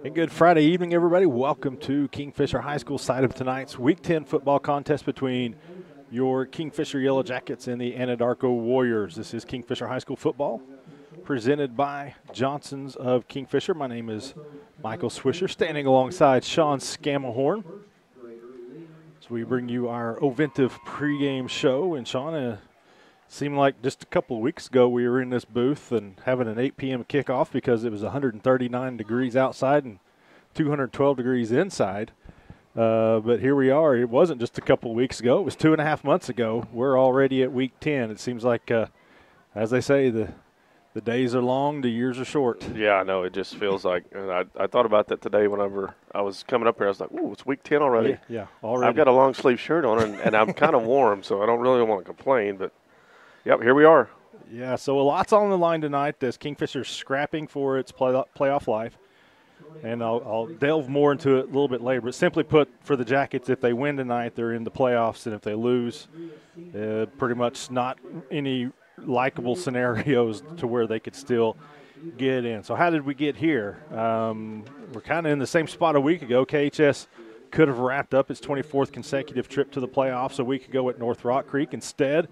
And good Friday evening, everybody. Welcome to Kingfisher High School side of tonight's Week 10 football contest between your Kingfisher Yellow Jackets and the Anadarko Warriors. This is Kingfisher High School football presented by Johnson's of Kingfisher. My name is Michael Swisher, standing alongside Sean Scamahorn. So we bring you our Oventive pregame show. And Sean, seemed like just a couple of weeks ago we were in this booth and having an 8 p.m. kickoff because it was 139 degrees outside and 212 degrees inside. But here we are. It wasn't just a couple of weeks ago. It was 2.5 months ago. We're already at Week 10. It seems like, as they say, the days are long, the years are short. Yeah, I know. It just feels like, and I thought about that today whenever I was coming up here. I was like, ooh, it's Week 10 already. Yeah, already. I've got a long sleeve shirt on, and I'm kind of warm, so I don't really want to complain. But, yep, here we are. Yeah, so a lot's on the line tonight as Kingfisher's scrapping for its playoff life. And I'll delve more into it a little bit later. But simply put, for the Jackets, if they win tonight, they're in the playoffs. And if they lose, pretty much not any likable scenarios to where they could still get in. So how did we get here? We're kind of in the same spot a week ago. KHS could have wrapped up its 24th consecutive trip to the playoffs a week ago at North Rock Creek. Instead,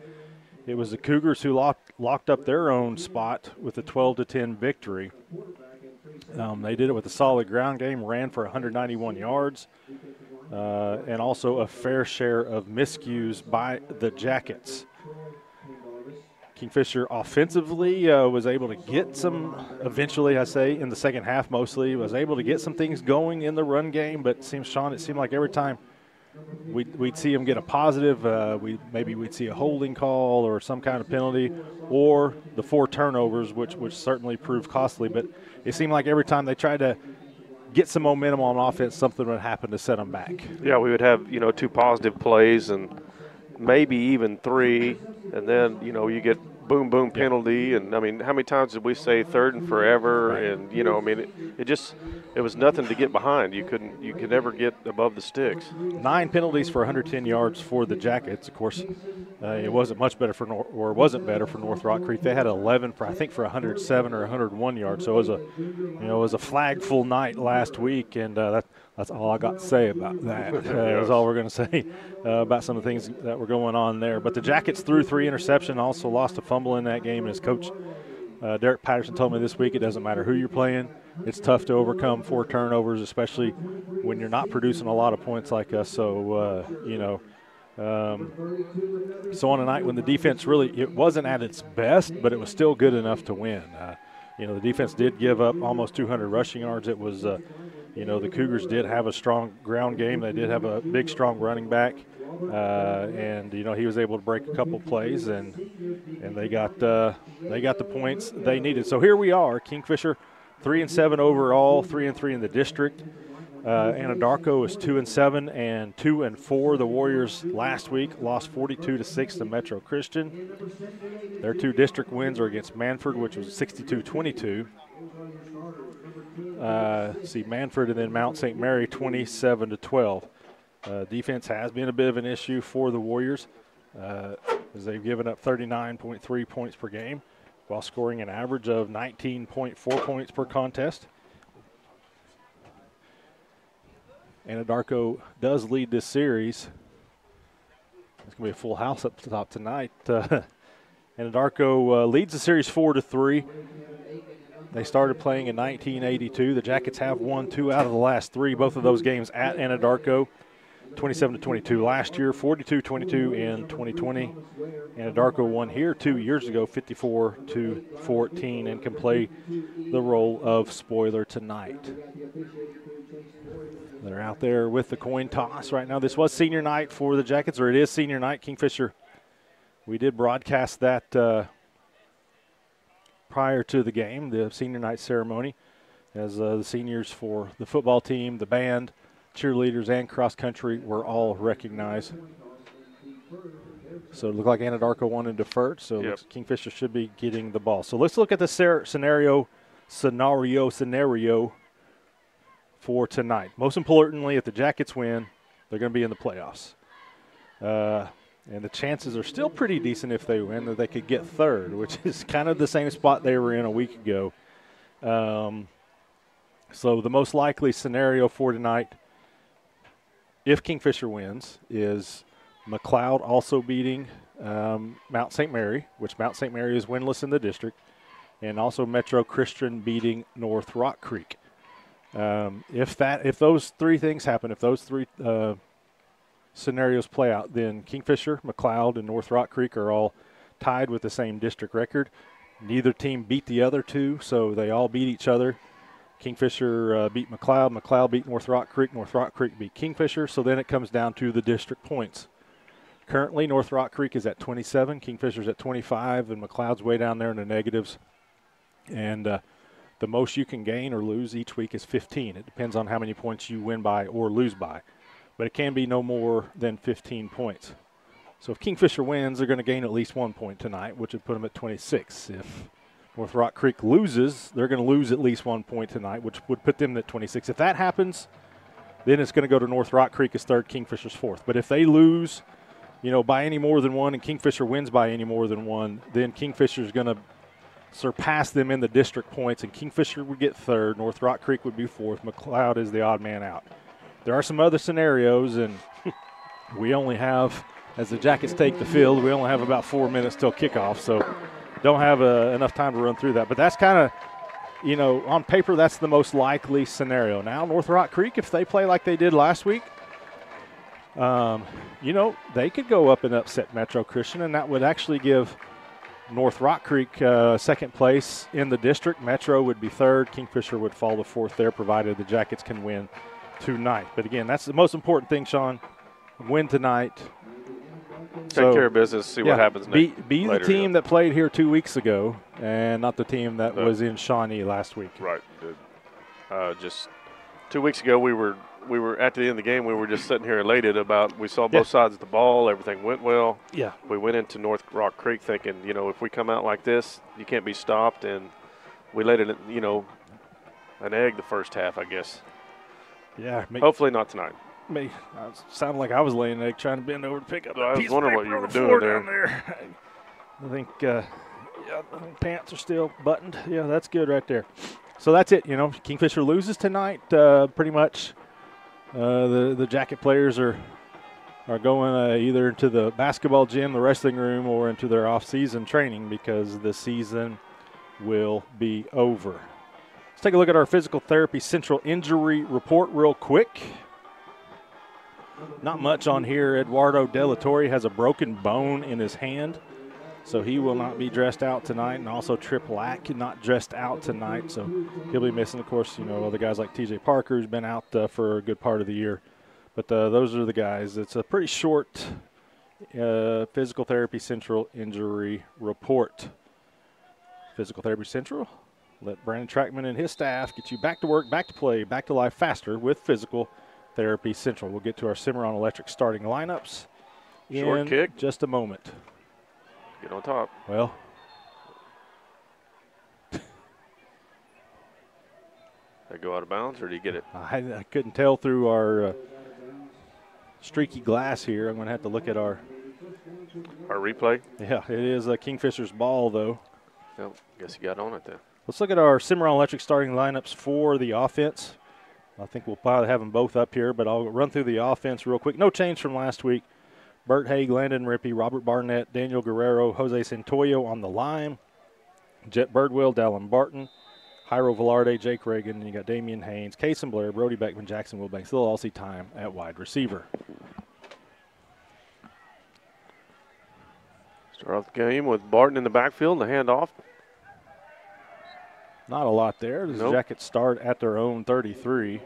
it was the Cougars who locked up their own spot with a 12-10 victory. They did it with a solid ground game, ran for 191 yards, and also a fair share of miscues by the Jackets. Kingfisher offensively was able to get some, eventually I say, in the second half mostly, was able to get some things going in the run game, but Sean, it seemed like every time we'd see him get a positive, maybe we'd see a holding call or some kind of penalty, or the 4 turnovers, which certainly proved costly. But it seemed like every time they tried to get some momentum on offense, something would happen to set them back. Yeah, we would have, 2 positive plays and maybe even 3, and then, you get boom, boom penalty. And, how many times did we say 3rd and forever? Right. And, it was nothing to get behind. You could never get above the sticks. 9 penalties for 110 yards for the Jackets. Of course, it wasn't much better wasn't better for North Rock Creek. They had 11 for 107 or 101 yards. So it was a flagful night last week, and that's all I got to say about that. That's all we're going to say about some of the things that were going on there. But the Jackets threw 3 interceptions, also lost a fumble in that game. And his coach, Derek Patterson, told me this week it doesn't matter who you're playing. It's tough to overcome 4 turnovers, especially when you're not producing a lot of points like us. So, so on a night when the defense it wasn't at its best, but it was still good enough to win. The defense did give up almost 200 rushing yards. It was, the Cougars did have a strong ground game. They did have a big, strong running back. And he was able to break a couple plays, and they got the points they needed. So here we are, Kingfisher 3-7 overall, 3-3 in the district. Anadarko is 2-7 and 2-4. The Warriors last week lost 42-6 to Metro Christian. Their 2 district wins are against Manford, which was 62-22. Manford and then Mount St. Mary 27-12. Defense has been a bit of an issue for the Warriors as they've given up 39.3 points per game while scoring an average of 19.4 points per contest. Anadarko does lead this series. It's going to be a full house up the top tonight. Anadarko leads the series 4-3. They started playing in 1982. The Jackets have won 2 out of the last 3, both of those games at Anadarko. 27-22 last year, 42-22 in 2020. Anadarko won here 2 years ago, 54-14, and can play the role of spoiler tonight. They're out there with the coin toss right now. This was senior night for the Jackets, or it is senior night. Kingfisher, we did broadcast that prior to the game, the senior night ceremony, as the seniors for the football team, the band, cheerleaders, and cross country were all recognized. So it looked like Anadarko won and deferred, so yep. Kingfisher should be getting the ball. So let's look at the scenario for tonight. Most importantly, if the Jackets win, they're going to be in the playoffs. And the chances are still pretty decent if they win that they could get 3rd, which is kind of the same spot they were in a week ago. So the most likely scenario for tonight, if Kingfisher wins, is McLeod also beating Mount St. Mary, which Mount St. Mary is winless in the district, and also Metro Christian beating North Rock Creek. If those three things happen, if those three scenarios play out, then Kingfisher, McLeod, and North Rock Creek are all tied with the same district record. Neither team beat the other two, so they all beat each other. Kingfisher beat McLeod. McLeod beat North Rock Creek. North Rock Creek beat Kingfisher. So then it comes down to the district points. Currently, North Rock Creek is at 27. Kingfisher's at 25, and McLeod's way down there in the negatives. And the most you can gain or lose each week is 15. It depends on how many points you win by or lose by. But it can be no more than 15 points. So if Kingfisher wins, they're going to gain at least 1 point tonight, which would put them at 26. If North Rock Creek loses, they're going to lose at least 1 point tonight, which would put them at 26. If that happens, then it's going to go to North Rock Creek as third, Kingfisher's fourth. But if they lose, by any more than one and Kingfisher wins by any more than one, then Kingfisher's going to surpass them in the district points, and Kingfisher would get third, North Rock Creek would be fourth, McLeod is the odd man out. There are some other scenarios, and we only have, as the Jackets take the field, we only have about 4 minutes till kickoff, so don't have enough time to run through that. But that's kind of, on paper, that's the most likely scenario. Now, North Rock Creek, if they play like they did last week, they could go up and upset Metro Christian, and that would actually give North Rock Creek second place in the district. Metro would be third. Kingfisher would fall to fourth there, provided the Jackets can win tonight. But, again, that's the most important thing, Sean. Win tonight. Take care of business, see what happens next. Be the team that played here 2 weeks ago and not the team that was in Shawnee last week. Right. Just 2 weeks ago, we were at the end of the game, we were just sitting here elated about, we saw both sides of the ball, everything went well. Yeah. We went into North Rock Creek thinking, if we come out like this, you can't be stopped, and we let it, an egg the first half, I guess. Yeah. Hopefully not tonight. It sounded like I was laying an egg trying to bend over to pick up I a was piece wondering of what you were paper doing there. I think pants are still buttoned. Yeah, that's good right there. So that's it. Kingfisher loses tonight. Pretty much the Jacket players are going either into the basketball gym, the wrestling room, or into their off-season training because the season will be over. Let's take a look at our Physical Therapy Central injury report real quick. Not much on here. Eduardo Delatorre has a broken bone in his hand, so he will not be dressed out tonight. And also Trip Lack not dressed out tonight, so he'll be missing, of course, other guys like TJ Parker, who's been out for a good part of the year. But those are the guys. It's a pretty short Physical Therapy Central injury report. Physical Therapy Central, let Brandon Trackman and his staff get you back to work, back to play, back to life faster with Physical Therapy Central. We'll get to our Cimarron Electric starting lineups in just a moment. Get on top. Well, That go out of bounds, or do you get it? I couldn't tell through our streaky glass here. I'm going to have to look at our replay. Yeah, it is a Kingfisher's ball, though. Well, guess you got on it then. Let's look at our Cimarron Electric starting lineups for the offense. I think we'll probably have them both up here, but I'll run through the offense real quick. No change from last week. Bert Haig, Landon Rippey, Robert Barnett, Daniel Guerrero, Jose Santoyo on the line. Jet Birdwell, Dallin Barton, Jairo Velarde, Jake Reagan, and you got Damian Haynes, Kason Blair, Brody Beckman, Jackson Wilbanks. They'll all see time at wide receiver. Start off the game with Barton in the backfield, the handoff. Not a lot there. The Jackets start at their own 33.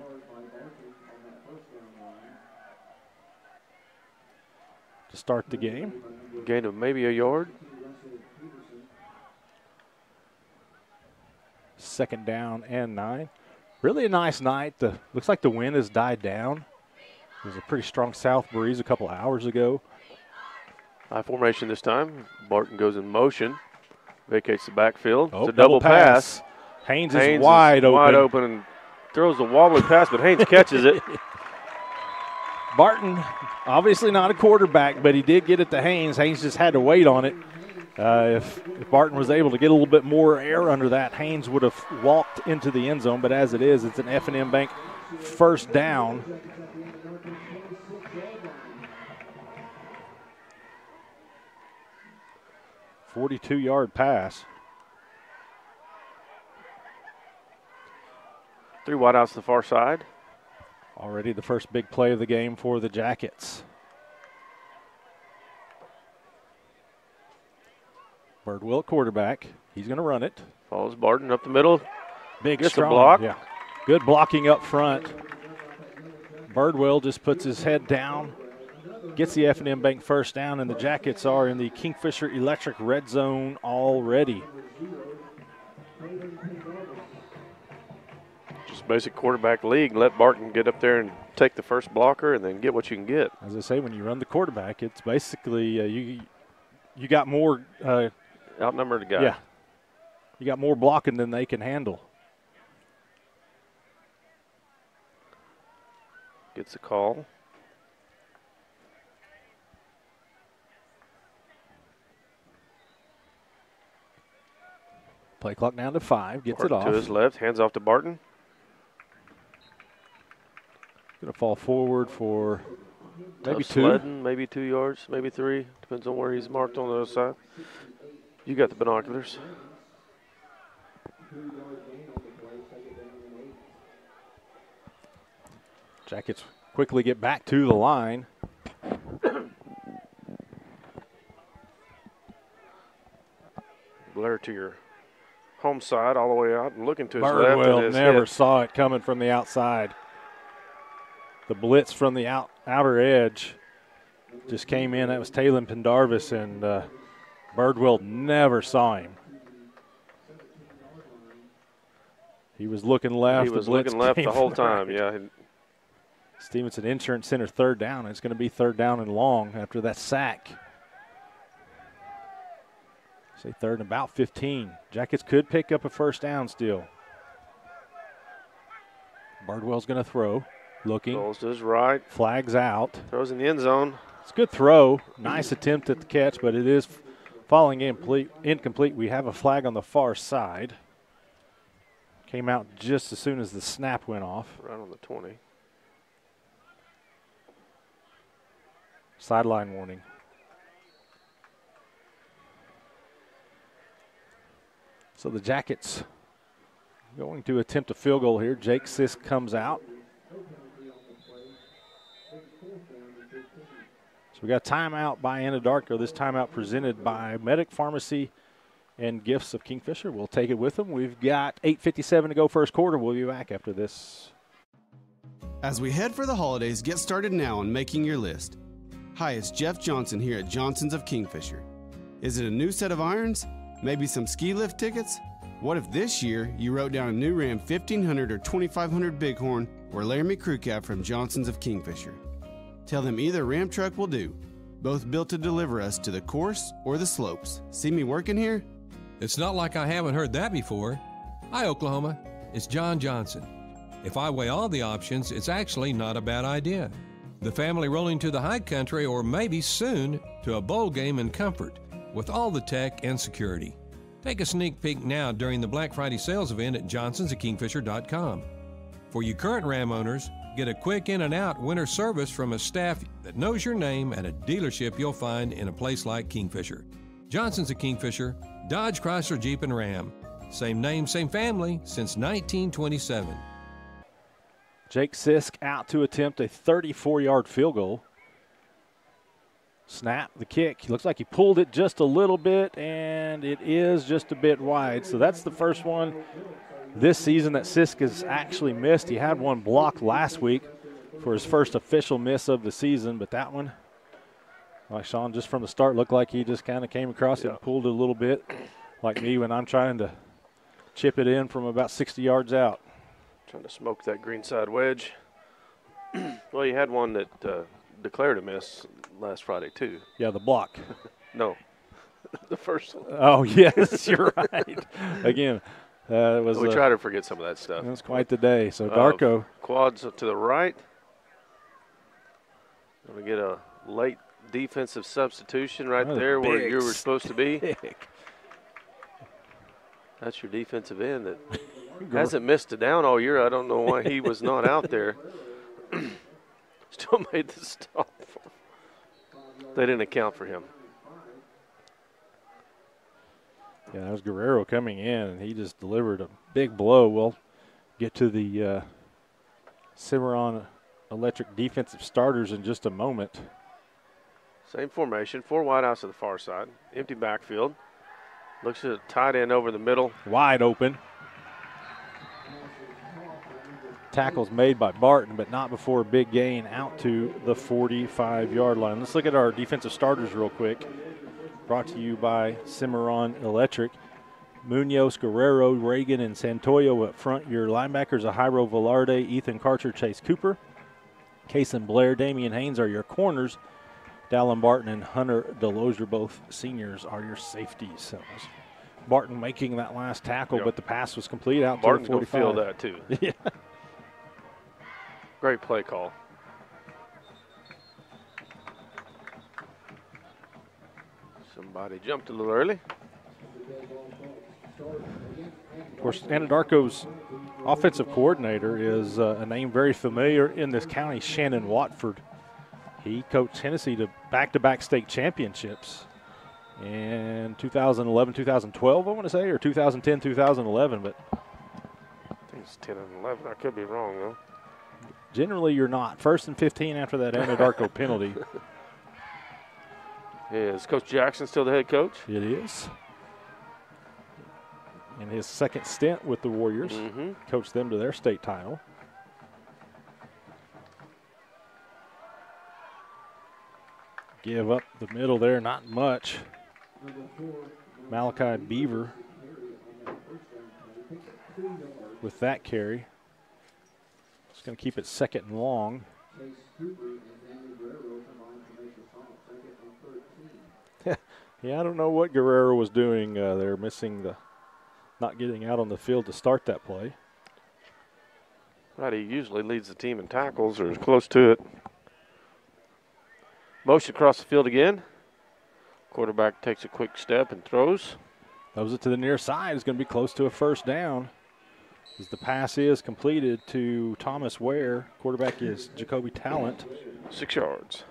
To start the game. Gain of maybe a yard. Second down and 9. Really a nice night. Looks like the wind has died down. There was a pretty strong south breeze a couple hours ago. High formation this time. Barton goes in motion. Vacates the backfield. Oh, it's a double pass. Haynes is wide open. Wide open and throws a wobbly pass, but Haynes catches it. Barton, obviously not a quarterback, but he did get it to Haynes. Haynes just had to wait on it. If Barton was able to get a little bit more air under that, Haynes would have walked into the end zone, but as it is, it's an F&M Bank first down. .42-yard pass. 3 wideouts to the far side. Already the first big play of the game for the Jackets. Birdwell at quarterback. He's going to run it. Follows Barton up the middle. Big, Gets strong a block. Yeah. Good blocking up front. Birdwell just puts his head down, gets the F&M Bank first down, and the Jackets are in the Kingfisher Electric red zone already. Just basic quarterback league. Let Barton get up there and take the first blocker and then get what you can get. As I say, when you run the quarterback, it's basically you got more outnumbered guy. Yeah. You got more blocking than they can handle. Gets a call. Play clock down to 5. Gets Barton it off. to his left. Hands off to Barton. Going to fall forward for maybe Tough 2. Sledding, maybe 2 yards, maybe 3. Depends on where he's marked on the other side. You got the binoculars. Jackets quickly get back to the line. Blair to your home side all the way out and looking to his left. Birdwell And never saw it coming from the outside. The blitz from the outer edge just came in. That was Talon Pendarvis, and Birdwell never saw him. He was looking left. He was looking left the whole time, right. yeah. Stevenson Insurance Center third down. It's going to be third down and long after that sack. Say third and about 15. Jackets could pick up a first down still. Birdwell's going to throw. Looking. Goes to his right. Flags out. Throws in the end zone. It's a good throw. Nice attempt at the catch, but it is falling incomplete. We have a flag on the far side. Came out just as soon as the snap went off. Right on the 20. Sideline warning. So the Jackets going to attempt a field goal here. Jake Sisk comes out. So we got a timeout by Anadarko. This timeout presented by Medic Pharmacy and Gifts of Kingfisher. We'll take it with them. We've got 8:57 to go first quarter. We'll be back after this. As we head for the holidays, get started now on making your list. Hi, it's Jeff Johnson here at Johnson's of Kingfisher. Is it a new set of irons? Maybe some ski lift tickets? What if this year you wrote down a new Ram 1500 or 2500 Bighorn or Laramie Crew Cab from Johnson's of Kingfisher? Tell them either Ram truck will do. Both built to deliver us to the course or the slopes. See me working here? It's not like I haven't heard that before. Hi, Oklahoma. It's John Johnson. If I weigh all the options, it's actually not a bad idea. The family rolling to the high country or maybe soon to a bowl game in comfort with all the tech and security. Take a sneak peek now during the Black Friday sales event at johnsonsofkingfisher.com. For you current Ram owners, get a quick in and out winter service from a staff that knows your name at a dealership you'll find in a place like Kingfisher. Johnson's of Kingfisher, Dodge, Chrysler, Jeep, and Ram. Same name, same family since 1927. Jake Sisk out to attempt a 34-yard field goal. Snap, the kick. He looks like he pulled it just a little bit, and it is just a bit wide. So that's the first one this season that Sisk has actually missed. He had one blocked last week for his first official miss of the season, but that one, like Sean, just from the start, looked like he just kind of came across it and pulled it a little bit, like me when I'm trying to chip it in from about 60 yards out. Trying to smoke that green side wedge. Well, you had one that declared a miss last Friday, too. Yeah, the block. No, the first one. Oh, yes, you're right. Again, it was. We try to forget some of that stuff. It was quite the day. So Darko. Quads to the right. Going to get a late defensive substitution right Another there where big you were supposed to be. stick. That's your defensive end that hasn't missed a down all year. I don't know why he was not out there. Still made the stop. They didn't account for him. Yeah, that was Guerrero coming in, and he just delivered a big blow. We'll get to the Cimarron Electric defensive starters in just a moment. Same formation, 4 wideouts to the far side. Empty backfield. Looks at a tight end over the middle. Wide open. Tackles made by Barton, but not before a big gain out to the 45-yard line. Let's look at our defensive starters real quick. Brought to you by Cimarron Electric. Munoz, Guerrero, Reagan, and Santoyo up front. Your linebackers are Jairo Velarde, Ethan Karcher, Chase Cooper. Kason Blair, Damian Haynes are your corners. Dallin Barton and Hunter Delosier, both seniors, are your safeties. So Barton making that last tackle, but the pass was complete out Barton's to the 45. going to feel that too. Yeah. Great play call. Somebody jumped a little early. Of course, Anadarko's offensive coordinator is a name very familiar in this county, Shannon Watford. He coached Tennessee to back-to-back state championships in 2011, 2012, I want to say, or 2010, 2011. But I think it's 10 and 11. I could be wrong, though. Generally, you're not. 1st and 15 after that Anadarko penalty. Is Coach Jackson still the head coach? It is. In his second stint with the Warriors, coached them to their state title. Give up the middle there, not much. Malachi Beaver with that carry. It's going to keep it 2nd and long. Yeah, I don't know what Guerrero was doing there, not getting out on the field to start that play. Right, he usually leads the team in tackles or is close to it. Motion across the field again. Quarterback takes a quick step and throws. Throws it to the near side. It's going to be close to a 1st down. As the pass is completed to Thomas Ware. Quarterback is Jacoby Talent. 6 yards.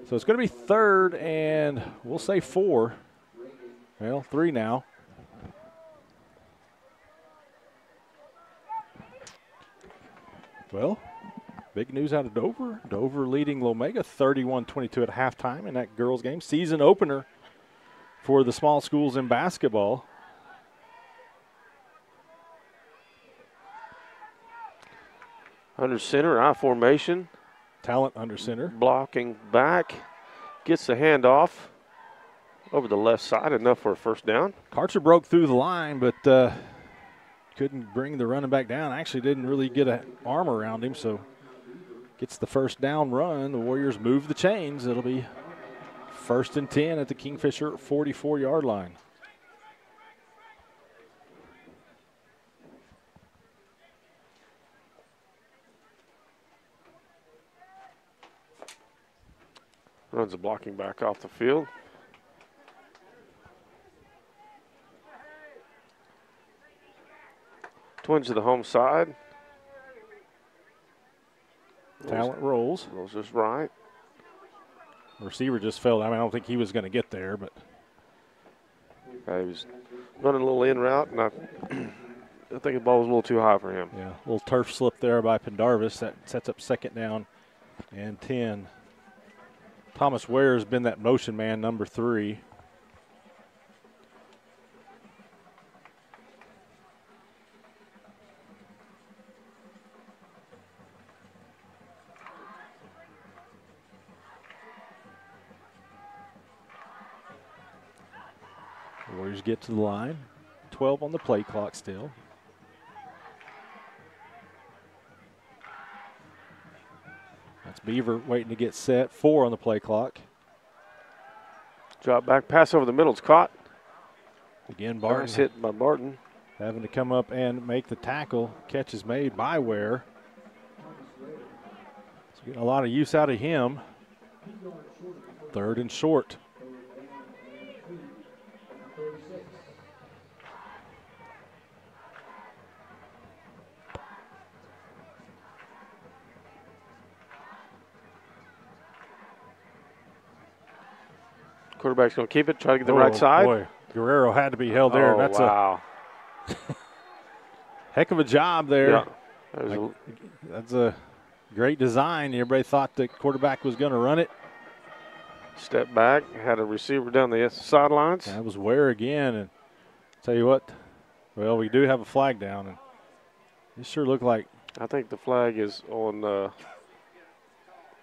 So it's going to be 3rd and we'll say 4. Well, 3 now. Well, big news out of Dover. Dover leading Lomega 31-22 at halftime in that girls game. Season opener for the small schools in basketball. Under center, I formation. Talent under center. Blocking back. Gets the handoff over the left side, enough for a 1st down. Karcher broke through the line, but couldn't bring the running back down. Actually didn't really get an arm around him, so gets the 1st down run. The Warriors move the chains. It'll be 1st and 10 at the Kingfisher 44-yard line. Runs the blocking back off the field. Twins to the home side. Talent rolls. Rolls just right. Receiver just fell. I don't think he was going to get there, but He was running a little in route, and I think the ball was a little too high for him. yeah, a little turf slip there by Pendarvis. That sets up 2nd down and 10. Thomas Ware has been that motion man, number 3. Warriors get to the line. 12 on the play clock still. That's Beaver waiting to get set. 4 on the play clock. Drop back pass over the middle. It's caught. Again, Barton Nice hit by Barton. having to come up and make the tackle. Catch is made by Ware. So getting a lot of use out of him. 3rd and short. Quarterback's going to keep it, try to get the right side. Boy, Guerrero had to be held there. Oh, That's wow. a heck of a job there. Yeah. That's a great design. Everybody thought the quarterback was going to run it. Step back, had a receiver down the sidelines. That was Ware again. And tell you what, well, we do have a flag down. And it sure looked like. I think the flag is on,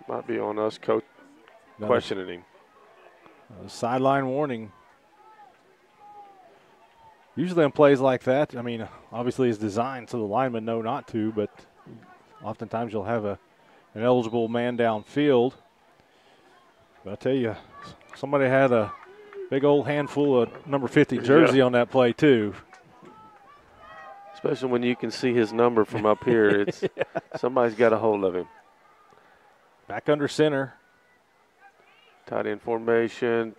might be on us, coach, questioning him. Sideline warning. Usually on plays like that, I mean, obviously it's designed so the linemen know not to, but oftentimes you'll have an eligible man downfield. But I'll tell you, somebody had a big old handful of number 50 jersey on that play too. Especially when you can see his number from up here. It's somebody's got a hold of him. Back under center. Tight end formation.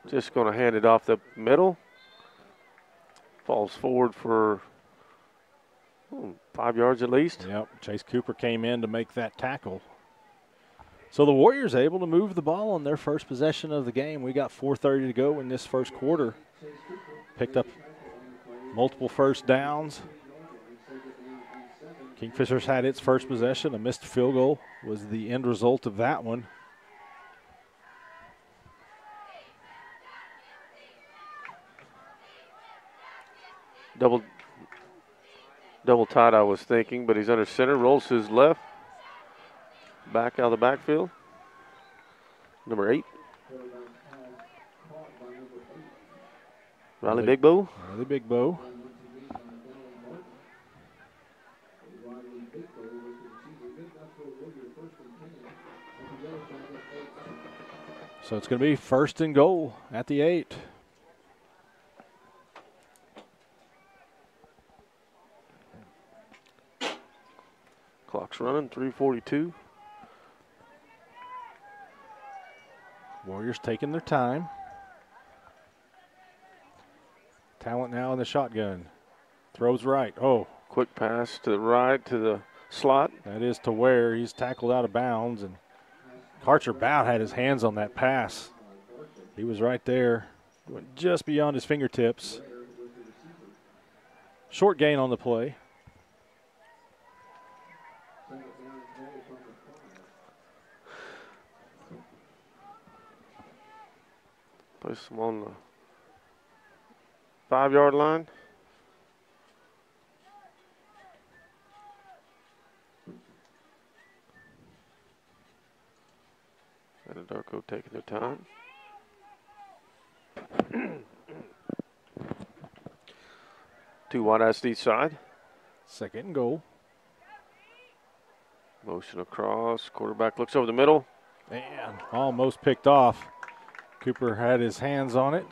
Just going to hand it off the middle. Falls forward for 5 yards at least. Yep, Chase Cooper came in to make that tackle. So the Warriors able to move the ball on their first possession of the game. We got 4:30 to go in this first quarter. Picked up multiple first downs. Kingfishers had its first possession. A missed field goal was the end result of that one. Double tight, I was thinking, but he's under center, rolls to his left. Back out of the backfield. Number 8. Riley Big Bow. Riley Big Bow. So it's going to be 1st and goal at the 8. Clock's running, 3:42. Warriors taking their time. Talent now in the shotgun. Throws right. Oh. Quick pass to the right to the slot. That is to Ware. He's tackled out of bounds. And Karcher Bout had his hands on that pass. He was right there. Went just beyond his fingertips. Short gain on the play. Place him on the 5-yard line. Anadarko taking their time. Two wide outs to each side. 2nd and goal. Motion across. Quarterback looks over the middle. And almost picked off. Cooper had his hands on it.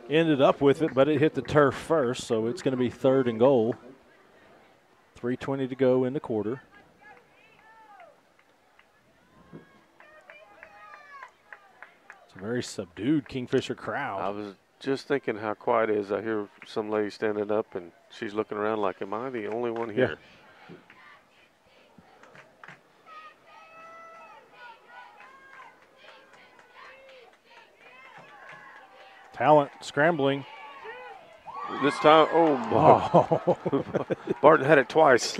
Ended up with it, but it hit the turf first, so it's going to be 3rd and goal. 3:20 to go in the quarter. It's a very subdued Kingfisher crowd. I was just thinking how quiet it is. I hear some lady standing up, and she's looking around like, am I the only one here? Yeah. Talent scrambling. This time, Barton had it twice.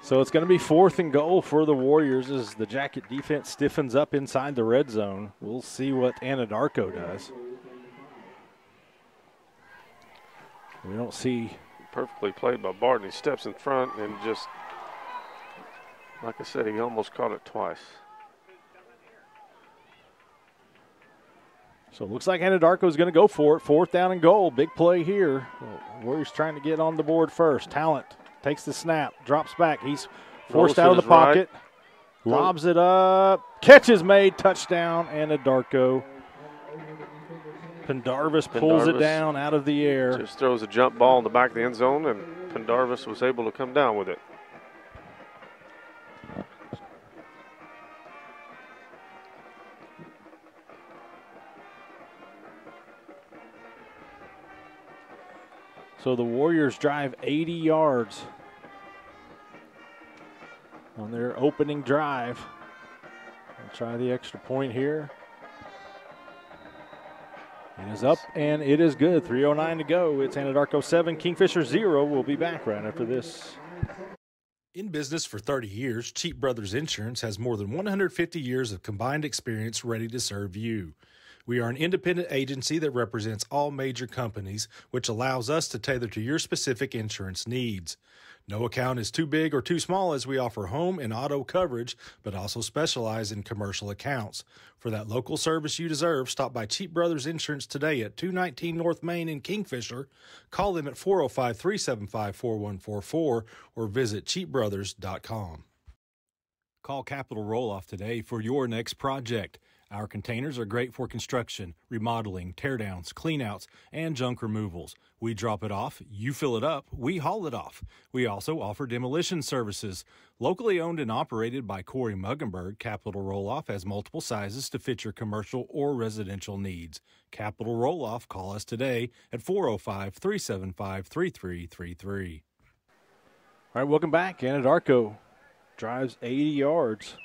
So it's going to be 4th and goal for the Warriors as the Jacket defense stiffens up inside the red zone. We'll see what Anadarko does. We don't see. Perfectly played by Barton. He steps in front and just, like I said, he almost caught it twice. So it looks like Anadarko is going to go for it. 4th down and goal. Big play here. Warriors trying to get on the board first. Talent takes the snap, drops back. He's forced out of the pocket. Right. Lobs it up. Catch is made. Touchdown, Anadarko. Pendarvis pulls it down out of the air. Just throws a jump ball in the back of the end zone, and Pendarvis was able to come down with it. So the Warriors drive 80 yards on their opening drive. They'll try the extra point here. It is up and it is good. 3:09 to go. It's Anadarko 7, Kingfisher 0. We'll be back right after this. In business for 30 years, Cheap Brothers Insurance has more than 150 years of combined experience ready to serve you. We are an independent agency that represents all major companies, which allows us to tailor to your specific insurance needs. No account is too big or too small as we offer home and auto coverage, but also specialize in commercial accounts. For that local service you deserve, stop by Cheap Brothers Insurance today at 219 North Main in Kingfisher. Call them at 405-375-4144 or visit cheapbrothers.com. Call Capital Roll-Off today for your next project. Our containers are great for construction, remodeling, teardowns, cleanouts, and junk removals. We drop it off, you fill it up, we haul it off. We also offer demolition services. Locally owned and operated by Corey Muggenberg, Capital Roll-Off has multiple sizes to fit your commercial or residential needs. Capital Roll-Off, call us today at 405-375-3333. All right, welcome back. Anadarko drives 80 yards.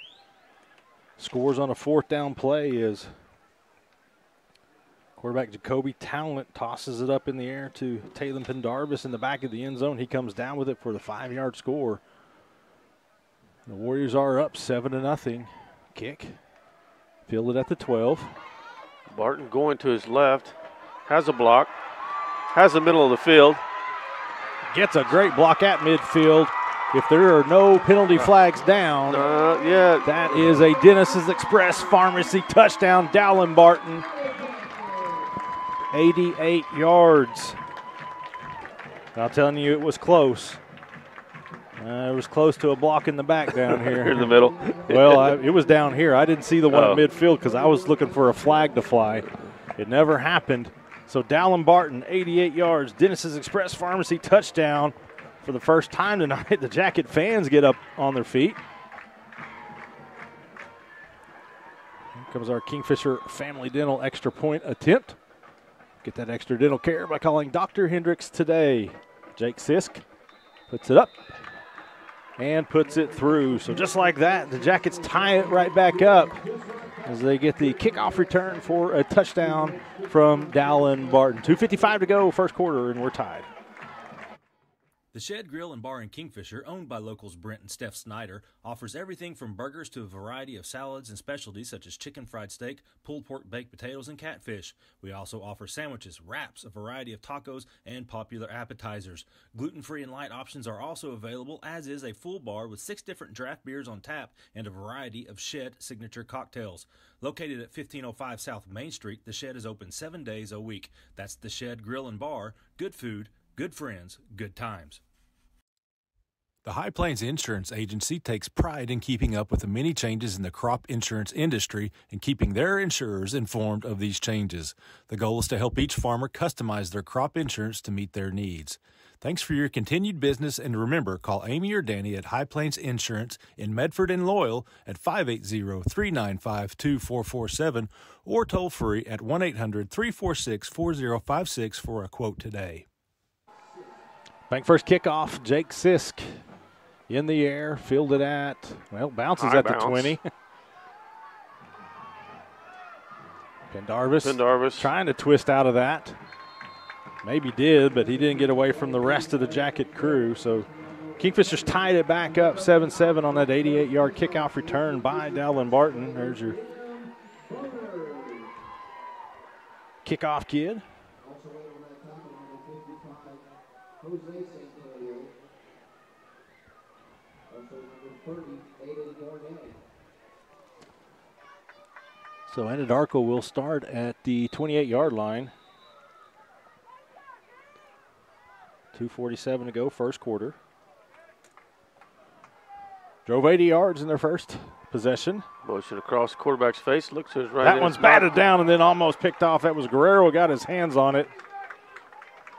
Scores on a 4th down play is quarterback Jacoby Talent tosses it up in the air to Taylor Pendarvis in the back of the end zone. He comes down with it for the 5-yard score. The Warriors are up 7-0. Kick. Fielded at the 12. Barton going to his left. Has a block. Has the middle of the field. Gets a great block at midfield. If there are no penalty flags down, that is a Dennis's Express Pharmacy touchdown. Dallin Barton, 88 yards. I'm telling you, it was close. It was close to a block in the back down here. In the middle. Well, it was down here. I didn't see the one at midfield because I was looking for a flag to fly. It never happened. So Dallin Barton, 88 yards. Dennis's Express Pharmacy touchdown. For the first time tonight, the Jacket fans get up on their feet. Here comes our Kingfisher Family Dental extra point attempt. Get that extra dental care by calling Dr. Hendricks today. Jake Sisk puts it up and puts it through. So just like that, the Jackets tie it right back up as they get the kickoff return for a touchdown from Dallin Barton. 2:55 to go, first quarter, and we're tied. The Shed Grill and Bar in Kingfisher, owned by locals Brent and Steph Snyder, offers everything from burgers to a variety of salads and specialties such as chicken fried steak, pulled pork baked potatoes, and catfish. We also offer sandwiches, wraps, a variety of tacos, and popular appetizers. Gluten-free and light options are also available, as is a full bar with 6 different draft beers on tap and a variety of Shed signature cocktails. Located at 1505 South Main Street, the Shed is open 7 days a week. That's the Shed Grill and Bar. Good food, good friends, good times. The High Plains Insurance Agency takes pride in keeping up with the many changes in the crop insurance industry and keeping their insurers informed of these changes. The goal is to help each farmer customize their crop insurance to meet their needs. Thanks for your continued business, and remember, call Amy or Danny at High Plains Insurance in Medford and Loyal at 580-395-2447 or toll free at 1-800-346-4056 for a quote today. Bank first kickoff, Jake Sisk in the air, fielded at, bounces at the 20. Pendarvis trying to twist out of that. Maybe did, but he didn't get away from the rest of the Jacket crew. So Kingfishers tied it back up 7-7 on that 88-yard kickoff return by Dallin Barton. There's your kickoff kid. So Anadarko will start at the 28-yard line. 2:47 to go, first quarter. Drove 80 yards in their first possession. Motion across the quarterback's face, looks to his right. That one's batted down and then almost picked off. That was Guerrero, got his hands on it.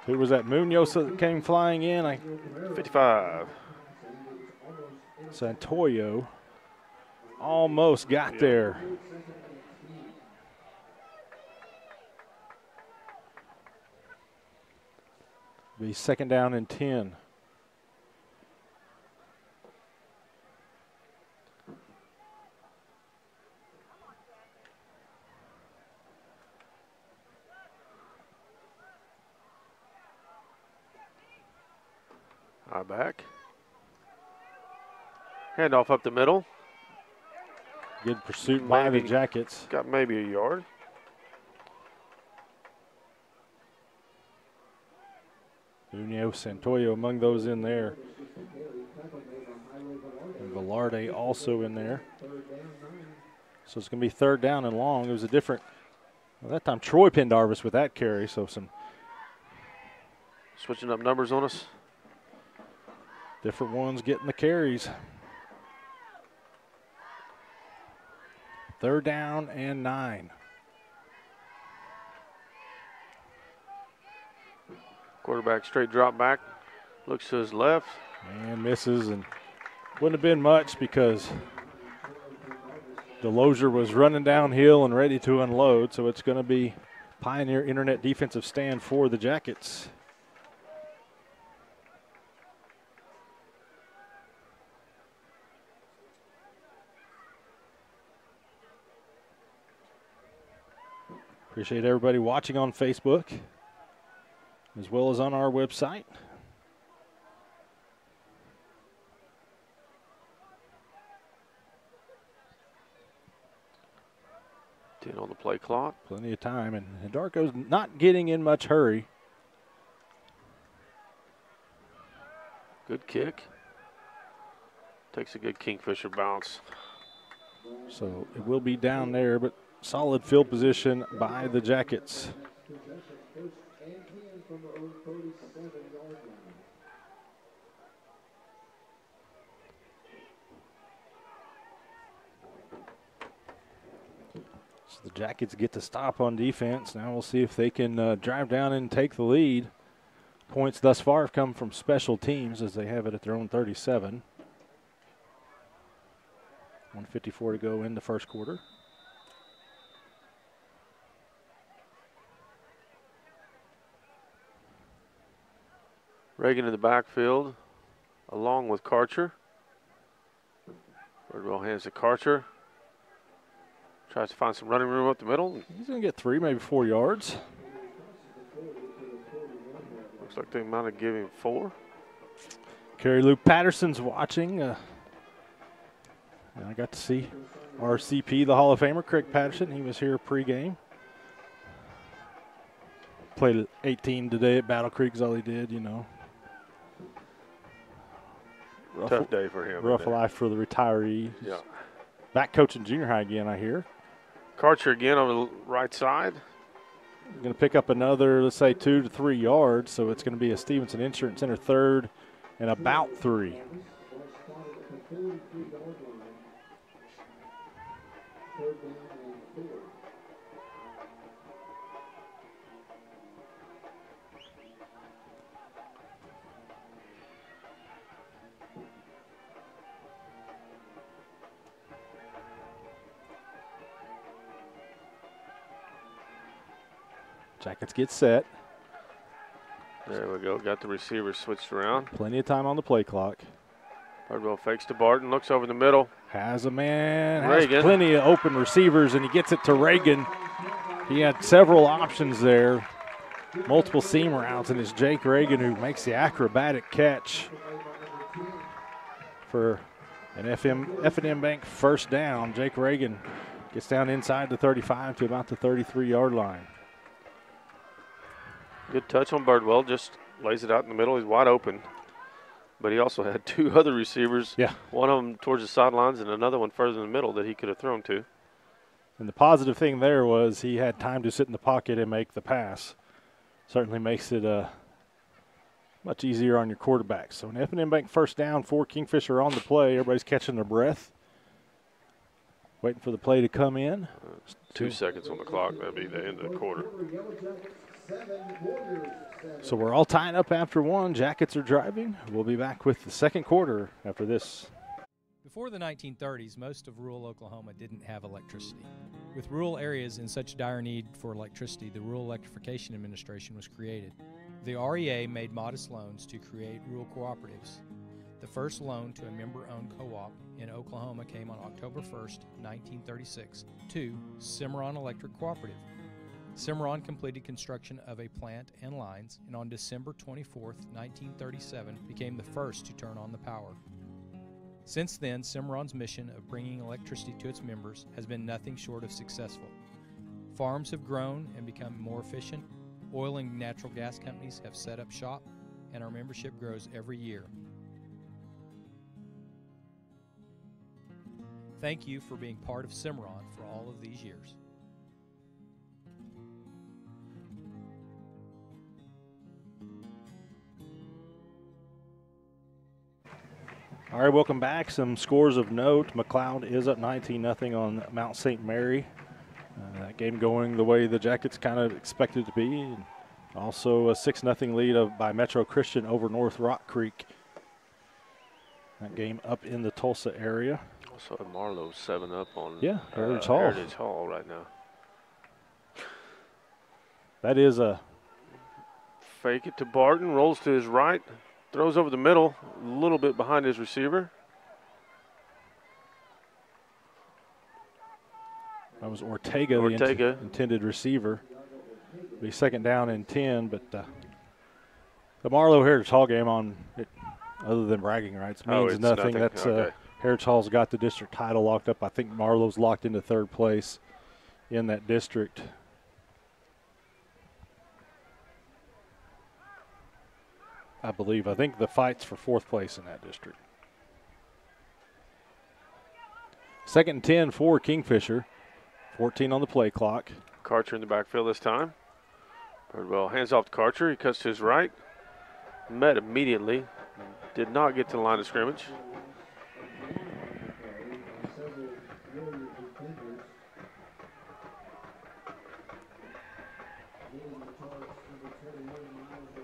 Who was that? Munoz that came flying in? 55. Santoyo almost got there. Be second down and 10. High back. Handoff up the middle. Good pursuit by the Jackets. Got maybe a yard. Unio Santoyo among those in there. And Velarde also in there. So it's going to be third down and long. It was a different, well, that time Troy Pendarvis with that carry. So some switching up numbers on us. Different ones getting the carries. Third down and 9. Quarterback straight drop back. Looks to his left. And misses, and wouldn't have been much because Delosier was running downhill and ready to unload. So it's going to be Pioneer Internet defensive stand for the Jackets. Appreciate everybody watching on Facebook as well as on our website. Ten on the play clock. Plenty of time, and Anadarko's not getting in much hurry. Good kick. Takes a good Kingfisher bounce. So it will be down there, but solid field position by the Jackets. So the Jackets get to stop on defense. Now we'll see if they can drive down and take the lead. Points thus far have come from special teams as they have it at their own 37. 1:54 to go in the first quarter. Reagan in the backfield, along with Karcher. Birdwell hands to Karcher. Tries to find some running room up the middle. He's going to get 3, maybe 4 yards. Looks like they might have given him 4. Kerry Lou Patterson's watching. I got to see RCP, the Hall of Famer, Craig Patterson. He was here pregame. Played at 18 today at Battle Creek is all he did, you know. Tough day for him. Rough life for the retiree. Yeah. Back coaching junior high again, I hear. Karcher again on the right side. Going to pick up another, let's say, 2 to 3 yards. So it's going to be a Stevenson Insurance Center third and about 3. Jackets get set. There we go. Got the receivers switched around. Plenty of time on the play clock. Birdwell fakes to Barton, looks over the middle. Has a man, Reagan. has plenty of open receivers, and he gets it to Reagan. He had several options there, multiple seam routes, and it's Jake Reagan who makes the acrobatic catch for an F&M Bank first down. Jake Reagan gets down inside the 35 to about the 33-yard line. Good touch on Birdwell, just lays it out in the middle. He's wide open. But he also had 2 other receivers. Yeah. One of them towards the sidelines and another one further in the middle that he could have thrown to. And the positive thing there was he had time to sit in the pocket and make the pass. Certainly makes it much easier on your quarterback. So an F&M Bank first down for Kingfisher on the play. Everybody's catching their breath. Waiting for the play to come in. 2 seconds on the clock. That'd be the end of the quarter. So we're all tying up after 1. Jackets are driving. We'll be back with the second quarter after this. Before the 1930s, most of rural Oklahoma didn't have electricity. With rural areas in such dire need for electricity, the Rural Electrification Administration was created. The REA made modest loans to create rural cooperatives. The first loan to a member-owned co-op in Oklahoma came on October 1st, 1936, to Cimarron Electric Cooperative. Cimarron completed construction of a plant and lines, and on December 24, 1937, became the first to turn on the power. Since then, Cimarron's mission of bringing electricity to its members has been nothing short of successful. Farms have grown and become more efficient, oil and natural gas companies have set up shop, and our membership grows every year. Thank you for being part of Cimarron for all of these years. All right, welcome back. Some scores of note. McLeod is up 19-0 on Mount St. Mary. That game going the way the Jackets kind of expected it to be. And also a 6-0 lead by Metro Christian over North Rock Creek. That game up in the Tulsa area. Also Marlowe's 7-up on Heritage Hall. Heritage Hall right now. That is a Fake it to Barton, rolls to his right, throws over the middle, a little bit behind his receiver. That was Ortega. The intended receiver. Be second down and 10, but the Marlowe Heritage Hall game on it, other than bragging rights, means nothing. That's okay. Heritage Hall's got the district title locked up. I think Marlowe's locked into third place in that district. I think the fight's for fourth place in that district. Second and 10 for Kingfisher. 14 on the play clock. Karcher in the backfield this time. Birdwell hands off to Karcher. He cuts to his right. Met immediately. Did not get to the line of scrimmage.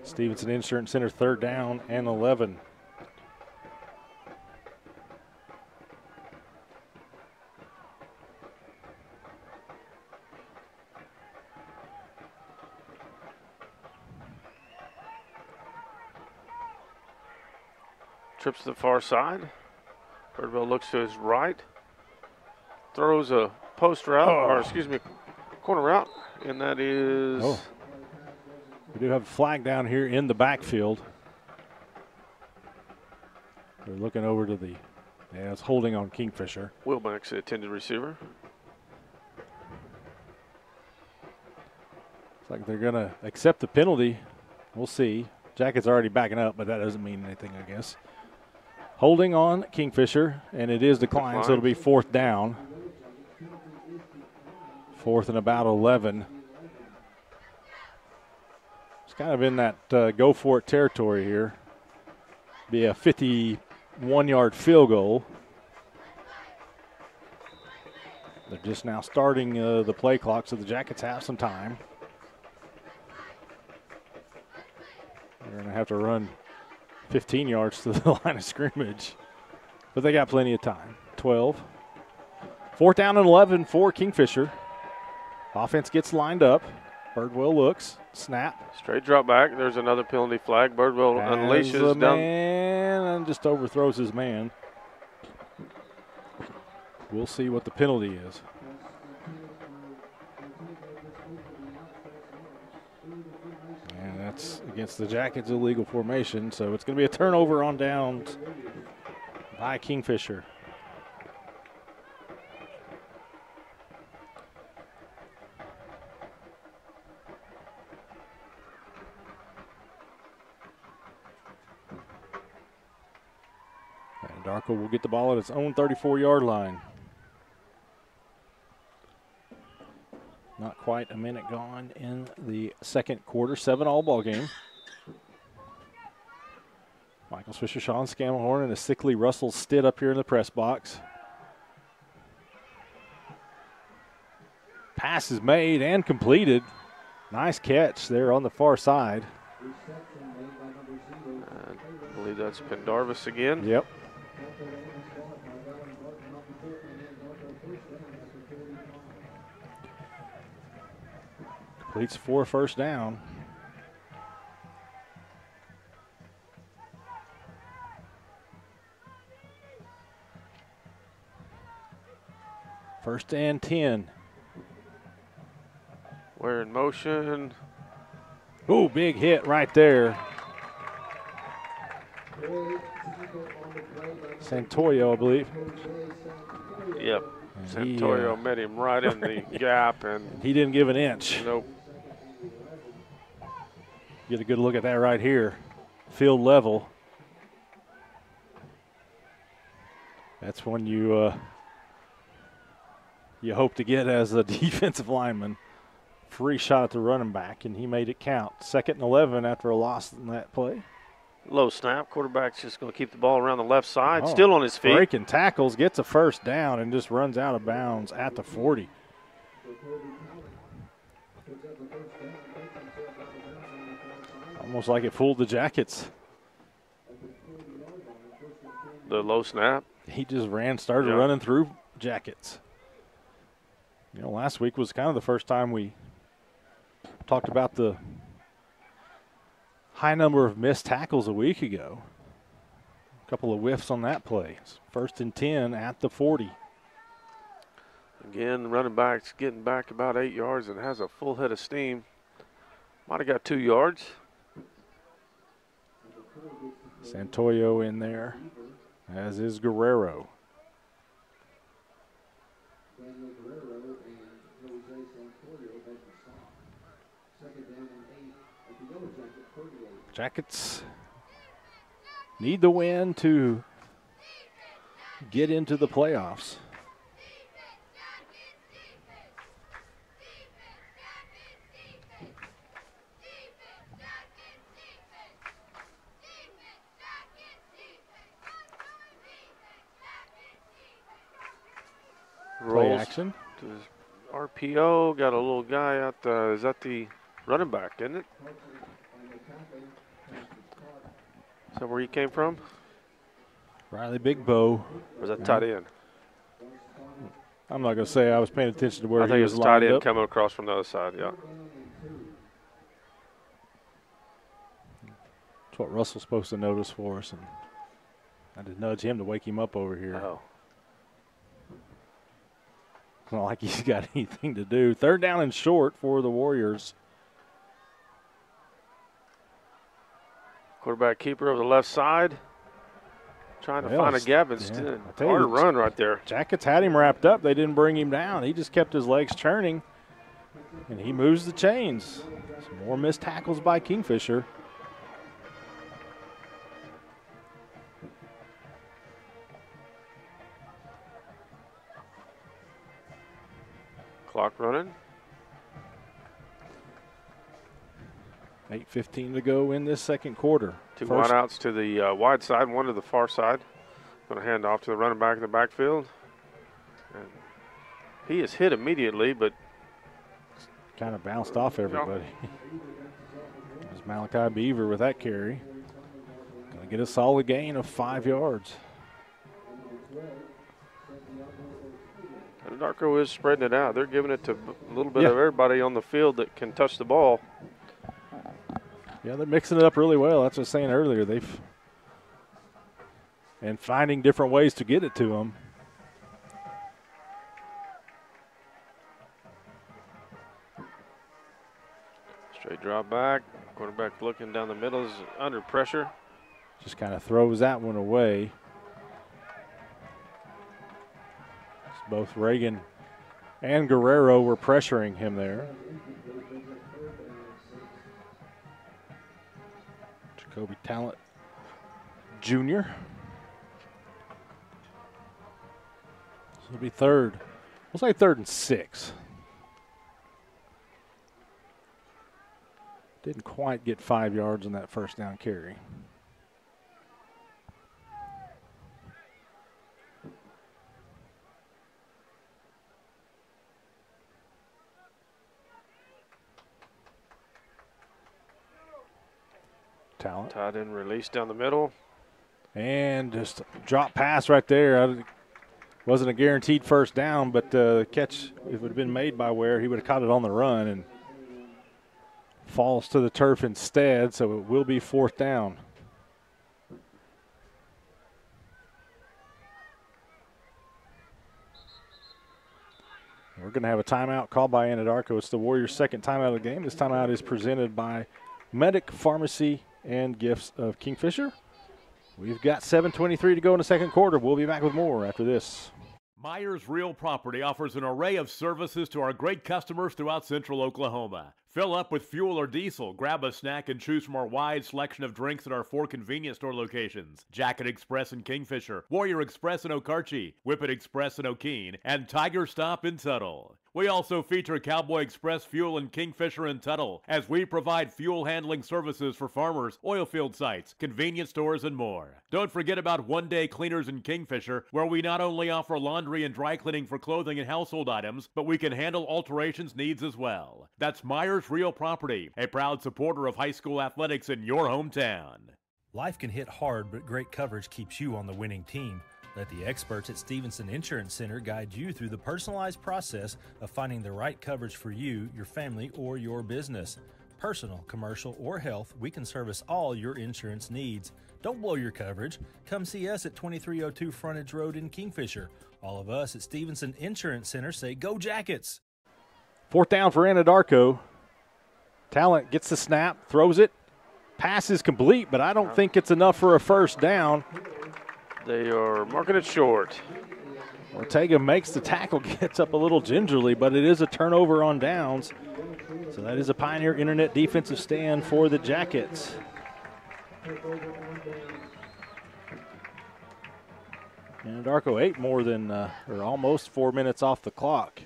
Stevenson Insurance Center, third down and 11. Trips to the far side. Birdwell looks to his right. Throws a post route, corner route, and that is... Oh. We do have a flag down here in the backfield. They're looking over to the, it's holding on Kingfisher. Wilbanks, the intended receiver. Looks like they're going to accept the penalty. We'll see. Jackets already backing up, but that doesn't mean anything, I guess. Holding on Kingfisher, and it is declined, so it'll be fourth down. Fourth and about 11. Kind of in that go-for-it territory here. Be a 51-yard field goal. They're just now starting the play clock, so the Jackets have some time. They're going to have to run 15 yards to the line of scrimmage, but they got plenty of time. 12. Fourth down and 11 for Kingfisher. Offense gets lined up. Birdwell looks, snap. Straight drop back. There's another penalty flag. Birdwell unleashes down. And just overthrows his man. We'll see what the penalty is. And that's against the Jackets' illegal formation, so it's going to be a turnover on downs by Kingfisher. Anadarko will get the ball at its own 34-yard line. Not quite a minute gone in the second quarter. 7-all ball game. Michael Swisher, Sean Scamelhorn, and a sickly Russell Stitt up here in the press box. Pass is made and completed. Nice catch there on the far side. I believe that's Pendarvis again. Yep. Completes for first down. First and 10. We're in motion. Oh, big hit right there. Santoyo, I believe. Yep. Santoyo met him right in the gap, and he didn't give an inch. Nope. Get a good look at that right here. Field level. That's when you hope to get as a defensive lineman. Free shot at the running back, and he made it count. 2nd and 11 after a loss in that play. Low snap. Quarterback's just going to keep the ball around the left side. Still on his feet. Breaking tackles, gets a first down, and just runs out of bounds at the 40. Almost like it fooled the Jackets. The low snap. He just started running through Jackets. You know, last week was kind of the first time we talked about the high number of missed tackles a week ago. A couple of whiffs on that play. 1st and 10 at the 40. Again, the running back's getting back about 8 yards and has a full head of steam. Might have got 2 yards. Santoyo in there, as is Guerrero. Jackets need the win to get into the playoffs. Play action. RPO, got a little guy out the, is that the running back, isn't it? Is that where he came from? Riley Big Bow. Or is that tight end? I'm not going to say I was paying attention to where I think he it was was tight end up. coming across from the other side, yeah. That's what Russell's supposed to notice for us, and I had to nudge him to wake him up over here. Oh. It's not like he's got anything to do. 3rd down and short for the Warriors. Quarterback keeper over the left side. Trying to find a gap. It's hard to run right there. Jackets had him wrapped up. They didn't bring him down. He just kept his legs churning, and he moves the chains. Some more missed tackles by Kingfisher. Clock running. 8:15 to go in this 2nd quarter. 2 wideouts to the wide side, 1 to the far side. Going to hand off to the running back in the backfield. And he is hit immediately, but kind of bounced off everybody. There's Malachi Beaver with that carry. Going to get a solid gain of 5 yards. Anadarko is spreading it out. They're giving it to a little bit of everybody on the field that can touch the ball. Yeah, they're mixing it up really well. That's what I was saying earlier. And finding different ways to get it to them. Straight drop back. Quarterback looking down the middle is under pressure. Just kind of throws that one away. Both Reagan and Guerrero were pressuring him there. Jacoby Talent Jr. It'll be 3rd. We'll say 3rd and 6. Didn't quite get 5 yards on that 1st down carry. Talent. Tight end release down the middle. And just a drop pass right there. Wasn't a guaranteed 1st down, but the catch, if it would have been made by Ware, he would have caught it on the run and falls to the turf instead, so it will be 4th down. We're going to have a timeout called by Anadarko. It's the Warriors' second timeout of the game. This timeout is presented by Medic Pharmacy and Gifts of Kingfisher. We've got 7:23 to go in the second quarter. We'll be back with more after this. Myers Real Property offers an array of services to our great customers throughout central Oklahoma. Fill up with fuel or diesel, grab a snack, and choose from our wide selection of drinks at our 4 convenience store locations: Jacket Express in Kingfisher, Warrior Express in Okarche, Whippet Express in O'Keene, and Tiger Stop in Tuttle. We also feature Cowboy Express Fuel in Kingfisher and Tuttle, as we provide fuel handling services for farmers, oil field sites, convenience stores, and more. Don't forget about One Day Cleaners in Kingfisher, where we not only offer laundry and dry cleaning for clothing and household items, but we can handle alterations needs as well. That's Myers Real Property, a proud supporter of high school athletics in your hometown. Life can hit hard, but great coverage keeps you on the winning team. Let the experts at Stevenson Insurance Center guide you through the personalized process of finding the right coverage for you, your family, or your business. Personal, commercial, or health, we can service all your insurance needs. Don't blow your coverage. Come see us at 2302 Frontage Road in Kingfisher. All of us at Stevenson Insurance Center say go Jackets! Fourth down for Anadarko. Talent gets the snap, throws it. Pass is complete, but I don't think it's enough for a first down. They are marking it short. Ortega makes the tackle, gets up a little gingerly, but it is a turnover on downs. So that is a Pioneer Internet defensive stand for the Jackets. Anadarko 8 more than, or almost 4 minutes off the clock.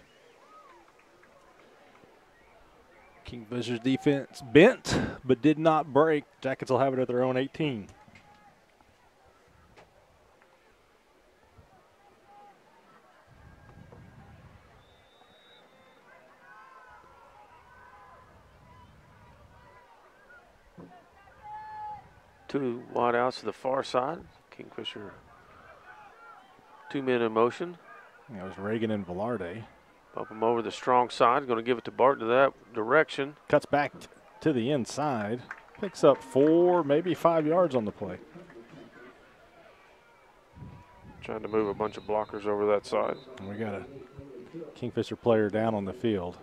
Kingfisher's defense bent, but did not break. Jackets will have it at their own 18. Two wide outs to the far side. Kingfisher, 2 men in motion. That was Reagan and Velarde. Bump him over the strong side. Going to give it to Barton to that direction. Cuts back to the inside. Picks up 4, maybe 5 yards on the play. Trying to move a bunch of blockers over that side. And we got a Kingfisher player down on the field.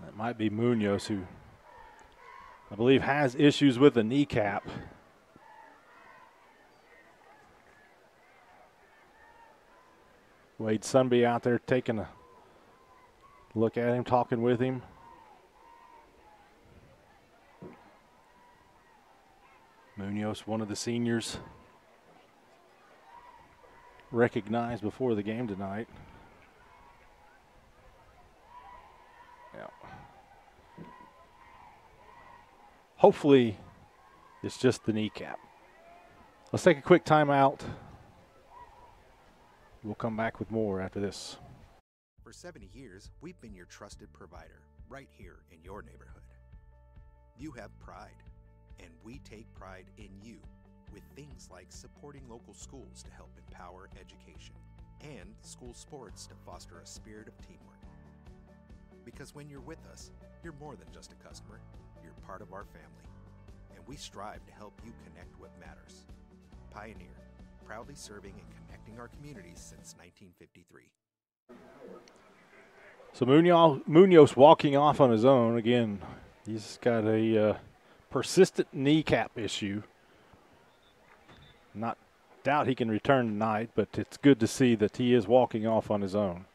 That might be Munoz, who I believe has issues with the kneecap. Wade Sunby out there taking a look at him, talking with him. Munoz, one of the seniors, recognized before the game tonight. Yeah. Hopefully, it's just the kneecap. Let's take a quick timeout. We'll come back with more after this. For 70 years, we've been your trusted provider right here in your neighborhood. You have pride, and we take pride in you with things like supporting local schools to help empower education and school sports to foster a spirit of teamwork. Because when you're with us, you're more than just a customer, you're part of our family, and we strive to help you connect what matters. Pioneer, proudly serving and connecting our communities since 1953. So Munoz walking off on his own. Again, he's got a persistent kneecap issue. Not doubt he can return tonight, but it's good to see that he is walking off on his own.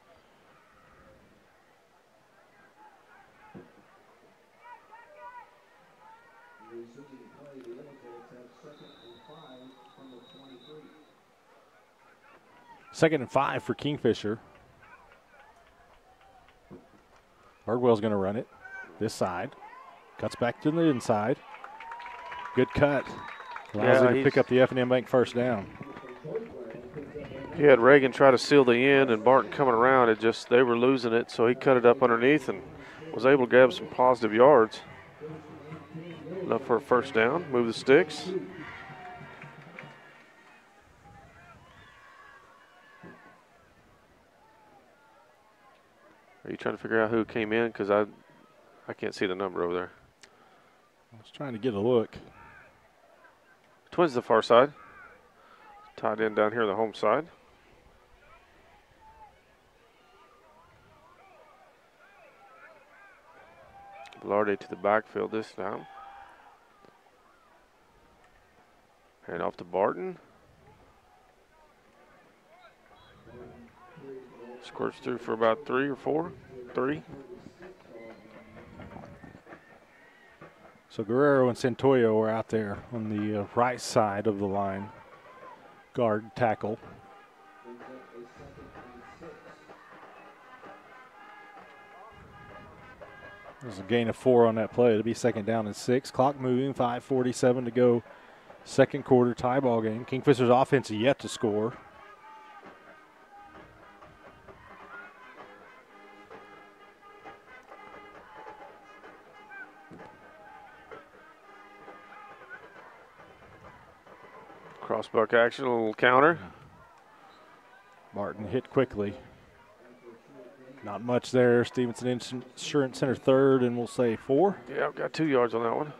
Second and 5 for Kingfisher. Birdwell's going to run it this side. Cuts back to the inside. Good cut. Allows him to pick up the F&M Bank first down. He had Reagan try to seal the end, and Barton coming around. They were losing it, so he cut it up underneath and was able to grab some positive yards. Enough for a first down. Move the sticks. Are you trying to figure out who came in? Because I can't see the number over there. I was trying to get a look. Twins the far side. Tied in down here on the home side. Velarde to the backfield this time. Hand off to Barton. Squirts through for about 3 or 4. 3. So Guerrero and Santoyo are out there on the right side of the line. Guard, tackle. There's a gain of 4 on that play. It'll be 2nd down and 6. Clock moving, 5:47 to go. Second quarter tie ball game. Kingfisher's offense yet to score. Crossbuck action, a little counter. Martin hit quickly. Not much there. Stevenson Insurance Center third, and we'll say 4. Yeah, I've got 2 yards on that one.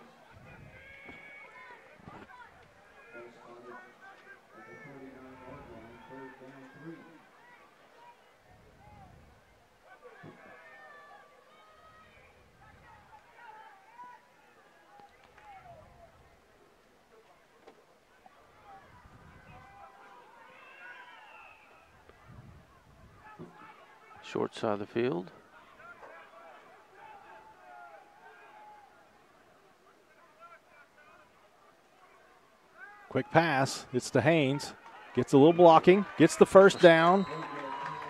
Short side of the field. Quick pass. It's to Haynes. Gets a little blocking. Gets the first down.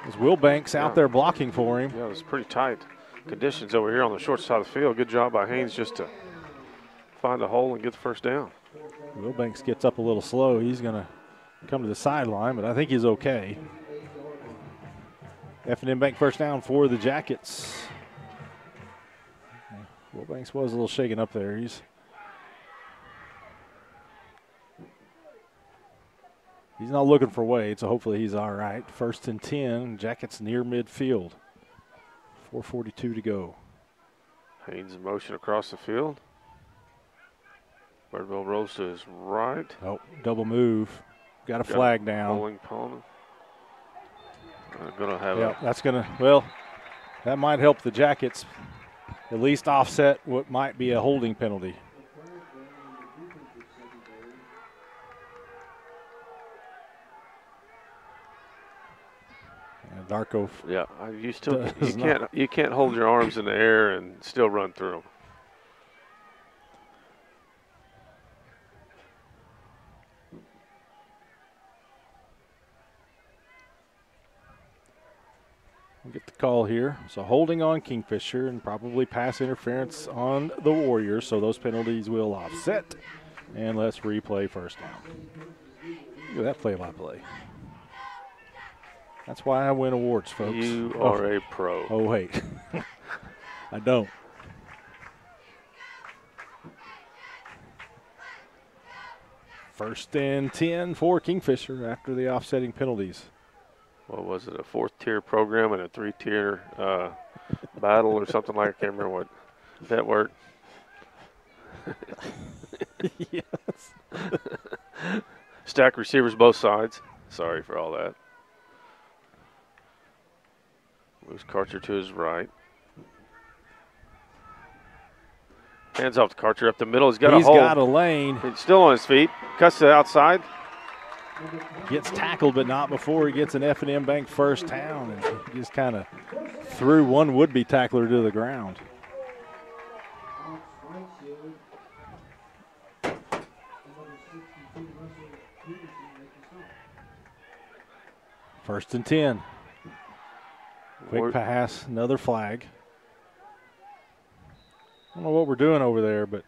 There's Will Banks out there blocking for him. Yeah, it was pretty tight conditions over here on the short side of the field. Good job by Haynes just to find a hole and get the first down. Will Banks gets up a little slow. He's going to come to the sideline, but I think he's okay. F&M Bank first down for the Jackets. Will Banks was a little shaken up there. He's not looking for Wade, so hopefully he's all right. 1st and 10, Jackets near midfield. 4:42 to go. Haynes in motion across the field. Birdville rolls to his right. Oh, double move. Got a flag down. Bowling pony. Gonna have that's gonna, well, that might help the Jackets at least offset what might be a holding penalty. Anadarko. Yeah, you can't hold your arms in the air and still run through them. We'll get the call here. So holding on Kingfisher and probably pass interference on the Warriors, so those penalties will offset. And let's replay first down. Look at that play-by-play. That's why I win awards, folks. You are a pro. Oh, wait. I don't. First and 10 for Kingfisher after the offsetting penalties. What was it, a 4th-tier program and a 3-tier battle or something like that? I can't remember what that worked. Yes. Stack receivers both sides. Sorry for all that. Moves Karcher to his right. Hands off to Karcher up the middle. He's got a lane. He's still on his feet. Cuts to the outside. Gets tackled, but not before he gets an F&M Bank first down. And he just kind of threw one would-be tackler to the ground. First and 10. Quick pass, another flag. I don't know what we're doing over there, but.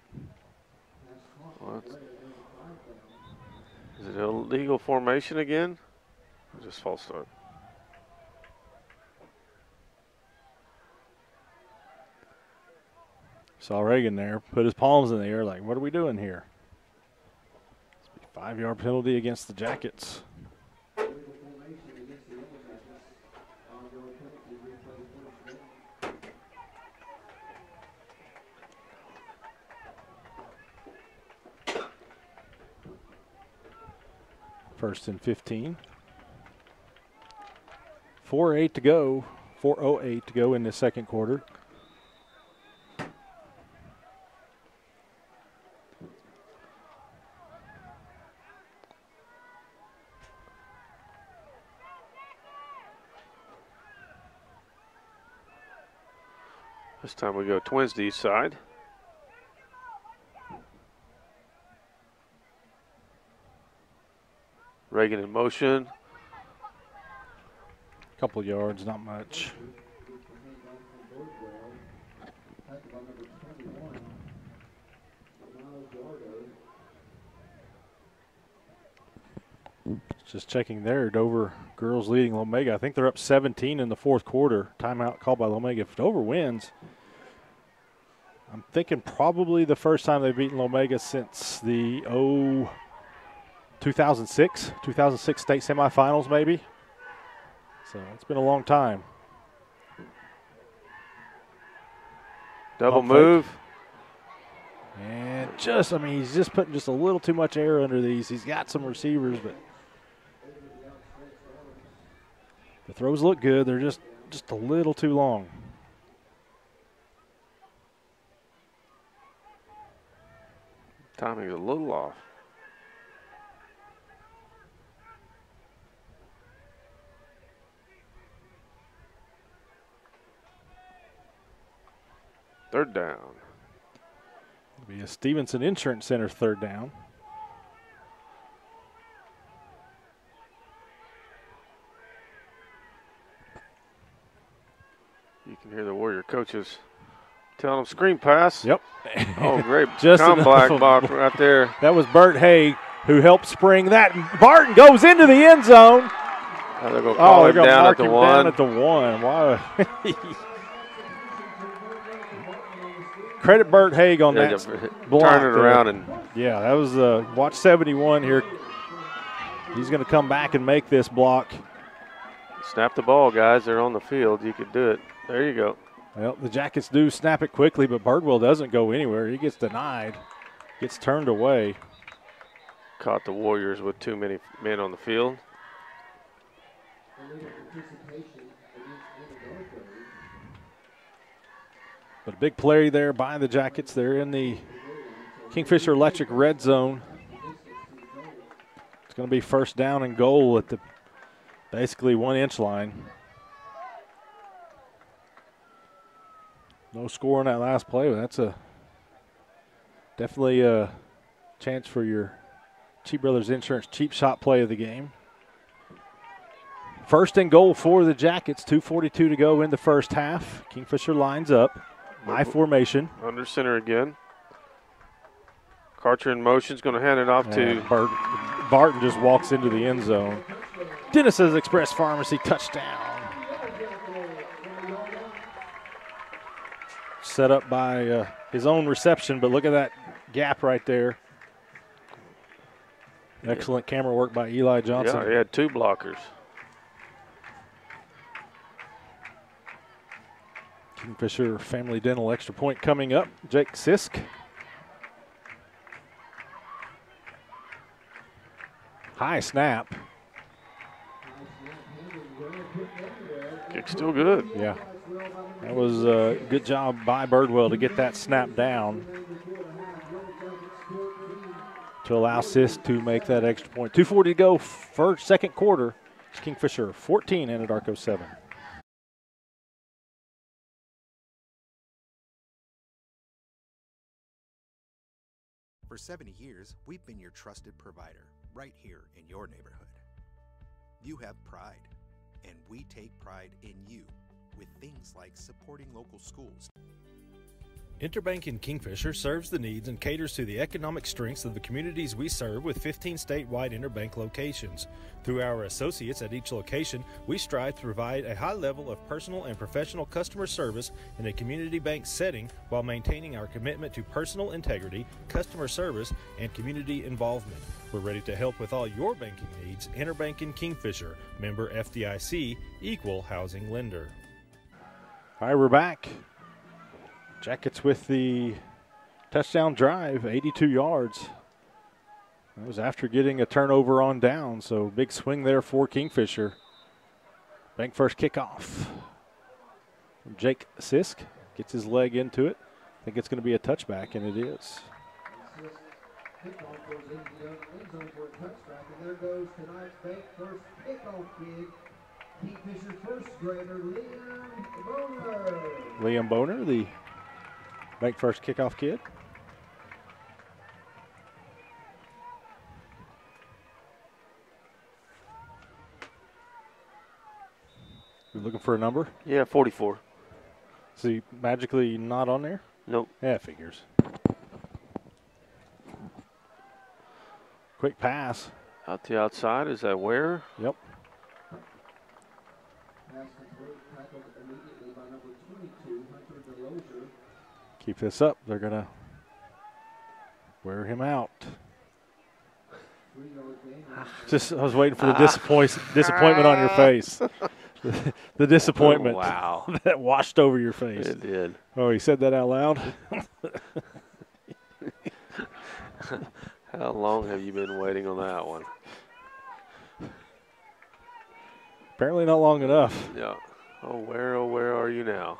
Is it an illegal formation again? Or just false start? Saw Reagan there, put his palms in the air like, what are we doing here? 5-yard penalty against the Jackets. First and 15. 4:08 to go. 4:08 to go in the second quarter. This time we go twins to each side. Reagan in motion. Couple yards, not much. Just checking there, Dover girls leading Lomega. I think they're up 17 in the fourth quarter. Timeout called by Lomega. If Dover wins, I'm thinking probably the first time they've beaten Lomega since the 2006 state semifinals maybe. So it's been a long time. Double move. And just, I mean, he's just putting just a little too much air under these. He's got some receivers, but the throws look good. They're just a little too long. Timing is a little off. Third down. It'll be a Stevenson Insurance Center third down. You can hear the Warrior coaches telling them screen pass. Yep. Oh, great. Just comeback block right there. That was Bert Hay who helped spring that. And Barton goes into the end zone. Oh, they're going to call him down at the one. Down at the one. Wow. Credit Bert Haig on that block. Turn it around. And yeah, that was watch 71 here. He's going to come back and make this block. Snap the ball, guys. They're on the field. You could do it. There you go. Well, the Jackets do snap it quickly, but Birdwell doesn't go anywhere. He gets denied, gets turned away. Caught the Warriors with too many men on the field. But a big play there by the Jackets. They're in the Kingfisher Electric red zone. It's going to be first down and goal at the basically 1 inch line. No score on that last play, but that's definitely a chance for your Cheap Brothers Insurance cheap shot play of the game. First and goal for the Jackets, 2:42 to go in the first half. Kingfisher lines up, I formation. Under center again. Karcher in motion is going to hand it off to Barton just walks into the end zone. Dennis's Express Pharmacy touchdown. Set up by his own reception, but look at that gap right there. Excellent camera work by Eli Johnson. Yeah, he had 2 blockers. Kingfisher Family Dental extra point coming up. Jake Sisk. High snap. Kick's still good. Yeah. That was a good job by Birdwell to get that snap down to allow Sisk to make that extra point. 2:40 to go, second quarter. It's Kingfisher 14, Anadarko 7. For 70 years, we've been your trusted provider right here in your neighborhood. You have pride, and we take pride in you with things like supporting local schools. Interbank in Kingfisher serves the needs and caters to the economic strengths of the communities we serve with 15 statewide Interbank locations. Through our associates at each location, we strive to provide a high level of personal and professional customer service in a community bank setting while maintaining our commitment to personal integrity, customer service, and community involvement. We're ready to help with all your banking needs. Interbank in Kingfisher, member FDIC, equal housing lender. All right, we're back. Jackets with the touchdown drive, 82 yards. It was after getting a turnover on down, so big swing there for Kingfisher. Bank first kickoff. Jake Sisk gets his leg into it. I think it's going to be a touchback, and it is. Kickoff goes into the end zone for a touchback, and there goes tonight's bank first kickoff kid, Kingfisher first grader Liam Boner. Liam Boner, the bank first kickoff kid. You looking for a number? Yeah, 44. Is he magically not on there? Nope. Yeah, it figures. Quick pass. Out the outside, is that Ware? Yep. Keep this up. They're going to wear him out. Just, I was waiting for the disappointment on your face. The disappointment. Oh, wow. That washed over your face. It did. Oh, he said that out loud? How long have you been waiting on that one? Apparently not long enough. Yeah. Oh, where are you now?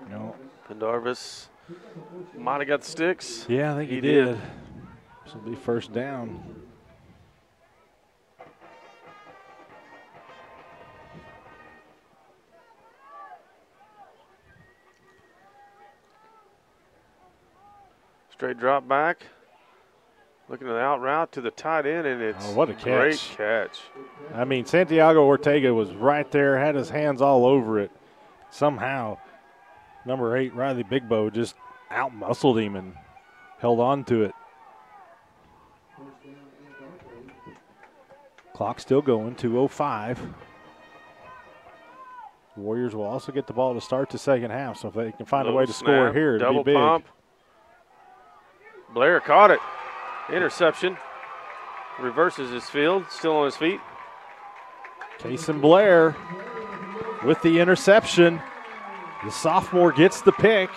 No. Pendarvis might have got the sticks. Yeah, I think he did. This will be first down. Straight drop back. Looking at the out route to the tight end, and it's what a catch. Great catch. I mean, Santiago Ortega was right there, had his hands all over it. Somehow, number 8, Riley Bigbo, just out-muscled him and held on to it. Clock still going, 2:05. Warriors will also get the ball to start the second half, so if they can find a way to score here, it'll be big. Pump. Blair caught it. Interception. Reverses his field, still on his feet. Kason Blair with the interception. The sophomore gets the pick.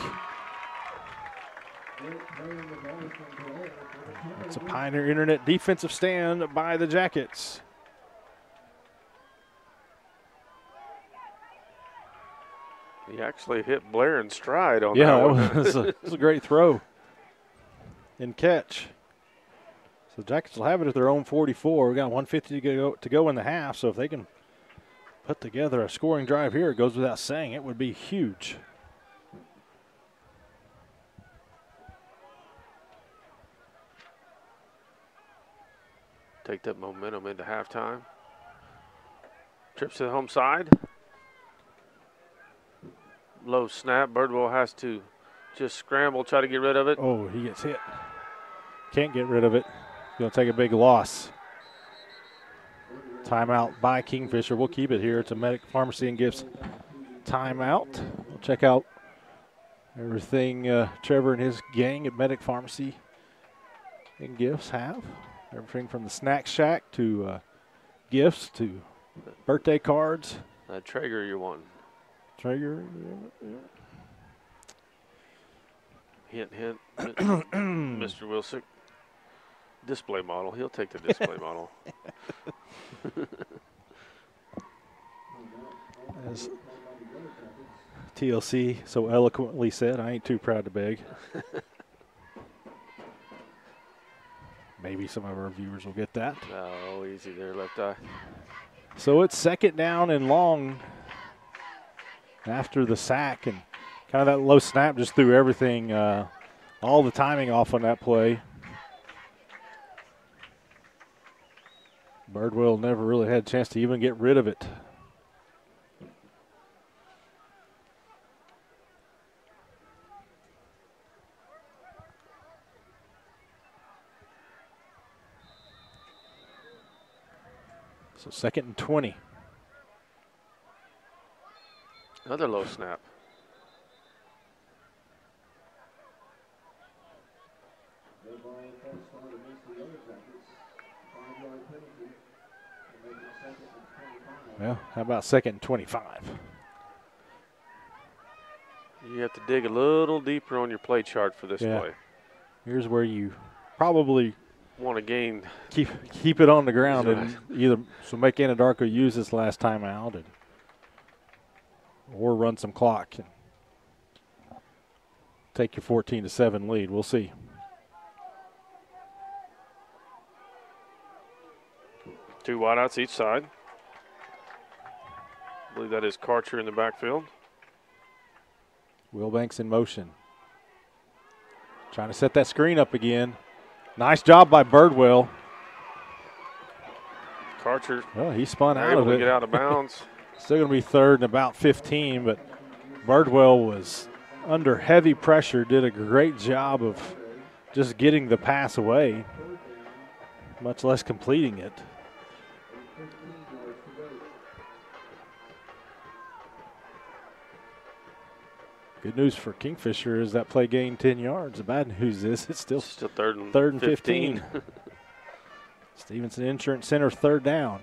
It's a Pioneer Internet defensive stand by the Jackets. He actually hit Blair in stride on that one. It was a great throw and catch. So the Jackets will have it at their own 44. We've got 150 to go in the half, so if they can put together a scoring drive here, it goes without saying, it would be huge. Take that momentum into halftime. Trips to the home side. Low snap. Birdwell has to just scramble, try to get rid of it. Oh, he gets hit. Can't get rid of it. Going to take a big loss. Timeout by Kingfisher. We'll keep it here. It's a Medic Pharmacy and Gifts timeout. We'll check out everything Trevor and his gang at Medic Pharmacy and Gifts have. Everything from the snack shack to gifts to birthday cards. That Traeger you want. Traeger. Yeah. Hint, Mr. Wilsick. Display model. He'll take the display model. As TLC so eloquently said, I ain't too proud to beg. Maybe some of our viewers will get that. Oh, easy there, left eye. So it's second down and long after the sack, and kind of that low snap just threw everything, all the timing off on that play. Birdwell never really had a chance to even get rid of it. So 2nd and 20. Another low snap. Well, how about 2nd and 25? You have to dig a little deeper on your play chart for this Yeah. play. Here's where you probably Want to gain. keep it on the ground Right. and either make Anadarko use this last time out or run some clock and take your 14-7 lead. We'll see. Two wideouts each side. I believe that is Karcher in the backfield. Wilbanks in motion. Trying to set that screen up again. Nice job by Birdwell. Karcher Well, he spun out able of to it. get out of bounds. Still going to be third and about 15, but Birdwell was under heavy pressure, did a great job of just getting the pass away, much less completing it. Good news for Kingfisher is that play gained 10 yards. The bad news is it's still third and 15. Stevenson Insurance Center, third down.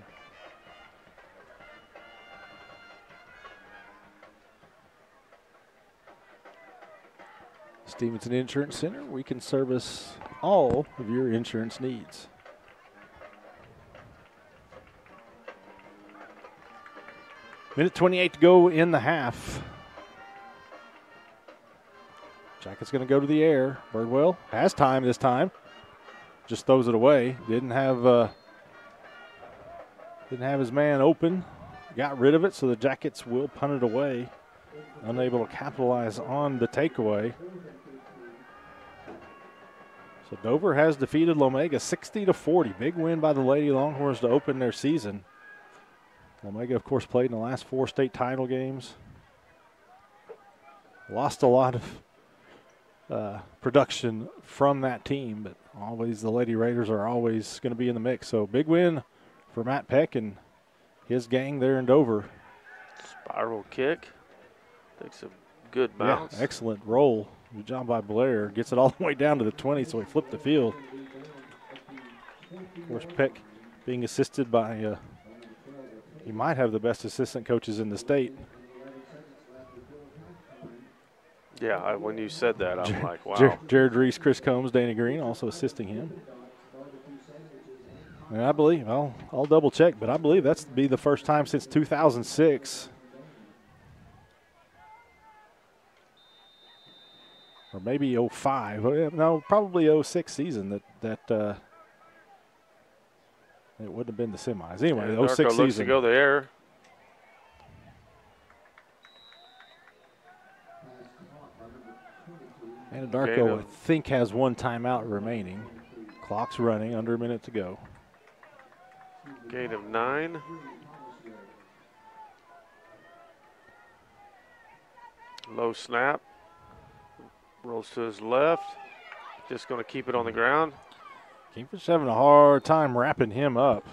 Stevenson Insurance Center, we can service all of your insurance needs. Minute 28 to go in the half. Jacket's going to go to the air. Birdwell has time this time. Just throws it away. Didn't have his man open. Got rid of it, so the Jackets will punt it away. Unable to capitalize on the takeaway. So Dover has defeated Lomega 60-40. Big win by the Lady Longhorns to open their season. Lomega, of course, played in the last 4 state title games. Lost a lot of production from that team, but always the Lady Raiders are always going to be in the mix. So big win for Matt Peck and his gang there in Dover. Spiral kick. Takes a good bounce. Yeah, excellent roll. Good job by Blair. Gets it all the way down to the 20, so he flipped the field. Of course, Peck being assisted by, he might have the best assistant coaches in the state. Yeah, when you said that, I'm like, wow. Jared Reese, Chris Combs, Danny Green also assisting him. And I believe, I'll double check, but I believe that's to be the first time since 2006. Or maybe 05. No, probably 06 season that it wouldn't have been the semis. Anyway, the 06 looks season. to go there. Anadarko, I think, has 1 timeout remaining. Clock's running, under a minute to go. Gain of 9. Low snap. Rolls to his left. Just going to keep it on the ground. Kingfisher's having a hard time wrapping him up.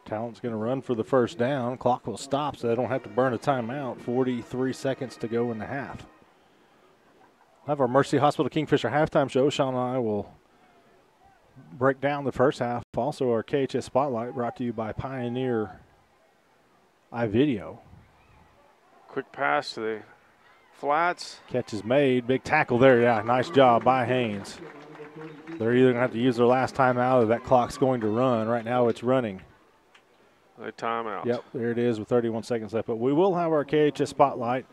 Talent's going to run for the first down. Clock will stop, so they don't have to burn a timeout. 43 seconds to go in the half. We'll have our Mercy Hospital Kingfisher halftime show. Sean and I will break down the first half. Also, our KHS Spotlight brought to you by Pioneer iVideo. Quick pass to the flats. Catch is made. Big tackle there. Yeah, nice job by Haynes. They're either going to have to use their last timeout or that clock's going to run. Right now it's running. A timeout. Yep, there it is with 31 seconds left. But we will have our KHS Spotlight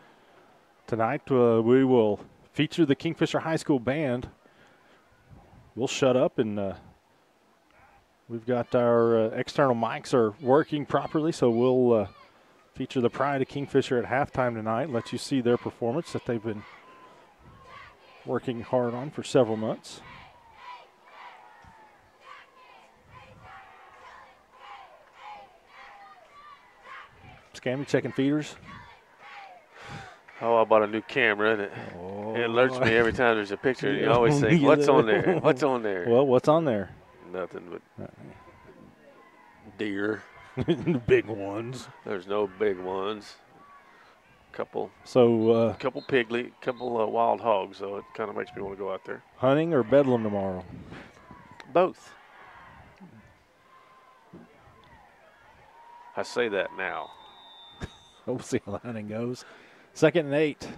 tonight. We will feature the Kingfisher High School Band. We'll shut up and we've got our external mics are working properly, so we'll feature the Pride of Kingfisher at halftime tonight. Let you see their performance that they've been working hard on for several months. Scammy checking feeders. Oh, I bought a new camera, and it alerts me every time there's a picture. You always think, what's on there? What's on there? Well, what's on there? Nothing but deer. Big ones. There's no big ones. Couple piglet, couple wild hogs, so it kind of makes me want to go out there. Hunting or bedlam tomorrow? Both. I say that now. We'll see how that inning goes. 2nd and 8.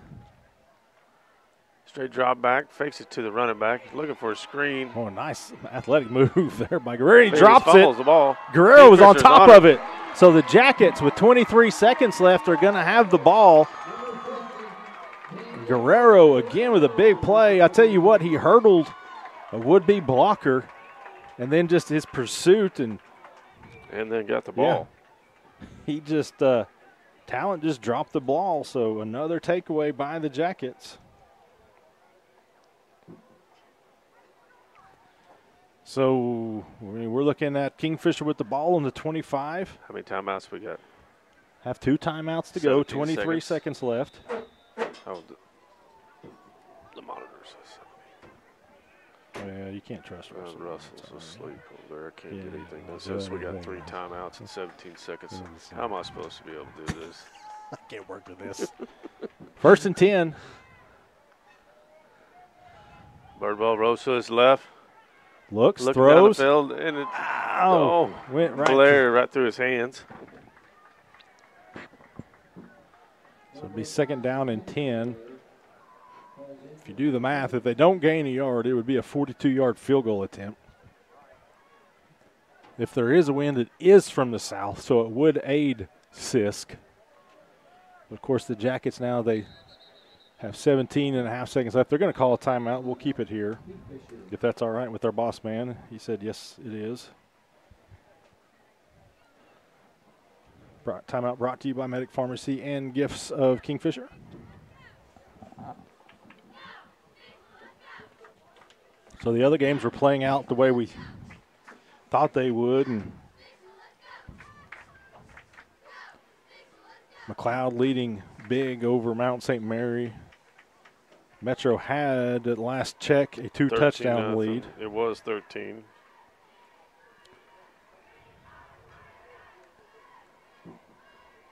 Straight drop back, fakes it to the running back. Looking for a screen. Oh, nice athletic move there by Guerrero. He He drops fumbles it. the ball. Guerrero was on Kingfisher's top on of it. So the Jackets, with 23 seconds left, are going to have the ball. Guerrero again with a big play. I tell you what, he hurdled a would-be blocker, and then just his pursuit, and then got the ball. Yeah. He just Talent just dropped the ball. So another takeaway by the Jackets. So we're looking at Kingfisher with the ball on the 25. How many timeouts we got? Have 2 timeouts to go, 23 seconds left. Oh, the monitors. Oh, yeah, you can't trust Russell. Russell's asleep over there. I can't get anything done. Says we got 3 timeouts and 17 seconds. How am I supposed to be able to do this? I can't work with this. 1st and 10. Birdwell rolls to his left. Looking down throws. the field, and it went right right through his hands. So it'll be 2nd down and 10. If you do the math, if they don't gain a yard, it would be a 42-yard field goal attempt. If there is a wind, it is from the south, so it would aid Sisk. But of course, the Jackets now, they have 17 and a half seconds left. They're going to call a timeout. We'll keep it here, if that's all right with our boss man. He said, yes, it is. Timeout brought to you by Medic Pharmacy and Gifts of Kingfisher. So the other games were playing out the way we thought they would, and McLeod leading big over Mount St. Mary. Metro had, at last check, a 2-touchdown lead. It was 13.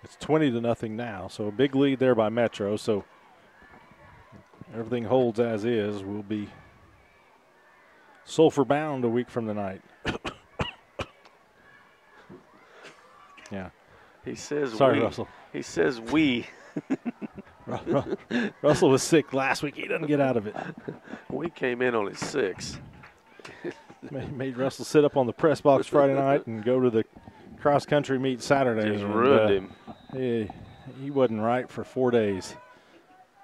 It's 20-0 now, so a big lead there by Metro. So everything holds as is. We'll be sulfur bound a week from tonight. Yeah. He says Sorry, we. Russell. He says we. Russell was sick last week. He doesn't get out of it. We came in only 6. Made Russell sit up on the press box Friday night and go to the cross-country meet Saturday. Just ruined him. He wasn't right for 4 days.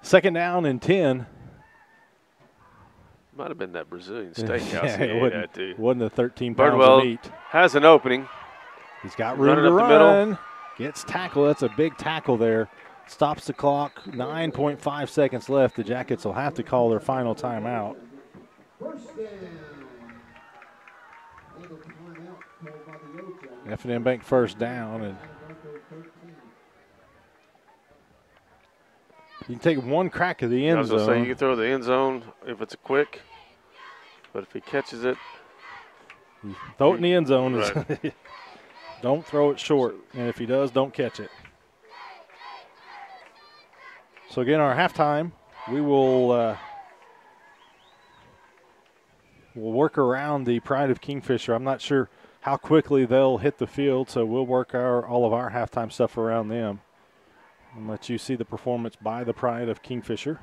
2nd down and 10. Might have been that Brazilian steakhouse he ate at, dude. Wasn't the 13 pounds Birdwell of meat. Has an opening. He's got room to run. The middle. Gets tackled. That's a big tackle there. Stops the clock. 9.5 seconds left. The Jackets will have to call their final timeout. F&M Bank 1st down. And you can take one crack of the end zone. I was going to say, you can throw the end zone if it's a quick, but if he catches it. Throw it in the end zone. Right. Don't throw it short. And if he does, don't catch it. So again, our halftime, we will we'll work around the Pride of Kingfisher. I'm not sure how quickly they'll hit the field, so we'll work all of our halftime stuff around them and let you see the performance by the Pride of Kingfisher.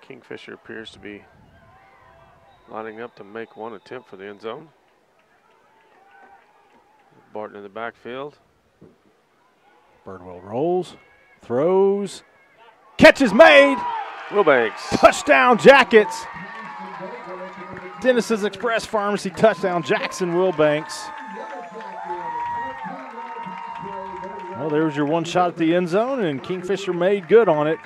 Kingfisher appears to be lining up to make one attempt for the end zone. Barton in the backfield. Birdwell rolls, throws, catch is made. Wilbanks. Touchdown Jackets. Dennis's Express Pharmacy touchdown. Jackson Wilbanks. Well, there was your one shot at the end zone, and Kingfisher made good on it.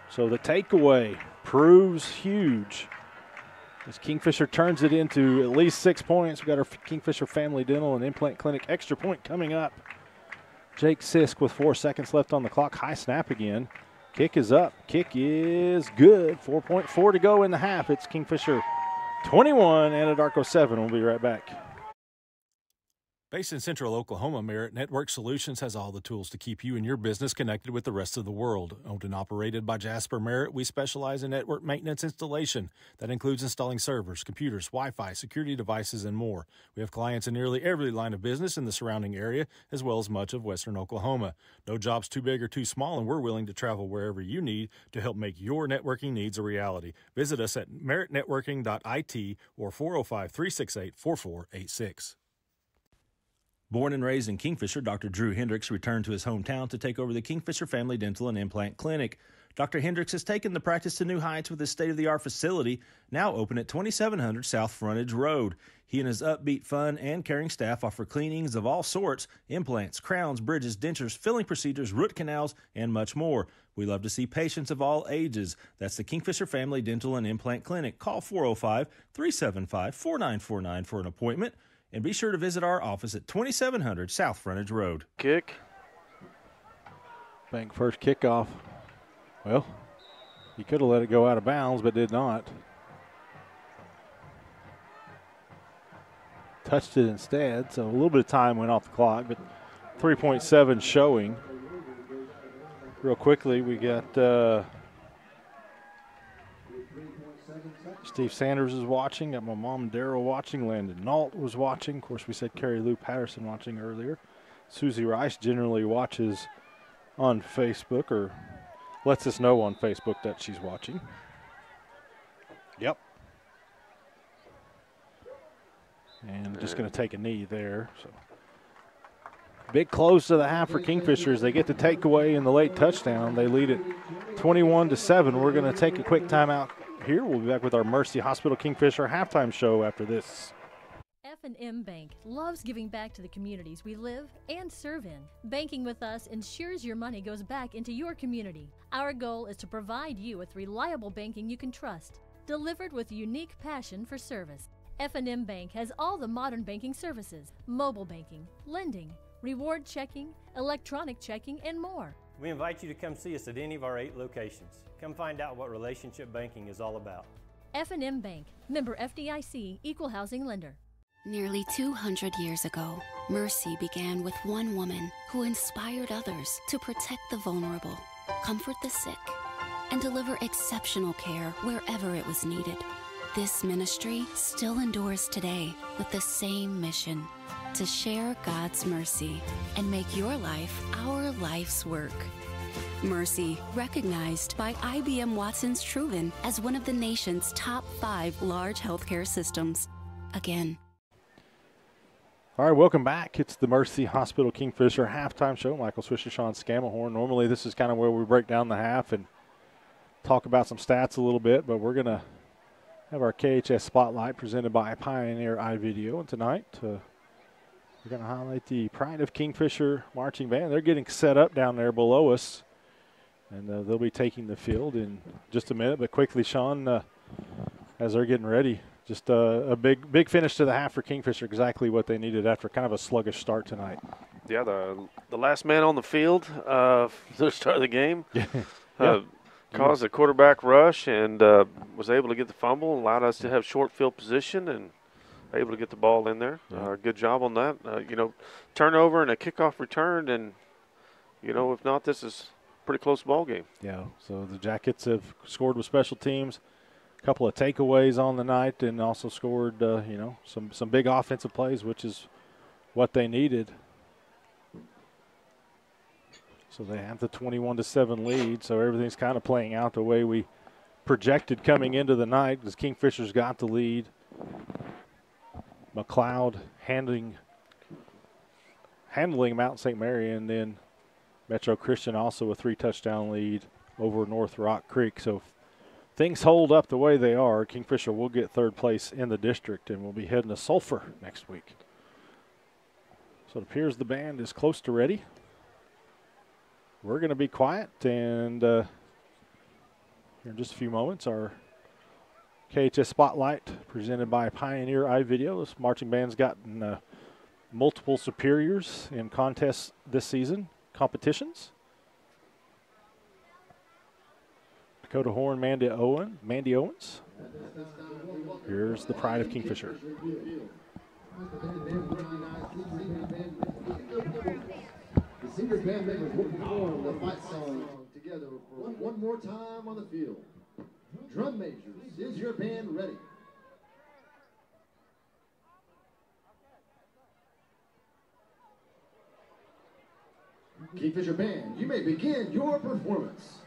So the takeaway proves huge as Kingfisher turns it into at least 6 points. We've got our Kingfisher Family Dental and Implant Clinic extra point coming up Jake Sisk with 4 seconds left on the clock. High snap again. Kick is up. Kick is good. 4.4 to go in the half. It's Kingfisher 21, Anadarko 7. We'll be right back. Based in Central Oklahoma, Merit Network Solutions has all the tools to keep you and your business connected with the rest of the world. Owned and operated by Jasper Merit, we specialize in network maintenance installation. That includes installing servers, computers, Wi-Fi, security devices, and more. We have clients in nearly every line of business in the surrounding area, as well as much of western Oklahoma. No job's too big or too small, and we're willing to travel wherever you need to help make your networking needs a reality. Visit us at meritnetworking.it or 405-368-4486. Born and raised in Kingfisher, Dr. Drew Hendricks returned to his hometown to take over the Kingfisher Family Dental and Implant Clinic. Dr. Hendricks has taken the practice to new heights with his state-of-the-art facility, now open at 2700 South Frontage Road. He and his upbeat, fun, and caring staff offer cleanings of all sorts, implants, crowns, bridges, dentures, filling procedures, root canals, and much more. We love to see patients of all ages. That's the Kingfisher Family Dental and Implant Clinic. Call 405-375-4949 for an appointment. And be sure to visit our office at 2700 South Frontage Road. Kick. Bank first kickoff. Well, he could have let it go out of bounds, but did not. Touched it instead, so a little bit of time went off the clock, but 3.7 showing. Real quickly, we got Steve Sanders is watching. Got my mom, Daryl, watching. Landon Nault was watching. Of course, we said Carrie Lou Patterson watching earlier. Susie Rice generally watches on Facebook or lets us know on Facebook that she's watching. Yep. And just going to take a knee there. So big close to the half for Kingfishers. They get the takeaway in the late touchdown. They lead it 21-7. We're going to take a quick timeout here. We'll be back with our Mercy Hospital Kingfisher halftime show after this. F&M Bank loves giving back to the communities we live and serve in. Banking with us ensures your money goes back into your community. Our goal is to provide you with reliable banking you can trust, delivered with unique passion for service. F&M Bank has all the modern banking services: mobile banking, lending, reward checking, electronic checking, and more. We invite you to come see us at any of our 8 locations. Come find out what relationship banking is all about. F&M Bank, member FDIC, equal housing lender. Nearly 200 years ago, Mercy began with one woman who inspired others to protect the vulnerable, comfort the sick, and deliver exceptional care wherever it was needed. This ministry still endures today with the same mission: to share God's mercy and make your life our life's work. Mercy, recognized by IBM Watson's Truven as one of the nation's top 5 large healthcare systems. Again. All right, welcome back. It's the Mercy Hospital Kingfisher halftime show. Michael Swisher, Sean Scamahorn. Normally this is kind of where we break down the half and talk about some stats a little bit, but we're going to have our KHS Spotlight presented by Pioneer iVideo. And tonight we're going to highlight the Pride of Kingfisher marching band. They're getting set up down there below us, and they'll be taking the field in just a minute. But quickly, Sean, as they're getting ready, just a big finish to the half for Kingfisher, exactly what they needed after kind of a sluggish start tonight. Yeah, the last man on the field to start of the game caused a quarterback rush and was able to get the fumble, allowed us to have short field position and able to get the ball in there. Good job on that. Turnover and a kickoff return, and, if not, this is a pretty close ball game. Yeah, so the Jackets have scored with special teams, a couple of takeaways on the night, and also scored, some big offensive plays, which is what they needed. So they have the 21-7 lead, so everything's kind of playing out the way we projected coming into the night, as Kingfisher's got the lead. McLeod handling Mount St. Mary, and then Metro Christian also a 3-touchdown lead over North Rock Creek. So if things hold up the way they are, Kingfisher will get third place in the district, and we'll be heading to Sulphur next week. So it appears the band is close to ready. We're going to be quiet, and here in just a few moments, our KHS Spotlight presented by Pioneer iVideo. This marching band's gotten multiple superiors in contests this season, competitions. Dakota Horn, Mandy Owens. Here's the pride of Kingfisher. The senior band members will perform the fight song together for one more time on the field. Drum majors, is your band ready? Kingfisher Band, you may begin your performance.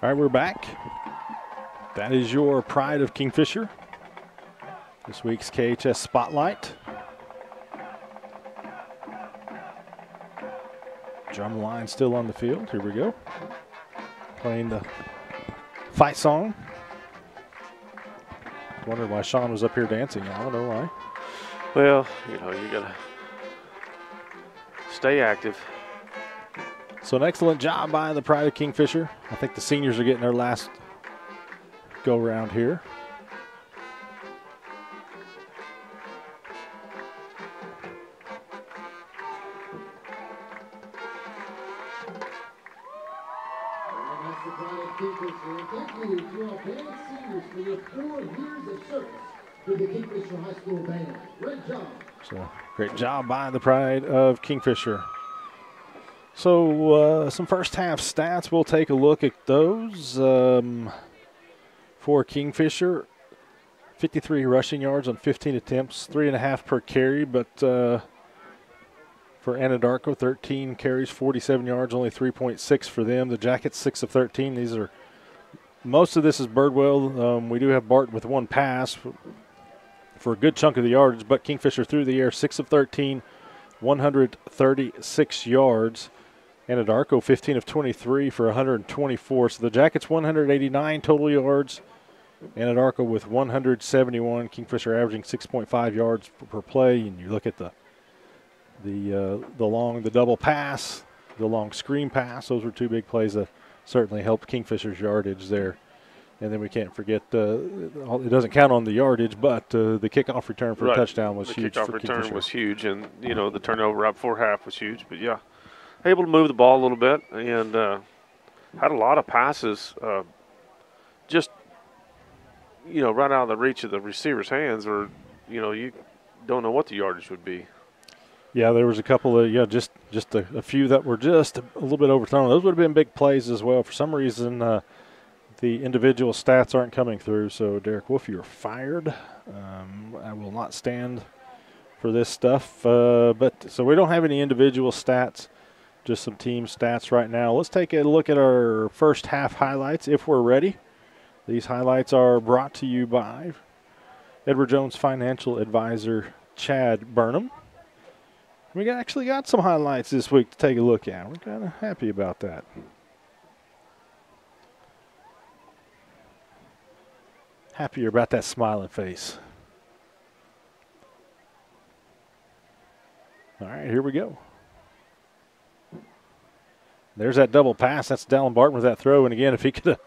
All right, we're back. That is your Pride of Kingfisher. This week's KHS Spotlight. Drum line still on the field. Here we go. Playing the fight song. Wondered why Sean was up here dancing. I don't know why. Well, you know, you got to stay active. So an excellent job by the Pride of Kingfisher. I think the seniors are getting their last go-round here. Thank you to our band seniors for your 4 years of service to the Kingfisher High School Band. Great job. So great job by the Pride of Kingfisher. So some first half stats, we'll take a look at those. For Kingfisher, 53 rushing yards on 15 attempts, 3.5 per carry, but for Anadarko, 13 carries, 47 yards, only 3.6 for them. The Jackets, 6 of 13. These are, most of this is Birdwell. We do have Barton with 1 pass for a good chunk of the yardage, but Kingfisher through the air, 6 of 13, 136 yards. Anadarko, 15 of 23 for 124. So the Jackets, 189 total yards. Anadarko with 171. Kingfisher averaging 6.5 yards per play. And you look at the double pass, the long screen pass. Those were 2 big plays that certainly helped Kingfisher's yardage there. And then we can't forget, it doesn't count on the yardage, but the kickoff return for a touchdown was huge. The kickoff return was huge, and, you know, the turnover right before half was huge. But, yeah, able to move the ball a little bit and had a lot of passes just, you know, right out of the reach of the receiver's hands, or, you know, you don't know what the yardage would be. Yeah, there was a couple of, just a few that were just a little bit overthrown. Those would have been big plays as well. For some reason, the individual stats aren't coming through. So, Derek Wolf, you're fired. I will not stand for this stuff. But so we don't have any individual stats, just some team stats right now. Let's take a look at our first half highlights if we're ready. These highlights are brought to you by Edward Jones Financial Advisor Chad Burnham. We actually got some highlights this week to take a look at. We're kind of happy about that. Happier about that smiling face. All right, here we go. There's that double pass. That's Dallin Barton with that throw. And again, if he could have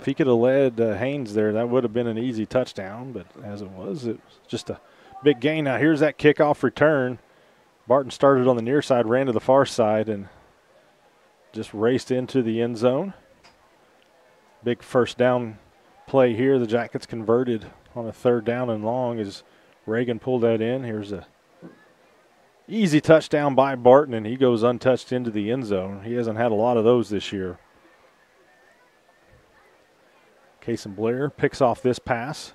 he could have led Haynes there, that would have been an easy touchdown. But as it was just a big gain. Now here's that kickoff return. Barton started on the near side, ran to the far side, and just raced into the end zone. Big first down play here. The Jackets converted on a 3rd down and long as Reagan pulled that in. Here's a easy touchdown by Barton, and he goes untouched into the end zone. He hasn't had a lot of those this year. Cason Blair picks off this pass.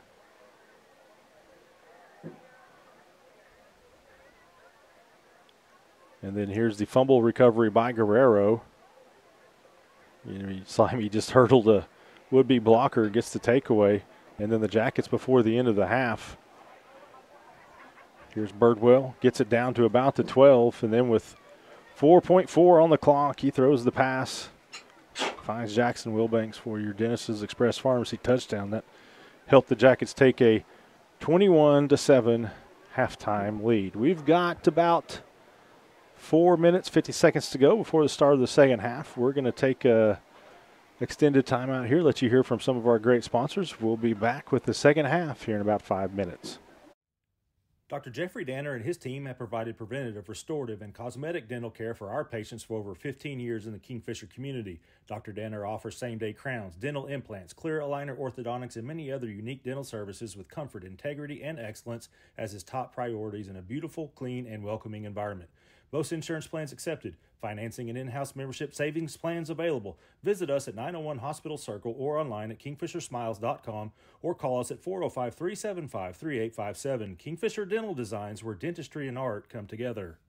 And then here's the fumble recovery by Guerrero. You saw him, he just hurdled a would-be blocker, gets the takeaway. And then the Jackets before the end of the half. Here's Birdwell, gets it down to about the 12, and then with 4.4 on the clock, he throws the pass. Finds Jackson Wilbanks for your Dennis's Express Pharmacy touchdown. That helped the Jackets take a 21-7 halftime lead. We've got about 4 minutes, 50 seconds to go before the start of the second half. We're going to take a extended timeout here, let you hear from some of our great sponsors. We'll be back with the second half here in about 5 minutes. Dr. Jeffrey Danner and his team have provided preventative, restorative, and cosmetic dental care for our patients for over 15 years in the Kingfisher community. Dr. Danner offers same-day crowns, dental implants, clear aligner orthodontics, and many other unique dental services with comfort, integrity, and excellence as his top priorities in a beautiful, clean, and welcoming environment. Most insurance plans accepted. Financing and in-house membership savings plans available. Visit us at 901 Hospital Circle or online at kingfishersmiles.com or call us at 405-375-3857. Kingfisher Dental Designs, where dentistry and art come together.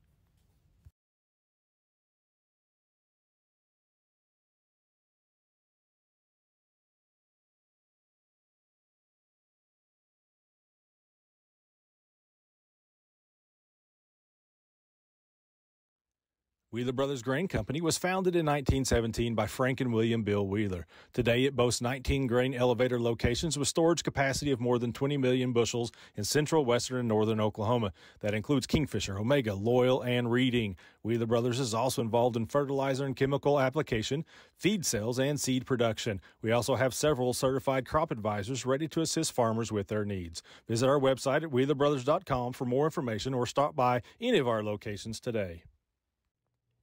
Wheeler Brothers Grain Company was founded in 1917 by Frank and William Bill Wheeler. Today it boasts 19 grain elevator locations with storage capacity of more than 20 million bushels in central, western, and northern Oklahoma. That includes Kingfisher, Omega, Loyal, and Reading. Wheeler Brothers is also involved in fertilizer and chemical application, feed sales, and seed production. We also have several certified crop advisors ready to assist farmers with their needs. Visit our website at wheelerbrothers.com for more information or stop by any of our locations today.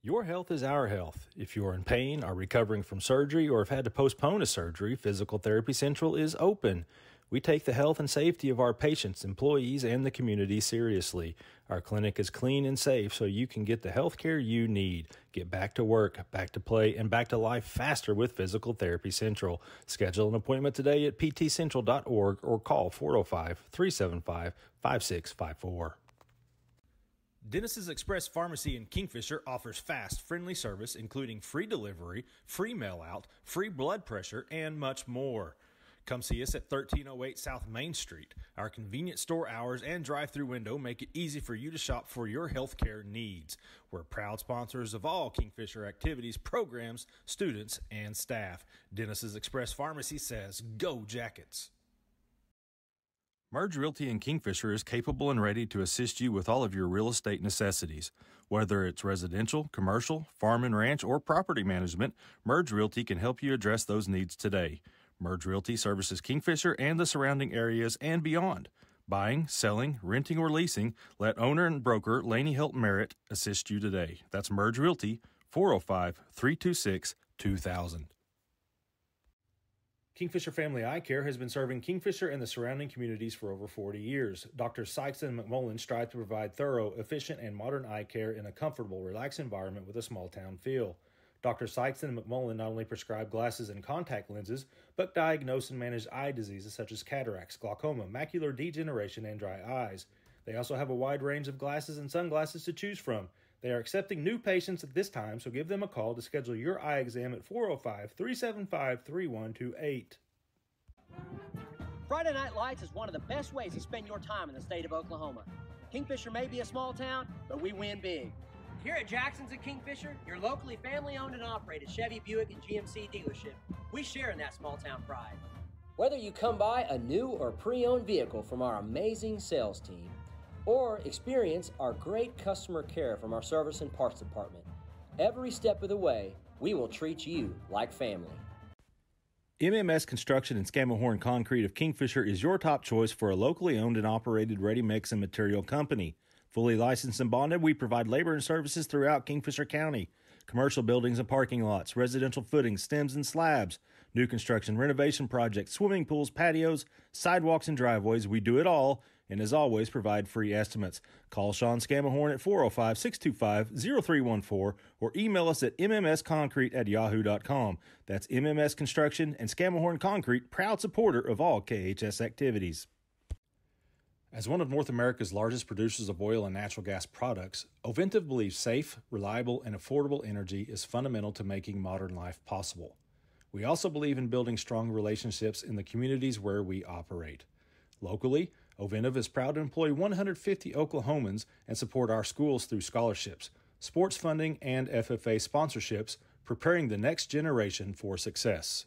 Your health is our health. If you are in pain, are recovering from surgery, or have had to postpone a surgery, Physical Therapy Central is open. We take the health and safety of our patients, employees, and the community seriously. Our clinic is clean and safe so you can get the health care you need. Get back to work, back to play, and back to life faster with Physical Therapy Central. Schedule an appointment today at ptcentral.org or call 405-375-5654. Dennis's Express Pharmacy in Kingfisher offers fast, friendly service, including free delivery, free mail-out, free blood pressure, and much more. Come see us at 1308 South Main Street. Our convenient store hours and drive-through window make it easy for you to shop for your healthcare needs. We're proud sponsors of all Kingfisher activities, programs, students, and staff. Dennis's Express Pharmacy says, go Jackets! Merge Realty in Kingfisher is capable and ready to assist you with all of your real estate necessities. Whether it's residential, commercial, farm and ranch, or property management, Merge Realty can help you address those needs today. Merge Realty services Kingfisher and the surrounding areas and beyond. Buying, selling, renting, or leasing, let owner and broker Laney Hilton Merritt assist you today. That's Merge Realty, 405-326-2000. Kingfisher Family Eye Care has been serving Kingfisher and the surrounding communities for over 40 years. Dr. Sykes and McMullen strive to provide thorough, efficient, and modern eye care in a comfortable, relaxed environment with a small-town feel. Dr. Sykes and McMullen not only prescribe glasses and contact lenses, but diagnose and manage eye diseases such as cataracts, glaucoma, macular degeneration, and dry eyes. They also have a wide range of glasses and sunglasses to choose from. They are accepting new patients at this time, so give them a call to schedule your eye exam at 405-375-3128. Friday Night Lights is one of the best ways to spend your time in the state of Oklahoma. Kingfisher may be a small town, but we win big. Here at Jackson's and Kingfisher, your locally family-owned and operated Chevy, Buick, and GMC dealership, we share in that small-town pride. Whether you come by a new or pre-owned vehicle from our amazing sales team, or experience our great customer care from our service and parts department, every step of the way, we will treat you like family. MMS Construction and Scammahorn Concrete of Kingfisher is your top choice for a locally owned and operated ready-mix and material company. Fully licensed and bonded, we provide labor and services throughout Kingfisher County. Commercial buildings and parking lots, residential footings, stems and slabs, new construction, renovation projects, swimming pools, patios, sidewalks, and driveways. We do it all, and as always, provide free estimates. Call Sean Scammahorn at 405-625-0314 or email us at mmsconcrete@yahoo.com. That's MMS Construction and Scammahorn Concrete, proud supporter of all KHS activities. As one of North America's largest producers of oil and natural gas products, Oventive believes safe, reliable, and affordable energy is fundamental to making modern life possible. We also believe in building strong relationships in the communities where we operate. Locally, Oventive is proud to employ 150 Oklahomans and support our schools through scholarships, sports funding, and FFA sponsorships, preparing the next generation for success.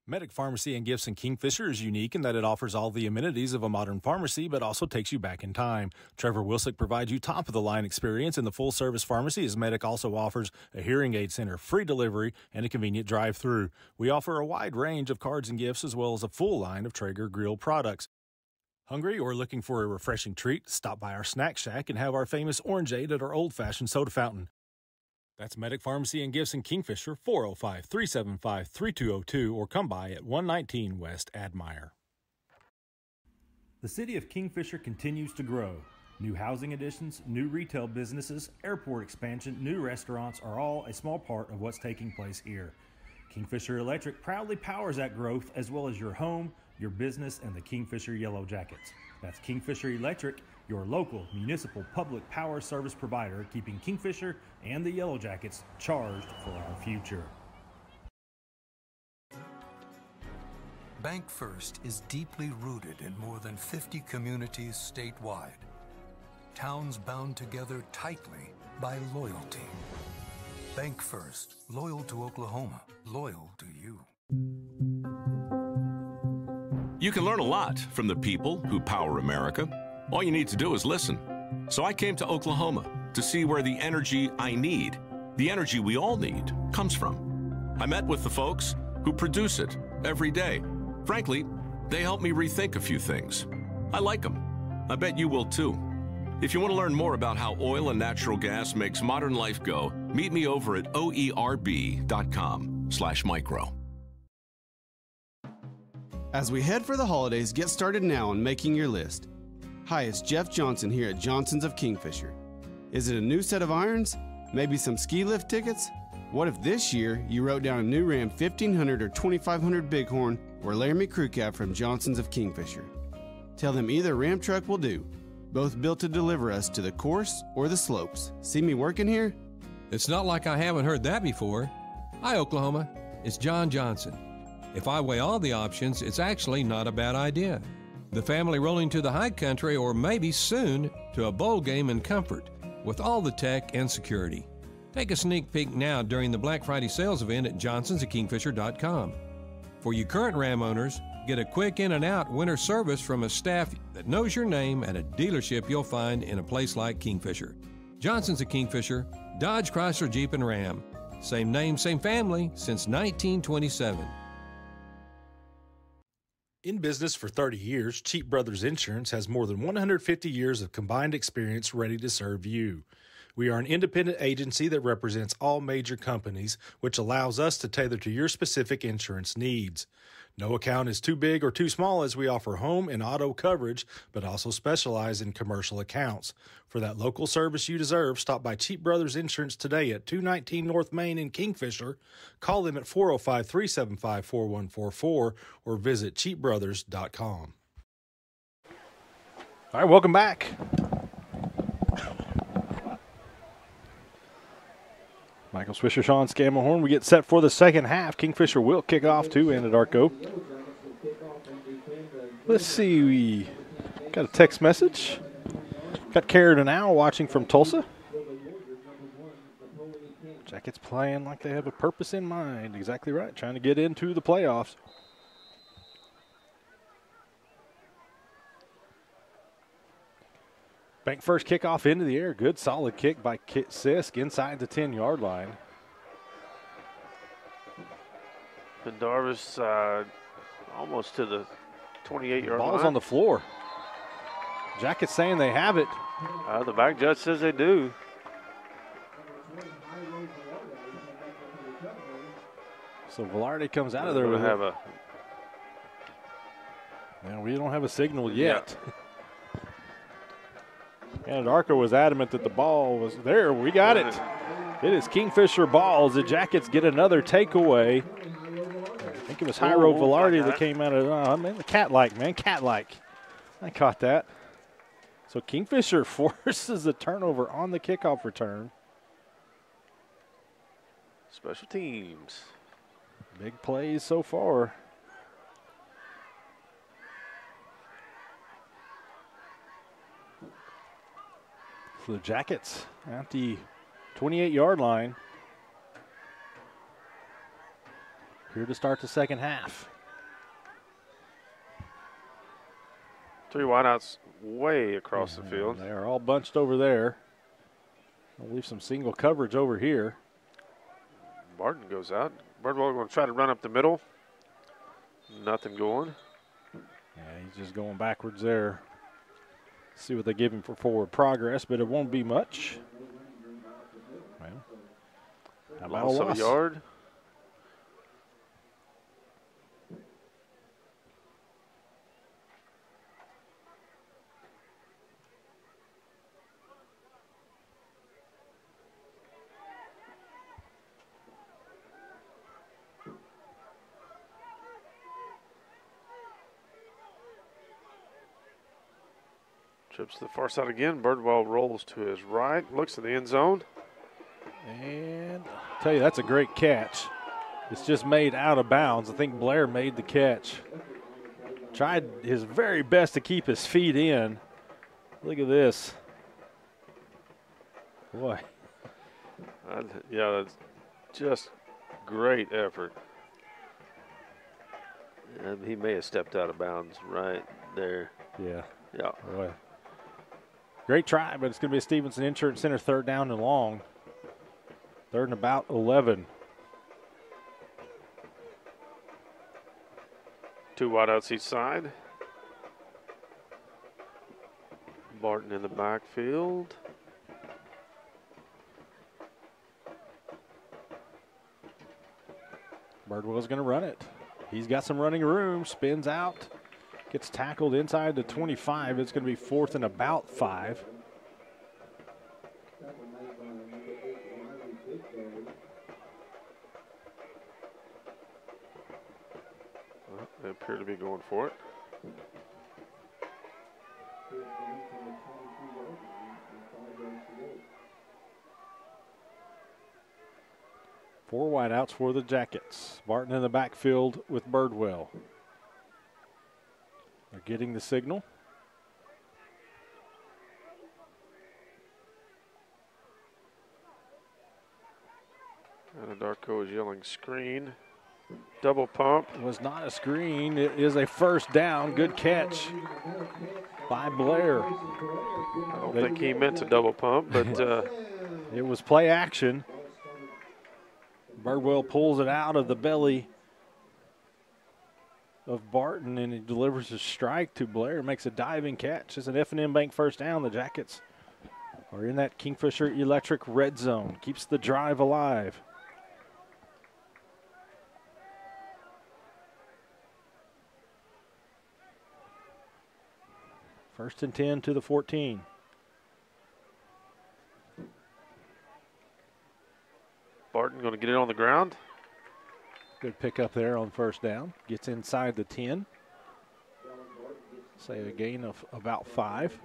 Medic Pharmacy and Gifts in Kingfisher is unique in that it offers all the amenities of a modern pharmacy, but also takes you back in time. Trevor Wilsick provides you top-of-the-line experience in the full-service pharmacy, as Medic also offers a hearing aid center, free delivery, and a convenient drive-through. We offer a wide range of cards and gifts, as well as a full line of Traeger grill products. Hungry or looking for a refreshing treat? Stop by our snack shack and have our famous orangeade at our old-fashioned soda fountain. That's Medic Pharmacy and Gifts in Kingfisher, 405-375-3202, or come by at 119 West Admire. The city of Kingfisher continues to grow. New housing additions, new retail businesses, airport expansion, new restaurants are all a small part of what's taking place here. Kingfisher Electric proudly powers that growth, as well as your home, your business, and the Kingfisher Yellow Jackets. That's Kingfisher Electric, your local municipal public power service provider, keeping Kingfisher and the Yellow Jackets charged for our future. Bank First is deeply rooted in more than 50 communities statewide. Towns bound together tightly by loyalty. Bank First, loyal to Oklahoma, loyal to you. You can learn a lot from the people who power America. All you need to do is listen. So I came to Oklahoma to see where the energy I need, the energy we all need, comes from. I met with the folks who produce it every day. Frankly, they help me rethink a few things. I like them. I bet you will too. If you want to learn more about how oil and natural gas makes modern life go, meet me over at oerb.com/micro. As we head for the holidays, get started now on making your list. Hi, it's Jeff Johnson here at Johnson's of Kingfisher. Is it a new set of irons? Maybe some ski lift tickets? What if this year you wrote down a new Ram 1500 or 2500 Bighorn or Laramie Crew Cab from Johnson's of Kingfisher? Tell them either Ram truck will do, both built to deliver us to the course or the slopes. See me working here? It's not like I haven't heard that before. Hi, Oklahoma. It's John Johnson. If I weigh all the options, it's actually not a bad idea. The family rolling to the high country, or maybe soon to a bowl game in comfort with all the tech and security. Take a sneak peek now during the Black Friday sales event at johnsonsofkingfisher.com. For you current Ram owners, get a quick in and out winter service from a staff that knows your name at a dealership you'll find in a place like Kingfisher. Johnson's of Kingfisher, Dodge, Chrysler, Jeep, and Ram. Same name, same family since 1927. In business for 30 years, Cheap Brothers Insurance has more than 150 years of combined experience ready to serve you. We are an independent agency that represents all major companies, which allows us to tailor to your specific insurance needs. No account is too big or too small, as we offer home and auto coverage, but also specialize in commercial accounts. For that local service you deserve, stop by Cheap Brothers Insurance today at 219 North Main in Kingfisher. Call them at 405-375-4144 or visit cheapbrothers.com. All right, welcome back. Michael Swisher, Sean Scammahorn. We get set for the second half. Kingfisher will kick off to Anadarko. Let's see, we got a text message. Got Karen and Al watching from Tulsa. Jackets playing like they have a purpose in mind. Exactly right, trying to get into the playoffs. Bank First kickoff into the air. Good solid kick by Kit Sisk inside the 10-yard line. Pendarvis almost to the 28-yard line. Ball's on the floor. Jackets saying they have it. The back judge says they do. So Velarde comes out of there with have it. We don't have a signal yet. Anadarko was adamant that the ball was there. We got it. It is Kingfisher balls. The Jackets get another takeaway. I think it was Jairo Velarde that came out of, the cat-like, man, cat-like. I caught that. So Kingfisher forces the turnover on the kickoff return. Special teams. Big plays so far. So the Jackets at the 28-yard line. Here to start the second half. 3 wideouts way across the field. They are all bunched over there. I'll leave some single coverage over here. Barton goes out. Birdwell going to try to run up the middle. Nothing going. Yeah, he's just going backwards there. See what they give him for forward progress, but it won't be much. Well, how about loss of a yard? Trips to the far side again. Birdwell rolls to his right, looks at the end zone. And I'll tell you, that's a great catch. It's just made out of bounds. I think Blair made the catch. Tried his very best to keep his feet in. Look at this. Boy. Yeah, that's just great effort. He may have stepped out of bounds right there. Yeah. Yeah. Boy. Great try, but it's going to be a Stevenson Insurance Center 3rd down and long. 3rd and about 11. 2 wideouts each side. Barton in the backfield. Birdwell's going to run it. He's got some running room, spins out. Gets tackled inside the 25. It's going to be 4th and about 5. Well, they appear to be going for it. Four wideouts for the Jackets. Barton in the backfield with Birdwell. They're getting the signal. Anadarko is yelling screen. Double pump. It was not a screen. It is a 1st down. Good catch by Blair. I don't think he meant to double pump, but it was play action. Birdwell pulls it out of the belly of Barton, and he delivers a strike to Blair. Makes a diving catch. It's an F&M Bank 1st down. The Jackets are in that Kingfisher Electric red zone. Keeps the drive alive. First and 10 to the 14. Barton going to get it on the ground. Good pick up there on 1st down. Gets inside the 10. Say a gain of about 5.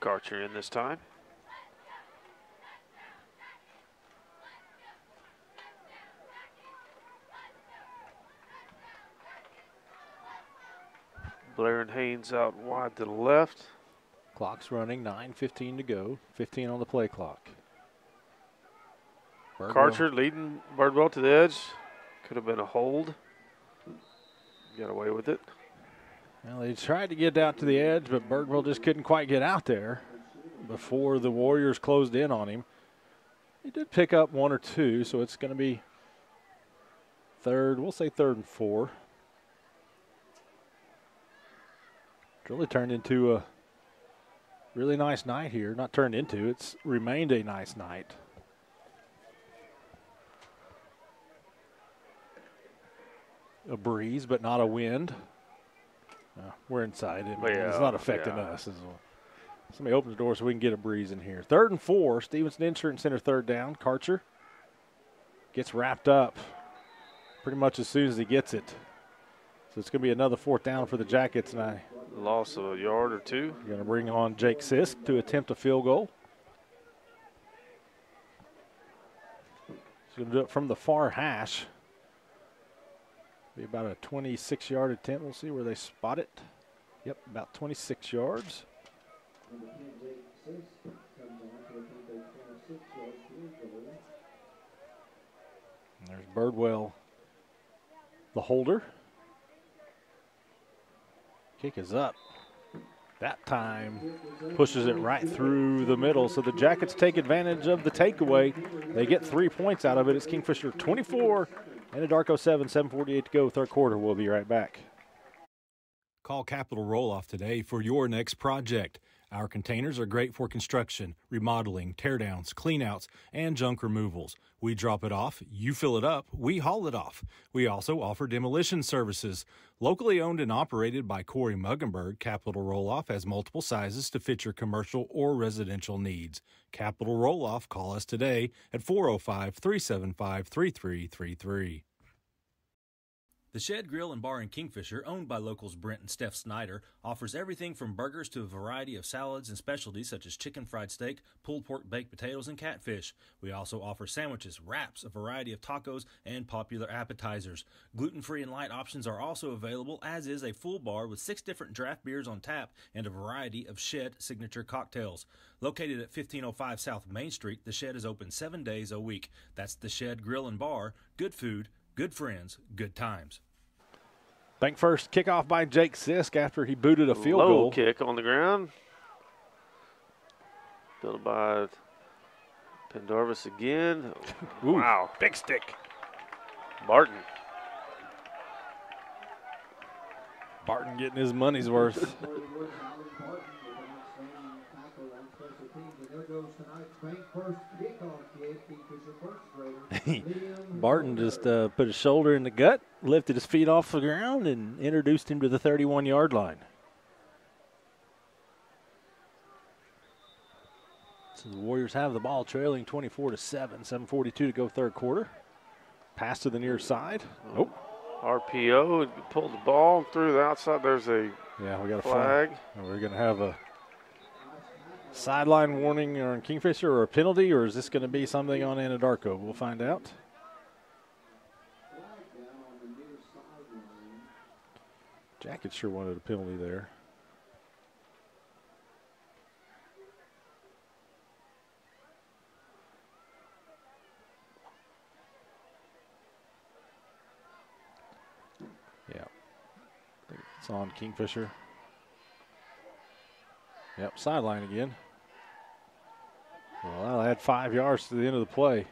Karcher in this time. Blair and Haynes out wide to the left. Clock's running, 9:15 to go. 15 on the play clock. Karcher leading Birdwell to the edge. Could have been a hold. Got away with it. Well, they tried to get out to the edge, but Birdwell just couldn't quite get out there. before the Warriors closed in on him. He did pick up 1 or 2, so it's going to be third. We'll say 3rd and 4. It's really turned into a really nice night here. Not turned into, it's remained a nice night. A breeze, but not a wind. We're inside. It's not affecting us. Somebody opens the door so we can get a breeze in here. 3rd and 4. Stevenson Insurance Center 3rd down. Karcher gets wrapped up pretty much as soon as he gets it. So it's going to be another 4th down for the Jackets. And loss of a yard or 2. You're going to bring on Jake Sisk to attempt a field goal. He's going to do it from the far hash. Be about a 26-yard attempt. We'll see where they spot it. Yep, about 26 yards. And there's Birdwell, the holder. Kick is up. That time pushes it right through the middle. So the Jackets take advantage of the takeaway. They get 3 points out of it. It's Kingfisher 24, Anadarko 7, 7:48 to go, 3rd quarter. We'll be right back. Call Capital Roll-Off today for your next project. Our containers are great for construction, remodeling, teardowns, cleanouts, and junk removals. We drop it off, you fill it up, we haul it off. We also offer demolition services. Locally owned and operated by Corey Muggenberg, Capital Roll-Off has multiple sizes to fit your commercial or residential needs. Capital Roll-Off, call us today at 405-375-3333. The Shed Grill and Bar in Kingfisher, owned by locals Brent and Steph Snyder, offers everything from burgers to a variety of salads and specialties such as chicken fried steak, pulled pork baked potatoes, and catfish. We also offer sandwiches, wraps, a variety of tacos, and popular appetizers. Gluten-free and light options are also available, as is a full bar with 6 different draft beers on tap and a variety of Shed signature cocktails. Located at 1505 South Main Street, the Shed is open 7 days a week. That's the Shed Grill and Bar. Good food, good friends, good times. Bank first kickoff by Jake Sisk after he booted a field goal. goal. Kick on the ground. Built by Pendarvis again. Ooh, wow. Big stick. Barton getting his money's worth. Barton just put his shoulder in the gut, lifted his feet off the ground, and introduced him to the 31-yard line. So the Warriors have the ball, trailing 24-7, 7:42 to go, 3rd quarter. Pass to the near side. Oh. RPO, pulled the ball through the outside. There's a we got a flag. We're going to have a sideline warning on Kingfisher or a penalty, or is this going to be something on Anadarko? We'll find out. Jackets sure wanted a penalty there. Yeah. I think it's on Kingfisher. Yep, sideline again. Well, that'll add 5 yards to the end of the play.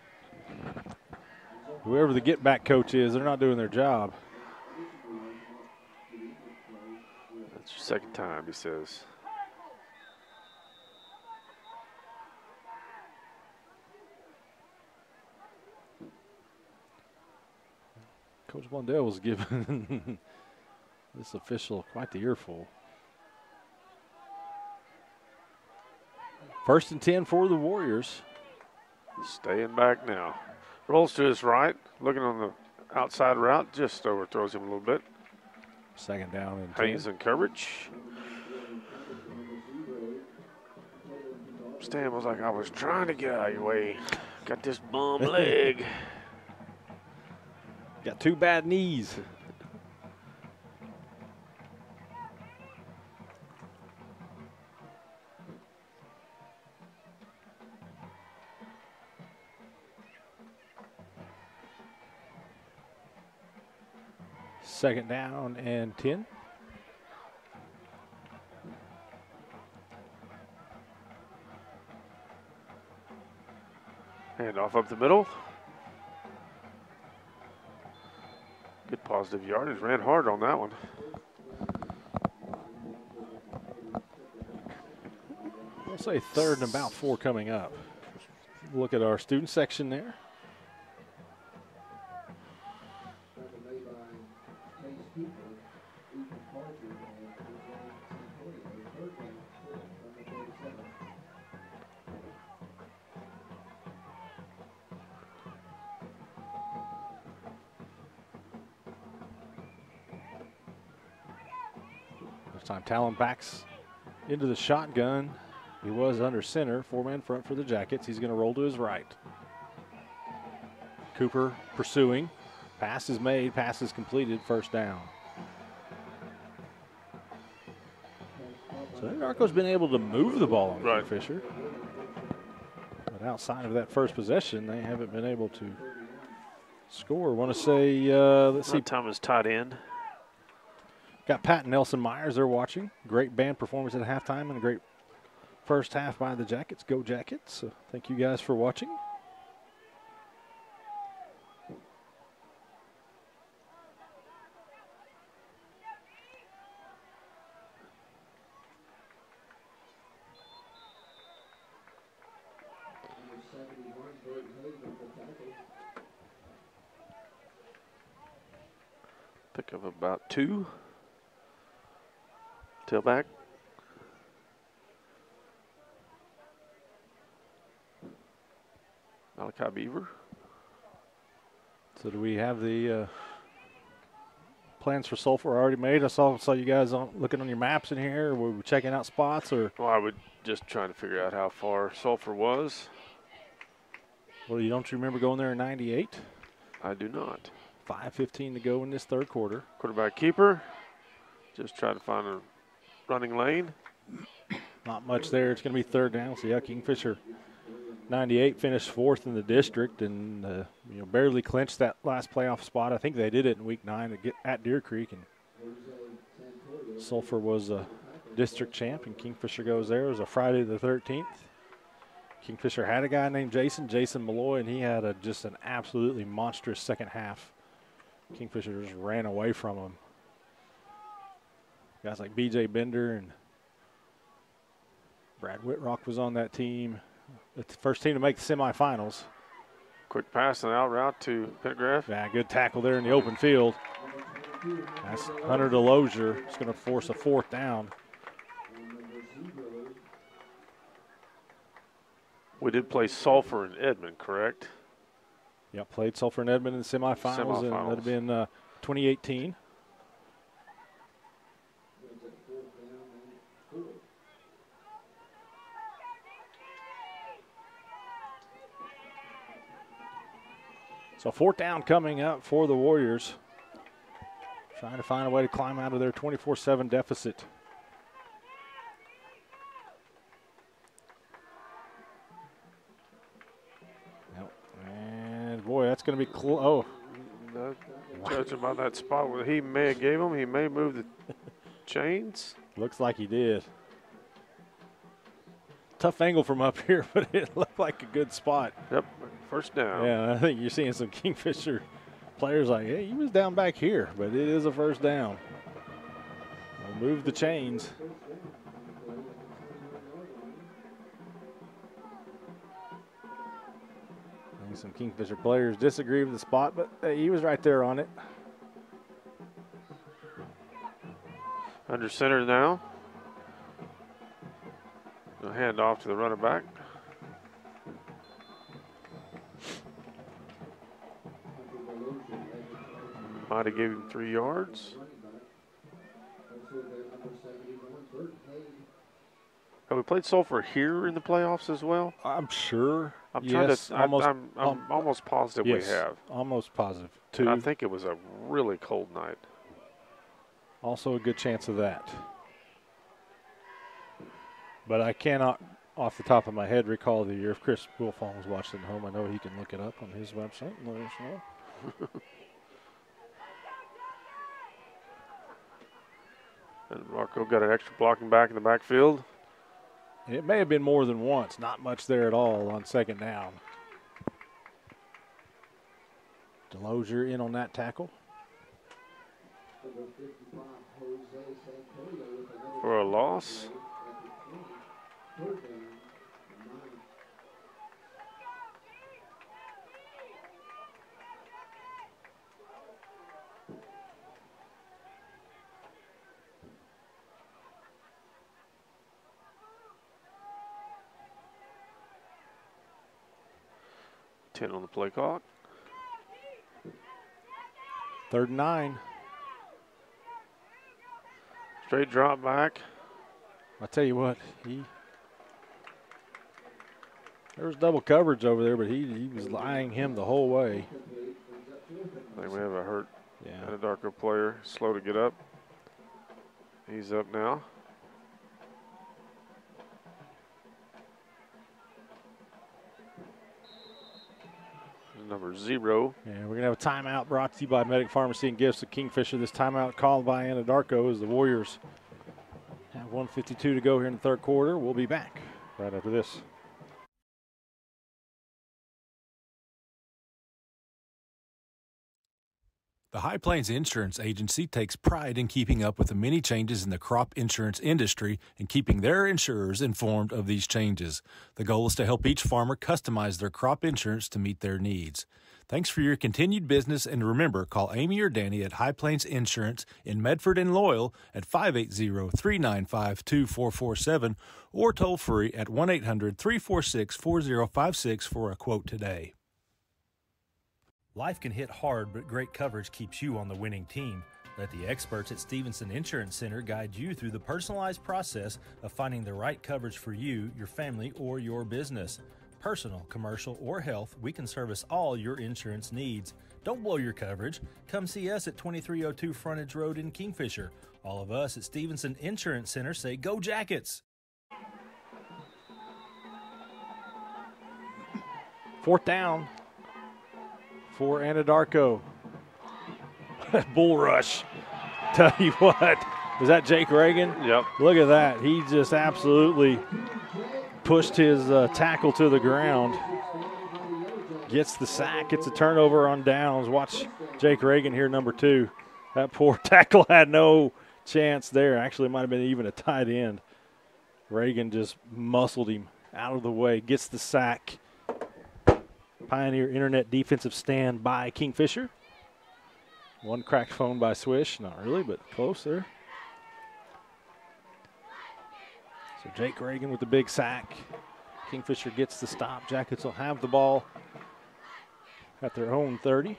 Whoever the get-back coach is, they're not doing their job. That's your 2nd time, he says. Coach Blundell was giving this official quite the earful. 1st and 10 for the Warriors. Staying back now. Rolls to his right, looking on the outside route, just overthrows him a little bit. 2nd down and Hayes in coverage. Stan was like, I was trying to get out of your way. Got this bum leg. Got 2 bad knees. Second down and 10. Hand off up the middle. Good positive yardage. Ran hard on that one. We'll say 3rd and about 4 coming up. Look at our student section there. This time Talon backs into the shotgun. He was under center, 4-man front for the Jackets. He's going to roll to his right. Cooper pursuing. Pass is made, pass is completed, 1st down. So Anadarko's been able to move the ball on Kingfisher. But outside of that first possession, they haven't been able to score. I want to say, let's see. Thomas tight end. Got Pat and Nelson Myers there watching. Great band performance at halftime and a great first half by the Jackets. Go Jackets. So thank you guys for watching. Pick up about 2. Tailback. Malachi Beaver. So do we have the plans for Sulphur already made? I saw you guys looking on your maps in here. Or were we checking out spots? Or well, I would just trying to figure out how far Sulphur was. Well, don't you remember going there in '98? I do not. 5:15 to go in this 3rd quarter. Quarterback keeper. Just trying to find a running lane. Not much there. It's going to be 3rd down. So, yeah, Kingfisher 98 finished 4th in the district and barely clinched that last playoff spot. I think they did it in week 9 to get at Deer Creek. And Sulphur was a district champ, and Kingfisher goes there. It was a Friday the 13th. Kingfisher had a guy named Jason Malloy, and he had just an absolutely monstrous second half. Kingfisher just ran away from him. Guys like B.J. Bender and Brad Whitrock was on that team. It's the first team to make the semifinals. Quick pass and out route to Pendergraft. Yeah, good tackle there in the open field. That's Hunter DeLozier. It's going to force a 4th down. We did play Sulphur and Edmond, correct? Yeah, played Sulphur and Edmond in the semifinals. And that would have been 2018. So 4th down coming up for the Warriors. Trying to find a way to climb out of their 24-7 deficit. And boy, that's going to be close. Oh. Judging by that spot where he may have gave him, he may move the chains. Looks like he did. Tough angle from up here, but it looked like a good spot. Yep, 1st down. Yeah, I think you're seeing some Kingfisher players like, hey, he was down back here, but it is a 1st down. We'll move the chains. I think some Kingfisher players disagree with the spot, but hey, he was right there on it. Under center now. A hand off to the running back. Might have gave him 3 yards. Have we played Sulphur here in the playoffs as well? I'm sure. I'm almost positive yes, we have. Almost positive. And I think it was a really cold night. Also a good chance of that. But I cannot, off the top of my head, recall the year. If Chris Wilfong was watching at home, I know he can look it up on his website and let us know. And Rocco got an extra blocking back in the backfield. It may have been more than once. Not much there at all on 2nd down. Delozier in on that tackle. For a loss. Ten on the play clock. 3rd and 9. Straight drop back. I tell you what, there was double coverage over there, but he was eyeing him the whole way. I think we have a hurt Anadarko player, slow to get up. He's up now. Number 0. Yeah, we're going to have a timeout brought to you by Medic Pharmacy and Gifts of Kingfisher. This timeout called by Anadarko as the Warriors have 1:52 to go here in the 3rd quarter. We'll be back right after this. The High Plains Insurance Agency takes pride in keeping up with the many changes in the crop insurance industry and keeping their insurers informed of these changes. The goal is to help each farmer customize their crop insurance to meet their needs. Thanks for your continued business, and remember, call Amy or Danny at High Plains Insurance in Medford and Loyal at 580-395-2447 or toll free at 1-800-346-4056 for a quote today. Life can hit hard, but great coverage keeps you on the winning team. Let the experts at Stevenson Insurance Center guide you through the personalized process of finding the right coverage for you, your family, or your business. Personal, commercial, or health, we can service all your insurance needs. Don't blow your coverage. Come see us at 2302 Frontage Road in Kingfisher. All of us at Stevenson Insurance Center say go Jackets! 4th down for Anadarko. Bull rush. Tell you what, is that Jake Reagan? Yep. Look at that. He just absolutely pushed his tackle to the ground. Gets the sack, gets a turnover on downs. Watch Jake Reagan here, number 2. That poor tackle had no chance there. Actually, it might have been even a tight end. Reagan just muscled him out of the way, gets the sack. Pioneer Internet defensive stand by Kingfisher. One cracked phone by Swish. Not really, but close there. So Jake Reagan with the big sack. Kingfisher gets the stop. Jackets will have the ball at their own 30.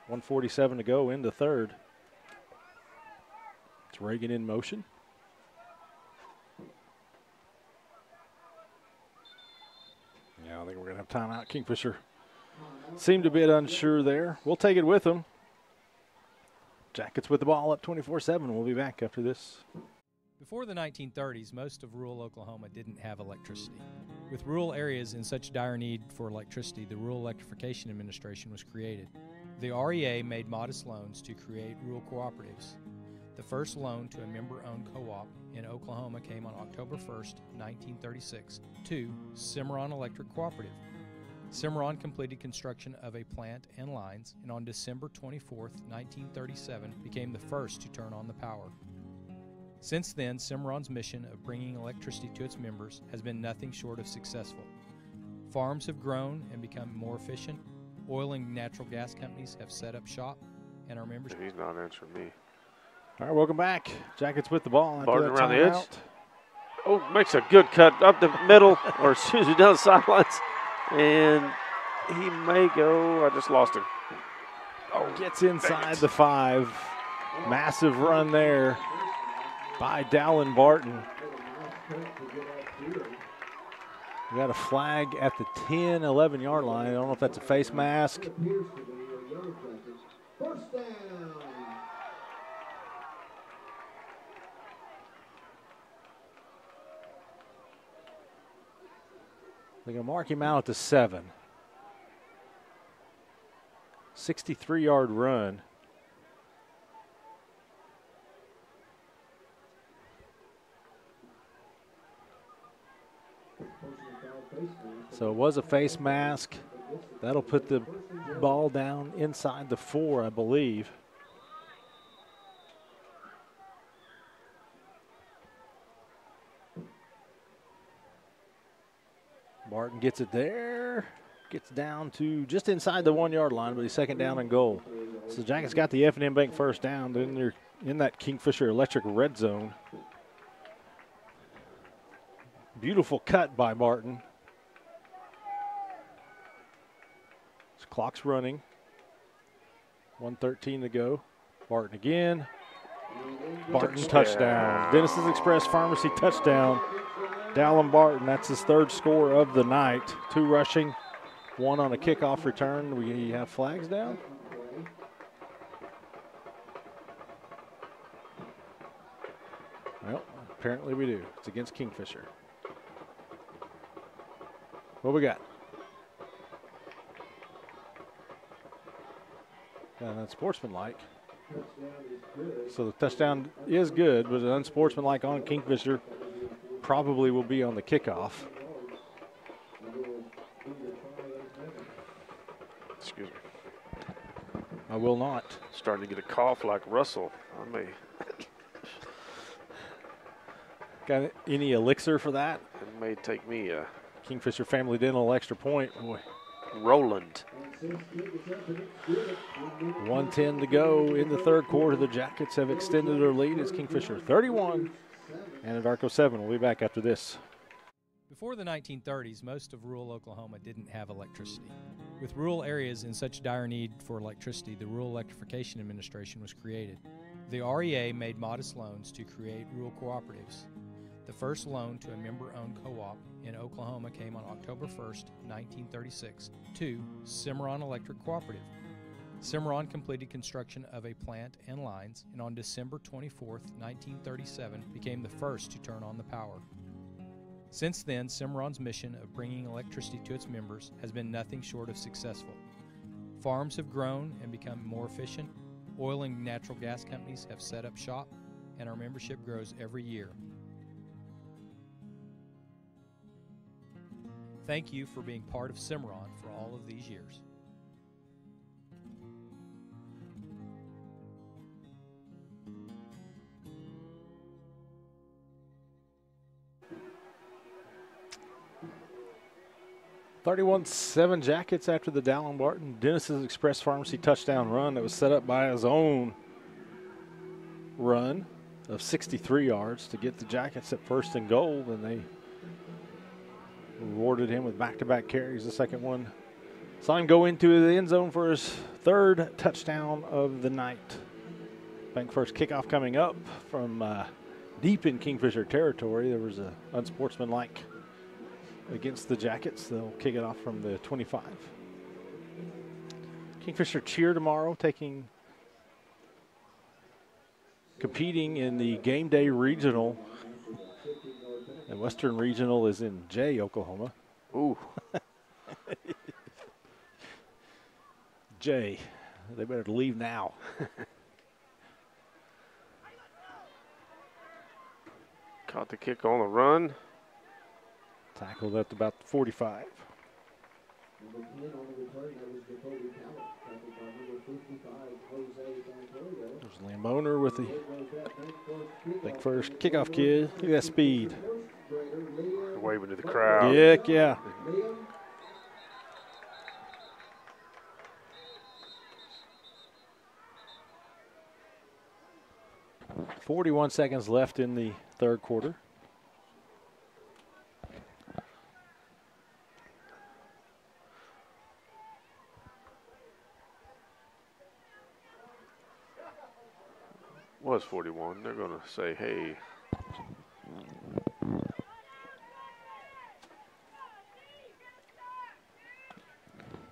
1:47 to go into 3rd. It's Reagan in motion. Yeah, I think we're going to have timeout. Kingfisher seemed a bit unsure there. We'll take it with them. Jackets with the ball up 24-7. We'll be back after this. Before the 1930s, most of rural Oklahoma didn't have electricity. With rural areas in such dire need for electricity, the Rural Electrification Administration was created. The REA made modest loans to create rural cooperatives. The first loan to a member-owned co-op in Oklahoma came on October 1st, 1936, to Cimarron Electric Cooperative. Cimarron completed construction of a plant and lines, and on December 24th, 1937, became the first to turn on the power. Since then, Cimarron's mission of bringing electricity to its members has been nothing short of successful. Farms have grown and become more efficient. Oil and natural gas companies have set up shop, and our members... He's not answering me. All right, welcome back. Jackets with the ball. Barton around the edge. Oh, makes a good cut up the middle, or excuse me, down the sidelines. And he may go. I just lost him. Oh, gets inside the 5. Massive run there by Dallin Barton. We got a flag at the 10, 11-yard line. I don't know if that's a face mask. They're going to mark him out at the 7. 63-yard run. So it was a face mask. That'll put the ball down inside the 4, I believe. Barton gets it there. Gets down to just inside the 1-yard line, but he's second down and goal. So the Jackets got the F&M Bank first down. Then they're in that Kingfisher Electric red zone. Beautiful cut by Barton. His clock's running. 1:13 to go. Barton again. Barton touchdown. Dennis's Express Pharmacy touchdown. Dallin Barton, that's his 3rd score of the night. 2 rushing, 1 on a kickoff return. We have flags down. Well, apparently we do. It's against Kingfisher. What we got? Unsportsmanlike. So the touchdown is good, but unsportsmanlike on Kingfisher probably will be on the kickoff. Excuse me. I will not. Starting to get a cough like Russell. I may. Got any elixir for that? It may take me a Kingfisher Family Dental extra point. Boy. Roland. 1:10 to go in the 3rd quarter. The Jackets have extended their lead as Kingfisher 31. Anadarko 7. We'll be back after this. Before the 1930s, most of rural Oklahoma didn't have electricity. With rural areas in such dire need for electricity, the Rural Electrification Administration was created. The REA made modest loans to create rural cooperatives. The first loan to a member-owned co-op in Oklahoma came on October 1st, 1936, to Cimarron Electric Cooperative. Cimarron completed construction of a plant and lines, and on December 24, 1937, became the first to turn on the power. Since then, Cimarron's mission of bringing electricity to its members has been nothing short of successful. Farms have grown and become more efficient, oil and natural gas companies have set up shop, and our membership grows every year. Thank you for being part of Cimarron for all of these years. (31-7) Jackets after the Dallin Barton Dennis's Express Pharmacy touchdown run that was set up by his own run of 63 yards to get the Jackets at 1st and goal, and they rewarded him with back-to-back carries. The second one saw him go into the end zone for his 3rd touchdown of the night. Bank first kickoff coming up from deep in Kingfisher territory. There was an unsportsmanlike against the Jackets. They'll kick it off from the 25. Kingfisher cheer tomorrow, competing in the game day regional. And Western Regional is in Jay, Oklahoma. Ooh. Jay, they better leave now. Caught the kick on the run. Tackled at about 45. There's Liam Owner with the big first kickoff kid. Look at that speed. Waving to the crowd. Heck yeah. .41 seconds left in the 3rd quarter. Was 41. They're going to say, hey.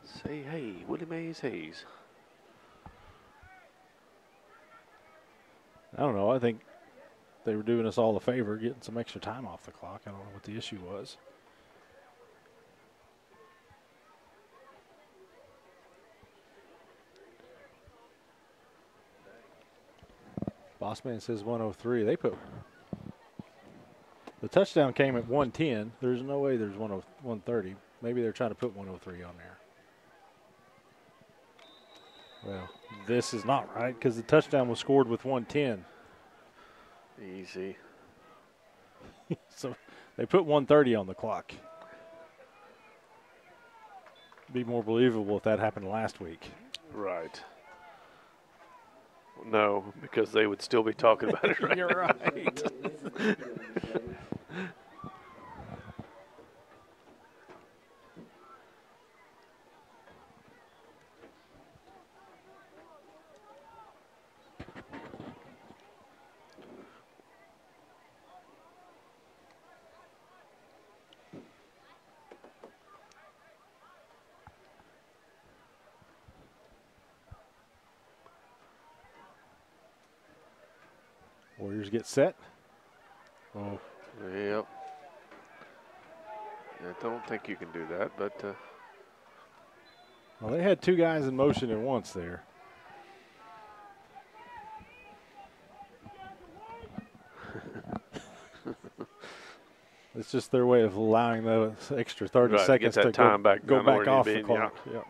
Say, hey, Willie Mays Hayes. I don't know. I think they were doing us all a favor, getting some extra time off the clock. I don't know what the issue was. Bossman says 103. They put the touchdown came at 110. There's no way there's 130. Maybe they're trying to put 103 on there. Well, this is not right because the touchdown was scored with 1:10. Easy. So they put 1:30 on the clock. Be more believable if that happened last week. Right. No, because they would still be talking about it right You're now. right. Warriors get set. Oh. Yep. I don't think you can do that, but. Well, they had two guys in motion at once there. It's just their way of allowing those extra 30 seconds get that to time go down to where back you off need the to be, clock. Yep.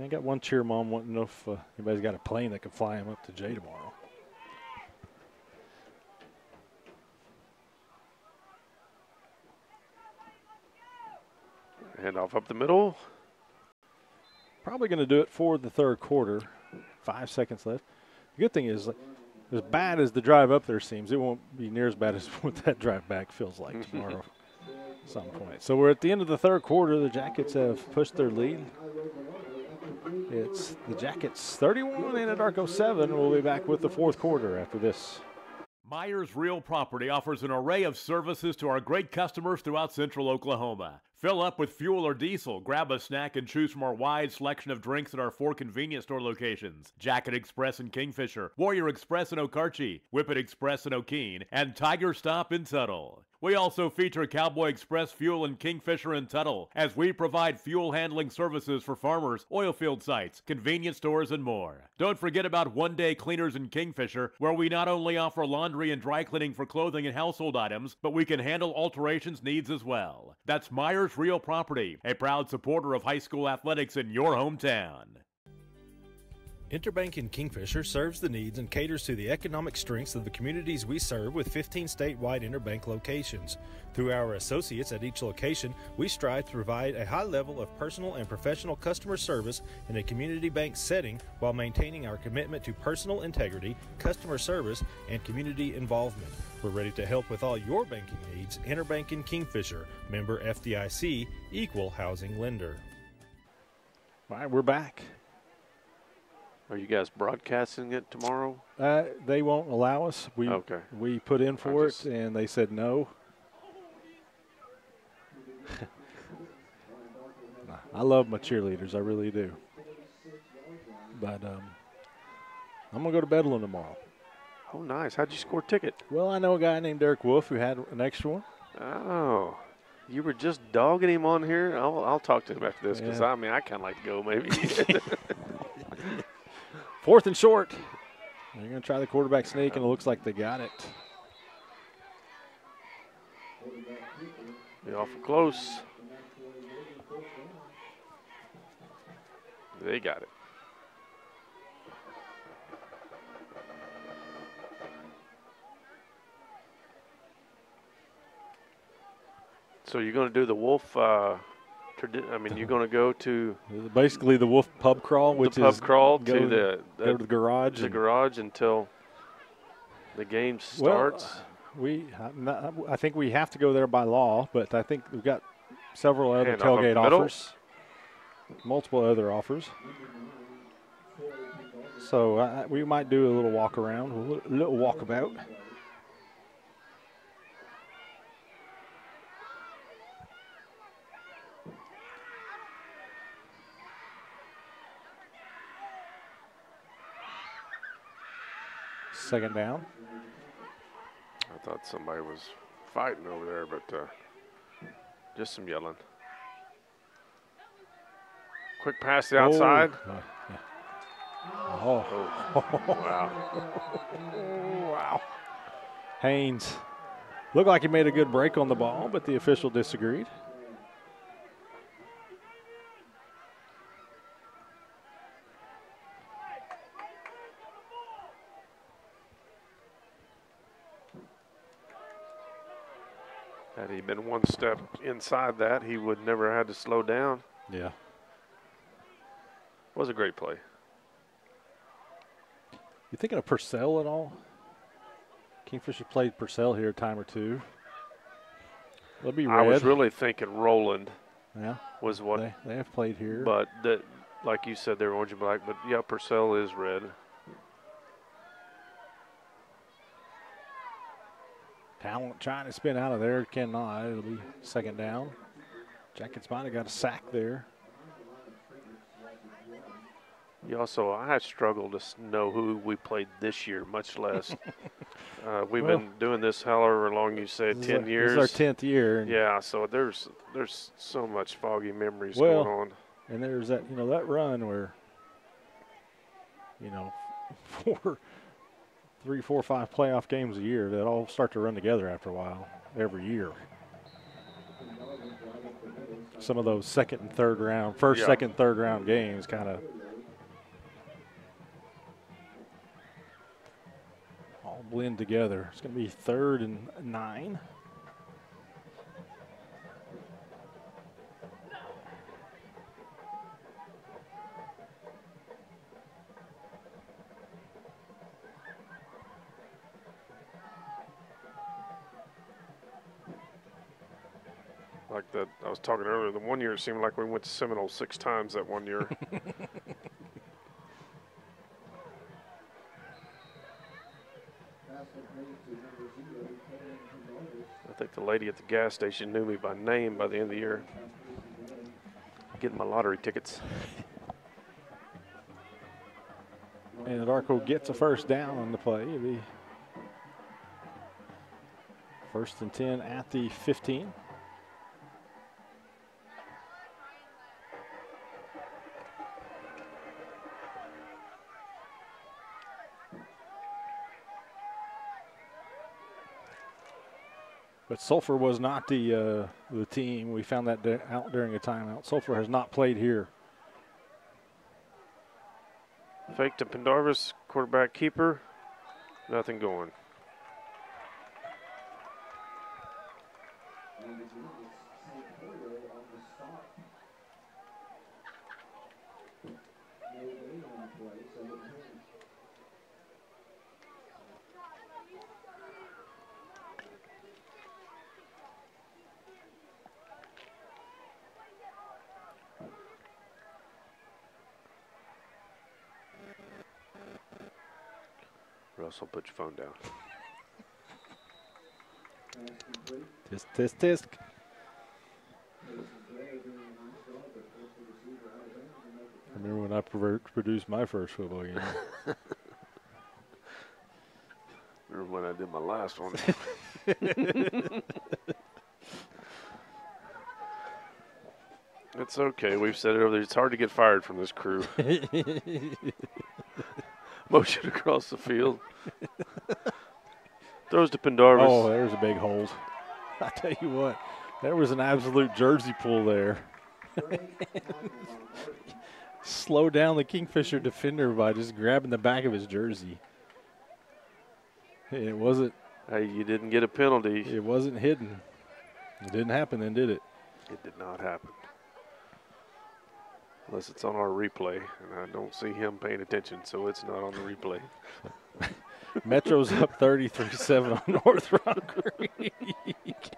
I got one cheer mom wanting to know if anybody's got a plane that can fly him up to Jay tomorrow. Handoff up the middle. Probably going to do it for the third quarter. 5 seconds left. The good thing is, as bad as the drive up there seems, it won't be near as bad as what that drive back feels like tomorrow at some point. So we're at the end of the third quarter. The Jackets have pushed their lead. It's the Jackets 31, Anadarko 7. We'll be back with the fourth quarter after this. Myers Real Property offers an array of services to our great customers throughout central Oklahoma. Fill up with fuel or diesel, grab a snack, and choose from our wide selection of drinks at our 4 convenience store locations: Jacket Express in Kingfisher, Warrior Express in Okarche, Whippet Express in O'Keene, and Tiger Stop in Tuttle. We also feature Cowboy Express Fuel in Kingfisher and Tuttle, as we provide fuel handling services for farmers, oil field sites, convenience stores, and more. Don't forget about One Day Cleaners in Kingfisher, where we not only offer laundry and dry cleaning for clothing and household items, but we can handle alterations needs as well. That's Myers Real Property, a proud supporter of high school athletics in your hometown. Interbank in Kingfisher serves the needs and caters to the economic strengths of the communities we serve with 15 statewide Interbank locations. Through our associates at each location, we strive to provide a high level of personal and professional customer service in a community bank setting while maintaining our commitment to personal integrity, customer service, and community involvement. We're ready to help with all your banking needs. Interbank in Kingfisher, member FDIC, equal housing lender. All right, we're back. Are you guys broadcasting it tomorrow? They won't allow us. We put in for it, and they said no. I love my cheerleaders. I really do. But I'm going to go to Bedlam tomorrow. Oh, nice. How'd you score a ticket? Well, I know a guy named Derek Wolf who had an extra one. Oh, you were just dogging him on here? I'll talk to him after this because, Yeah. I mean, I kind of like to go maybe. 4th and short. They're going to try the quarterback sneak, and it looks like they got it. Be awful close. They got it. So you're going to do the Wolf you're going to go to basically the Wolf pub crawl, which the pub is crawl go to the garage. The garage until the game starts. I think we have to go there by law, but I think we've got several other Hand off tailgate up the middle. offers, multiple other offers. So we might do a little walk around, a little walkabout. Second down. I thought somebody was fighting over there, but just some yelling. Quick pass to the outside. Oh. Wow. Wow. Haynes looked like he made a good break on the ball, but the official disagreed. been one step inside that, he would never had to slow down. Yeah. Was a great play. You thinking of Purcell at all? Kingfisher played Purcell here a time or two. They'll be red. I was really thinking Roland. Yeah. Was what they have played here. But like you said, they're orange and black. But yeah, Purcell is red. Talent trying to spin out of there, cannot. It'll be second down. Jackets might have got a sack there. I struggled to know who we played this year, much less. We've been doing this however long you say, 10 years. This is our 10th year. Yeah, so there's so much foggy memories going on. And there's that, that run where, 3, 4, 5 playoff games a year that all start to run together after a while, every year. Some of those second, third round games kind of all blend together. It's going to be 3rd and 9. I was talking earlier, the one year it seemed like we went to Seminole 6 times that one year. I think the lady at the gas station knew me by name by the end of the year. Getting my lottery tickets. Anadarko gets a first down on the play. It'll be 1st and 10 at the 15. But Sulphur was not the team. We found that out during a timeout. Sulphur has not played here. Fake to Pendarvis, quarterback keeper. Nothing going. Russell, put your phone down. Tisk. I remember when I produced my first football game. Remember when I did my last one. It's okay. We've said it over there. It's hard to get fired from this crew. Motion across the field. Throws to Pendarvis. Oh, there's a big hold. I tell you what, there was an absolute jersey pull there. Slow down the Kingfisher defender by just grabbing the back of his jersey. It wasn't. Hey, you didn't get a penalty. It wasn't hidden. It didn't happen then, did it? It did not happen. Unless it's on our replay, and I don't see him paying attention, so it's not on the replay. Metro's up 33-7 on North Rock Creek.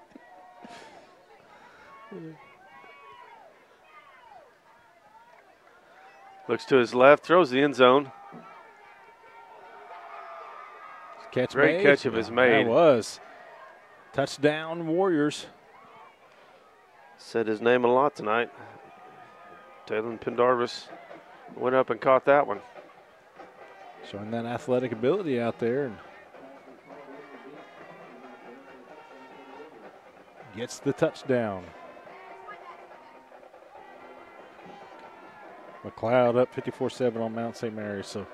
Looks to his left, throws the end zone. Great catch of his made. That was. Touchdown, Warriors. Said his name a lot tonight. Taylor Pendarvis went up and caught that one. Showing that athletic ability out there. And gets the touchdown. McLeod up 54-7 on Mount St. Mary. So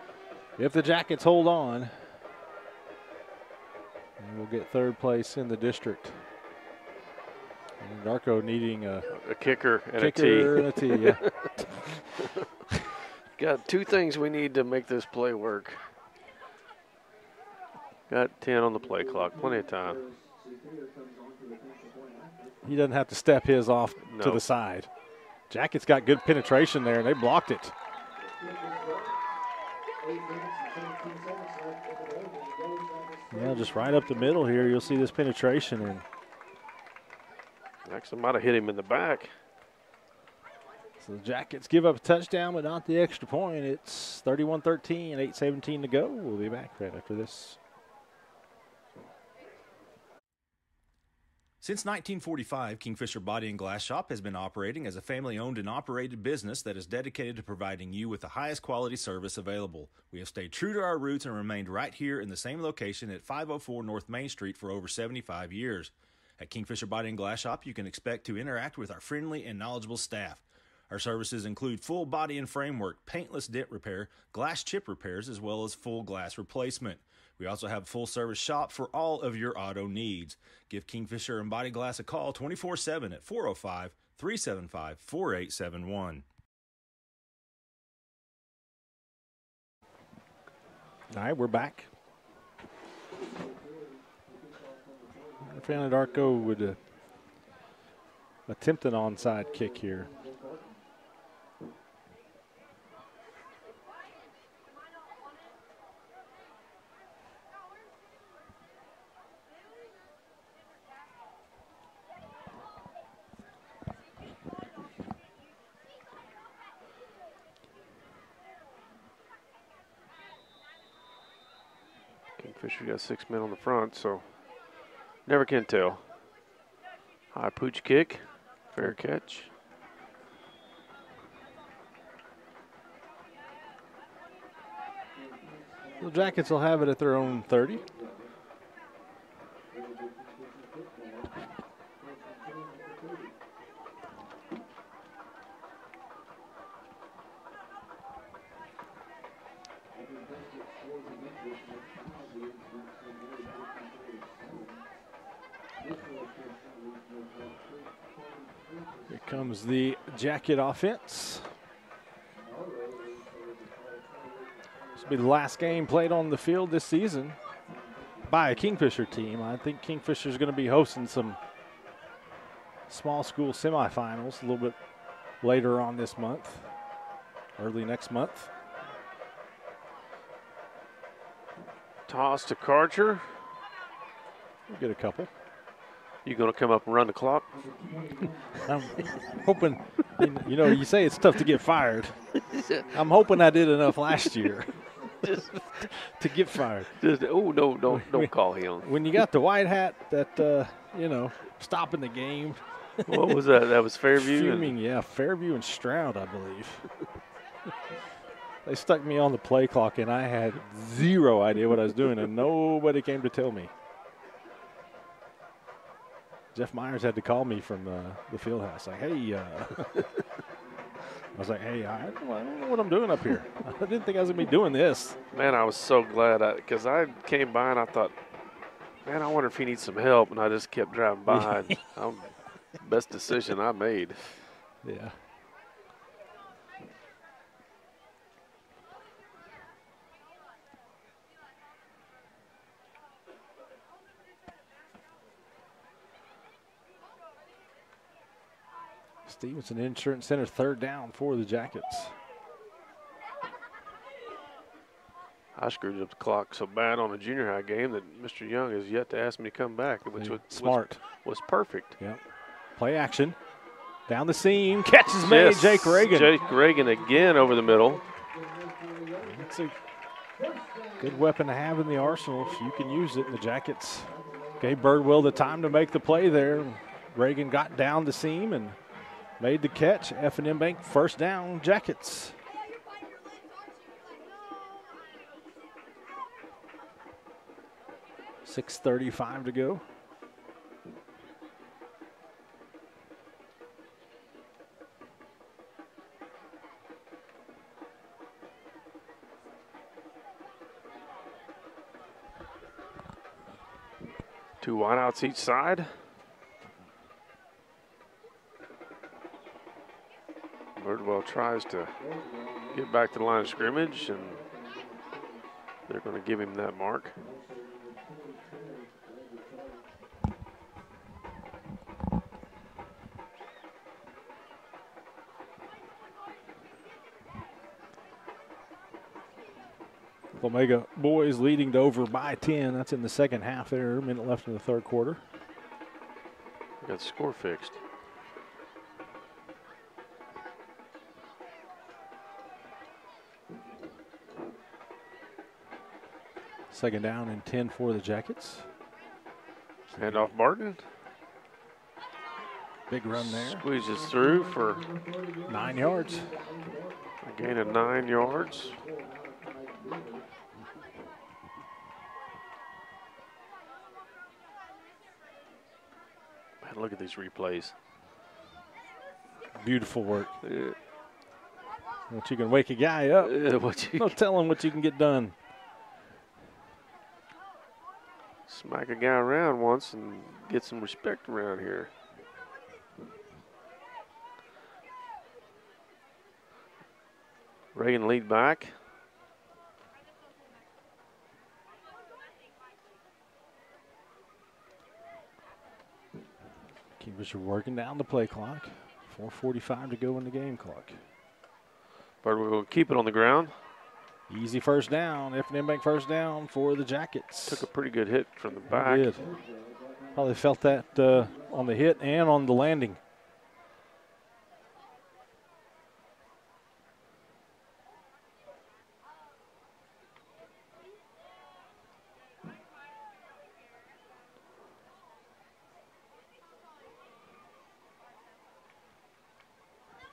if the Jackets hold on, we'll get 3rd place in the district. And Darko needing a kicker and a tee. Yeah. Got 2 things we need to make this play work. Got 10 on the play clock, plenty of time. he doesn't have to step his off No. to the side. Jackets got good penetration there, and they blocked it. Yeah, just right up the middle here, you'll see this penetration. And actually might have hit him in the back. so the Jackets give up a touchdown, but not the extra point. It's 31-13, 8:17 to go. We'll be back right after this. Since 1945, Kingfisher Body and Glass Shop has been operating as a family-owned and operated business that is dedicated to providing you with the highest quality service available. We have stayed true to our roots and remained right here in the same location at 504 North Main Street for over 75 years. At Kingfisher Body and Glass Shop, you can expect to interact with our friendly and knowledgeable staff. Our services include full body and framework, paintless dent repair, glass chip repairs, as well as full glass replacement. We also have a full-service shop for all of your auto needs. Give Kingfisher and Body Glass a call 24/7 at 405-375-4871. All right, we're back. If Anadarko would attempt an onside kick here. Kingfisher got 6 men on the front, so never can tell. High pooch kick, fair catch. The Jackets will have it at their own 30. Here comes the Jacket offense. This will be the last game played on the field this season by a Kingfisher team. I think Kingfisher's going to be hosting some small school semifinals a little bit later on this month, early next month. Toss to Karcher. We'll get a couple. You going to come up and run the clock? I'm hoping, you know, you say it's tough to get fired. I'm hoping I did enough last year to get fired. Oh, no, don't call him. When you got the white hat that, stopping the game. What was that? That was Fairview? Fuming, yeah, Fairview and Stroud, I believe. They stuck me on the play clock, and I had zero idea what I was doing, and nobody came to tell me. Jeff Myers had to call me from the field house, like, hey, I was like, hey, I don't know what I'm doing up here. I didn't think I was going to be doing this. Man, I was so glad because I came by and I thought, man, I wonder if he needs some help, and I just kept driving by. Best decision I made. Yeah. Stevenson Insurance Center, third down for the Jackets. I screwed up the clock so bad on a junior high game that Mr. Young has yet to ask me to come back, which was smart. Was perfect. Yep. Play action. Down the seam. Catch is made. Yes, Jake Reagan. Jake Reagan again over the middle. That's a good weapon to have in the arsenal if you can use it. And the Jackets gave Birdwell the time to make the play there. Reagan got down the seam and made the catch. F&M Bank first down, Jackets. .635 to go. Two wideouts each side. Birdwell tries to get back to the line of scrimmage, and they're going to give him that mark. Omega boys leading to over by 10. That's in the second half there. A minute left in the third quarter. Got the score fixed. Second down and 10 for the Jackets. Hand off Barton. Big run there. Squeezes through for 9 yards. A gain of 9 yards. Man, look at these replays. Beautiful work. Yeah. Once you can wake a guy up, no telling what you can get done. Smack a guy around once and get some respect around here. Reagan lead back. Kingfisher working down the play clock. 4:45 to go in the game clock. But we're going to keep it on the ground. Easy first down, F&M Bank first down for the Jackets. Took a pretty good hit from the back. Did. Probably felt that on the hit and on the landing.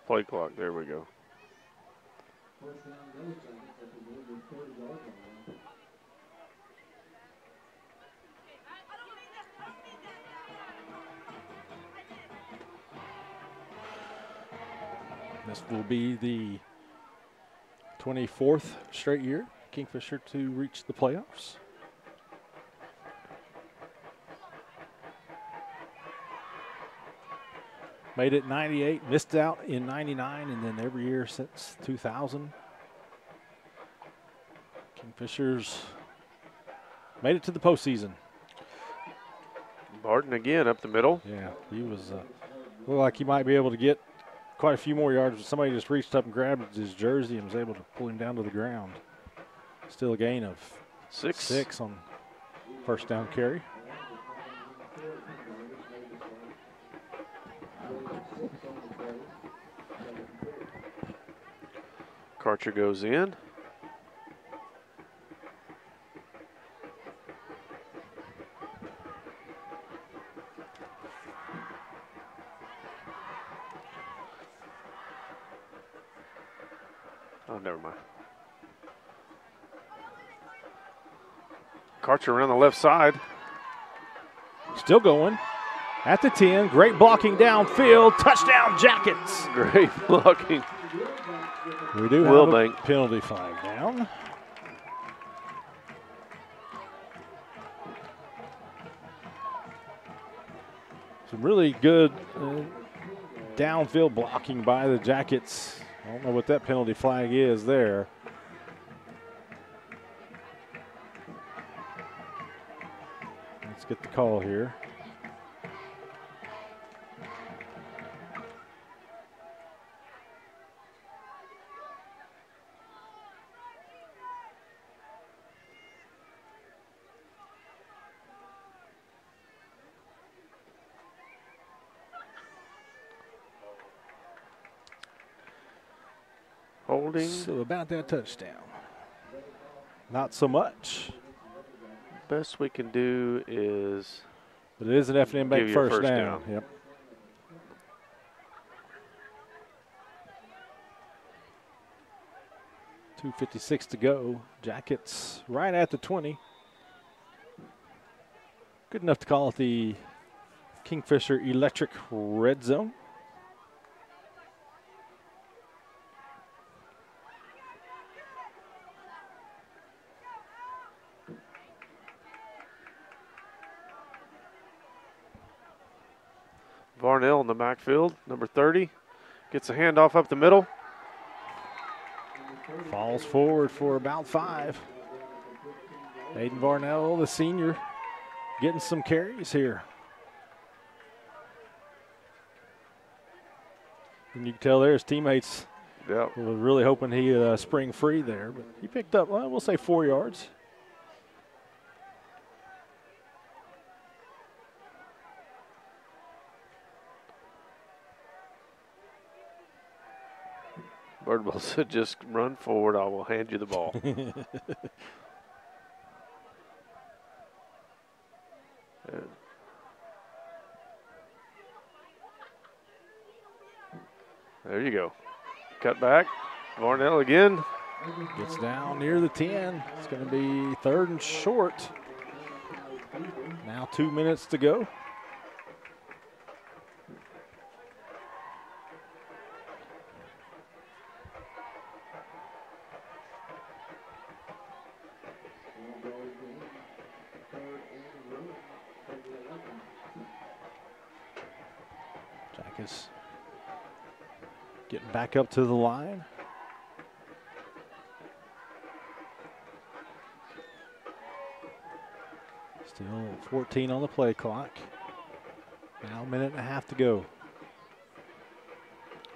Play clock, there we go. This will be the 24th straight year Kingfisher to reach the playoffs. Made it 98, missed out in 99, and then every year since 2000. Kingfishers made it to the postseason. Barton again up the middle. Yeah, he was looked like he might be able to get quite a few more yards, but somebody just reached up and grabbed his jersey and was able to pull him down to the ground. Still a gain of six on first down carry. Karcher goes in. Oh, never mind. Karcher around the left side. Still going. At the 10, great blocking downfield, touchdown Jackets. Great blocking. We do have a penalty flag down. Some really good downfield blocking by the Jackets. I don't know what that penalty flag is there. Let's get the call here. Holding. So about that touchdown. Not so much. Best we can do is. But it is an F&M Bank first down. Yep. .256 to go. Jackets right at the 20. Good enough to call it the Kingfisher Electric Red Zone. Varnell in the backfield, number 30. Gets a handoff up the middle. Falls forward for about 5. Aiden Varnell, the senior, getting some carries here. And you can tell there his teammates Yep. We were really hoping he'd spring free there, but he picked up, well, we'll say 4 yards. Birdwell said, just run forward. I will hand you the ball. There you go. Cut back. Varnell again. Gets down near the 10. It's going to be 3rd and short. Now 2 minutes to go. Jack is getting back up to the line. Still 14 on the play clock. Now a minute and a half to go.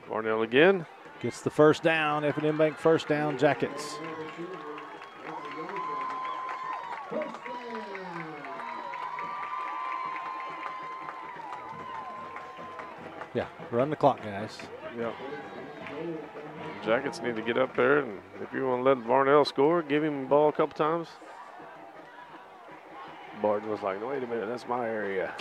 Varnell again. Gets the first down. F&M Bank first down, Jackets. Yeah, run the clock, guys. Yep. Jackets need to get up there, and if you want to let Varnell score, give him the ball a couple times. Barton was like, wait a minute, that's my area.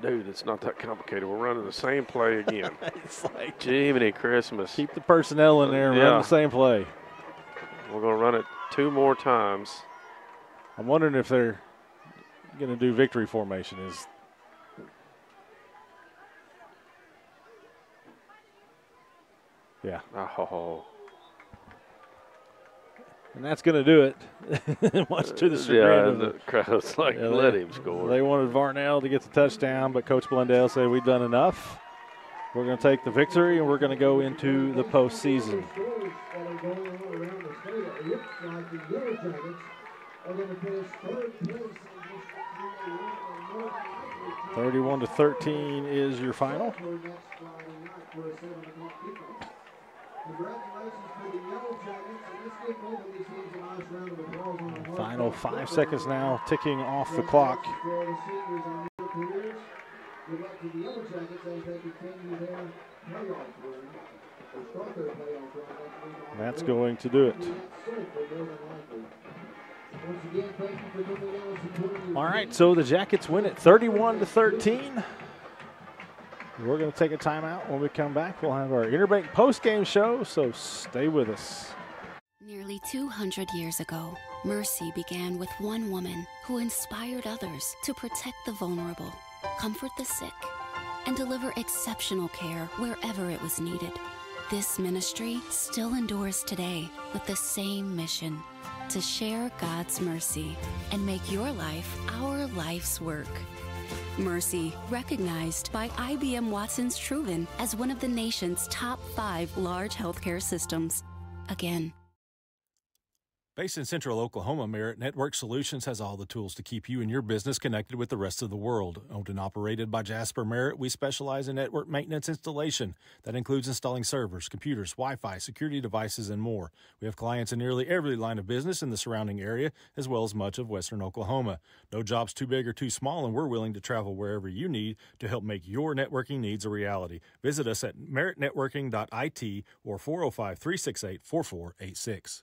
Dude, it's not that complicated. We're running the same play again. It's like, Jiminy Christmas. Keep the personnel in there and run the same play. We're going to run it 2 more times. I'm wondering if they're going to do victory formation. Yeah. Oh. And that's going to do it. Much to the chagrin of the crowd's like, let him score. They wanted Varnell to get the touchdown, but Coach Blundell said we've done enough. We're going to take the victory, and we're going to go into the postseason. 31-13 is your final. Final 5 seconds now, ticking off the clock. That's going to do it. All right, so the Jackets win it 31-13. We're going to take a timeout. When we come back, we'll have our Interbank postgame show, so stay with us. Nearly 200 years ago, mercy began with one woman who inspired others to protect the vulnerable, comfort the sick, and deliver exceptional care wherever it was needed. This ministry still endures today with the same mission: to share God's mercy and make your life our life's work. Mercy, recognized by IBM Watson's Truven as one of the nation's top 5 large healthcare systems. Again. Based in Central Oklahoma, Merit Network Solutions has all the tools to keep you and your business connected with the rest of the world. Owned and operated by Jasper Merit, we specialize in network maintenance installation. That includes installing servers, computers, Wi-Fi, security devices, and more. We have clients in nearly every line of business in the surrounding area, as well as much of western Oklahoma. No job's too big or too small, and we're willing to travel wherever you need to help make your networking needs a reality. Visit us at meritnetworking.it or 405-368-4486.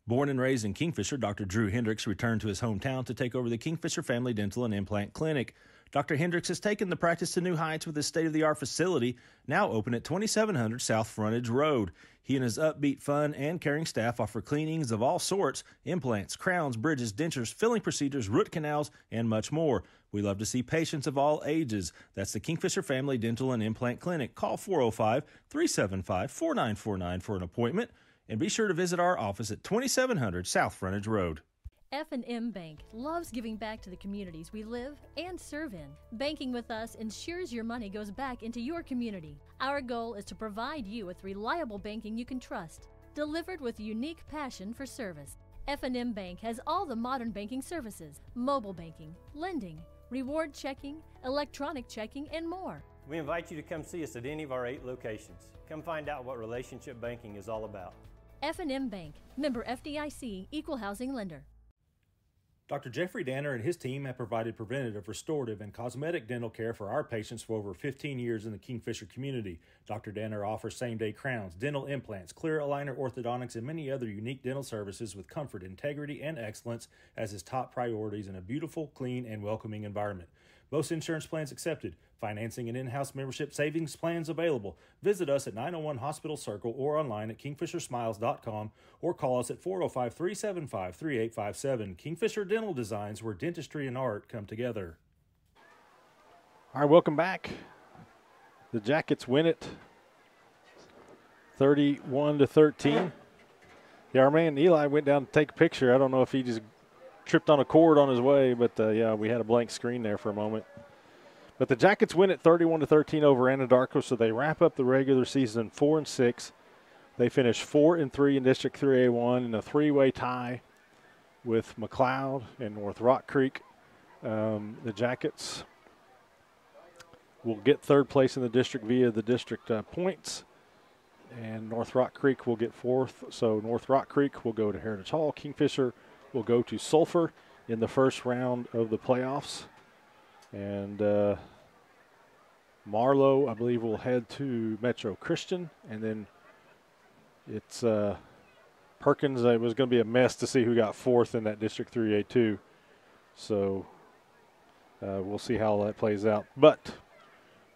Born and raised in Kingfisher, Dr. Drew Hendricks returned to his hometown to take over the Kingfisher Family Dental and Implant Clinic. Dr. Hendricks has taken the practice to new heights with his state-of-the-art facility, now open at 2700 South Frontage Road. He and his upbeat, fun, and caring staff offer cleanings of all sorts: implants, crowns, bridges, dentures, filling procedures, root canals, and much more. We love to see patients of all ages. That's the Kingfisher Family Dental and Implant Clinic. Call 405-375-4949 for an appointment. And be sure to visit our office at 2700 South Frontage Road. F&M Bank loves giving back to the communities we live and serve in. Banking with us ensures your money goes back into your community. Our goal is to provide you with reliable banking you can trust, delivered with unique passion for service. F&M Bank has all the modern banking services: mobile banking, lending, reward checking, electronic checking, and more. We invite you to come see us at any of our 8 locations. Come find out what relationship banking is all about. F&M Bank, member FDIC, equal housing lender. Dr. Jeffrey Danner and his team have provided preventative, restorative, and cosmetic dental care for our patients for over 15 years in the Kingfisher community. Dr. Danner offers same-day crowns, dental implants, clear aligner orthodontics, and many other unique dental services with comfort, integrity, and excellence as his top priorities in a beautiful, clean, and welcoming environment. Most insurance plans accepted. Financing and in-house membership savings plans available. Visit us at 901 Hospital Circle or online at kingfishersmiles.com or call us at 405-375-3857. Kingfisher Dental Designs, where dentistry and art come together. All right, welcome back. The Jackets win it 31-13. Yeah, our man Eli went down to take a picture. I don't know if he just tripped on a cord on his way, but yeah, we had a blank screen there for a moment. But the Jackets win it 31-13 over Anadarko, so they wrap up the regular season 4-6. They finish 4-3 in District 3A1 in a 3-way tie with McLeod and North Rock Creek. The Jackets will get third place in the district via the district points, and North Rock Creek will get fourth. So North Rock Creek will go to Heritage Hall. Kingfisher will go to Sulphur in the first round of the playoffs. And Marlowe, I believe, will head to Metro Christian. And then it's Perkins. It was going to be a mess to see who got fourth in that District 3A2. So we'll see how that plays out. But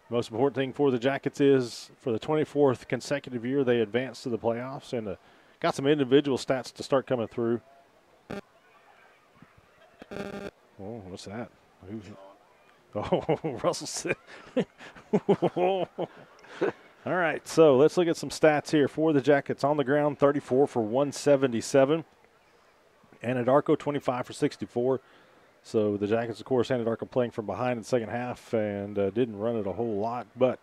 most important thing for the Jackets is for the 24th consecutive year they advanced to the playoffs, and got some individual stats to start coming through. Oh, what's that? Oh, Russell said. All right, so let's look at some stats here for the Jackets. On the ground, 34 for 177. Anadarko, 25 for 64. So the Jackets, of course, Anadarko playing from behind in the second half and didn't run it a whole lot, but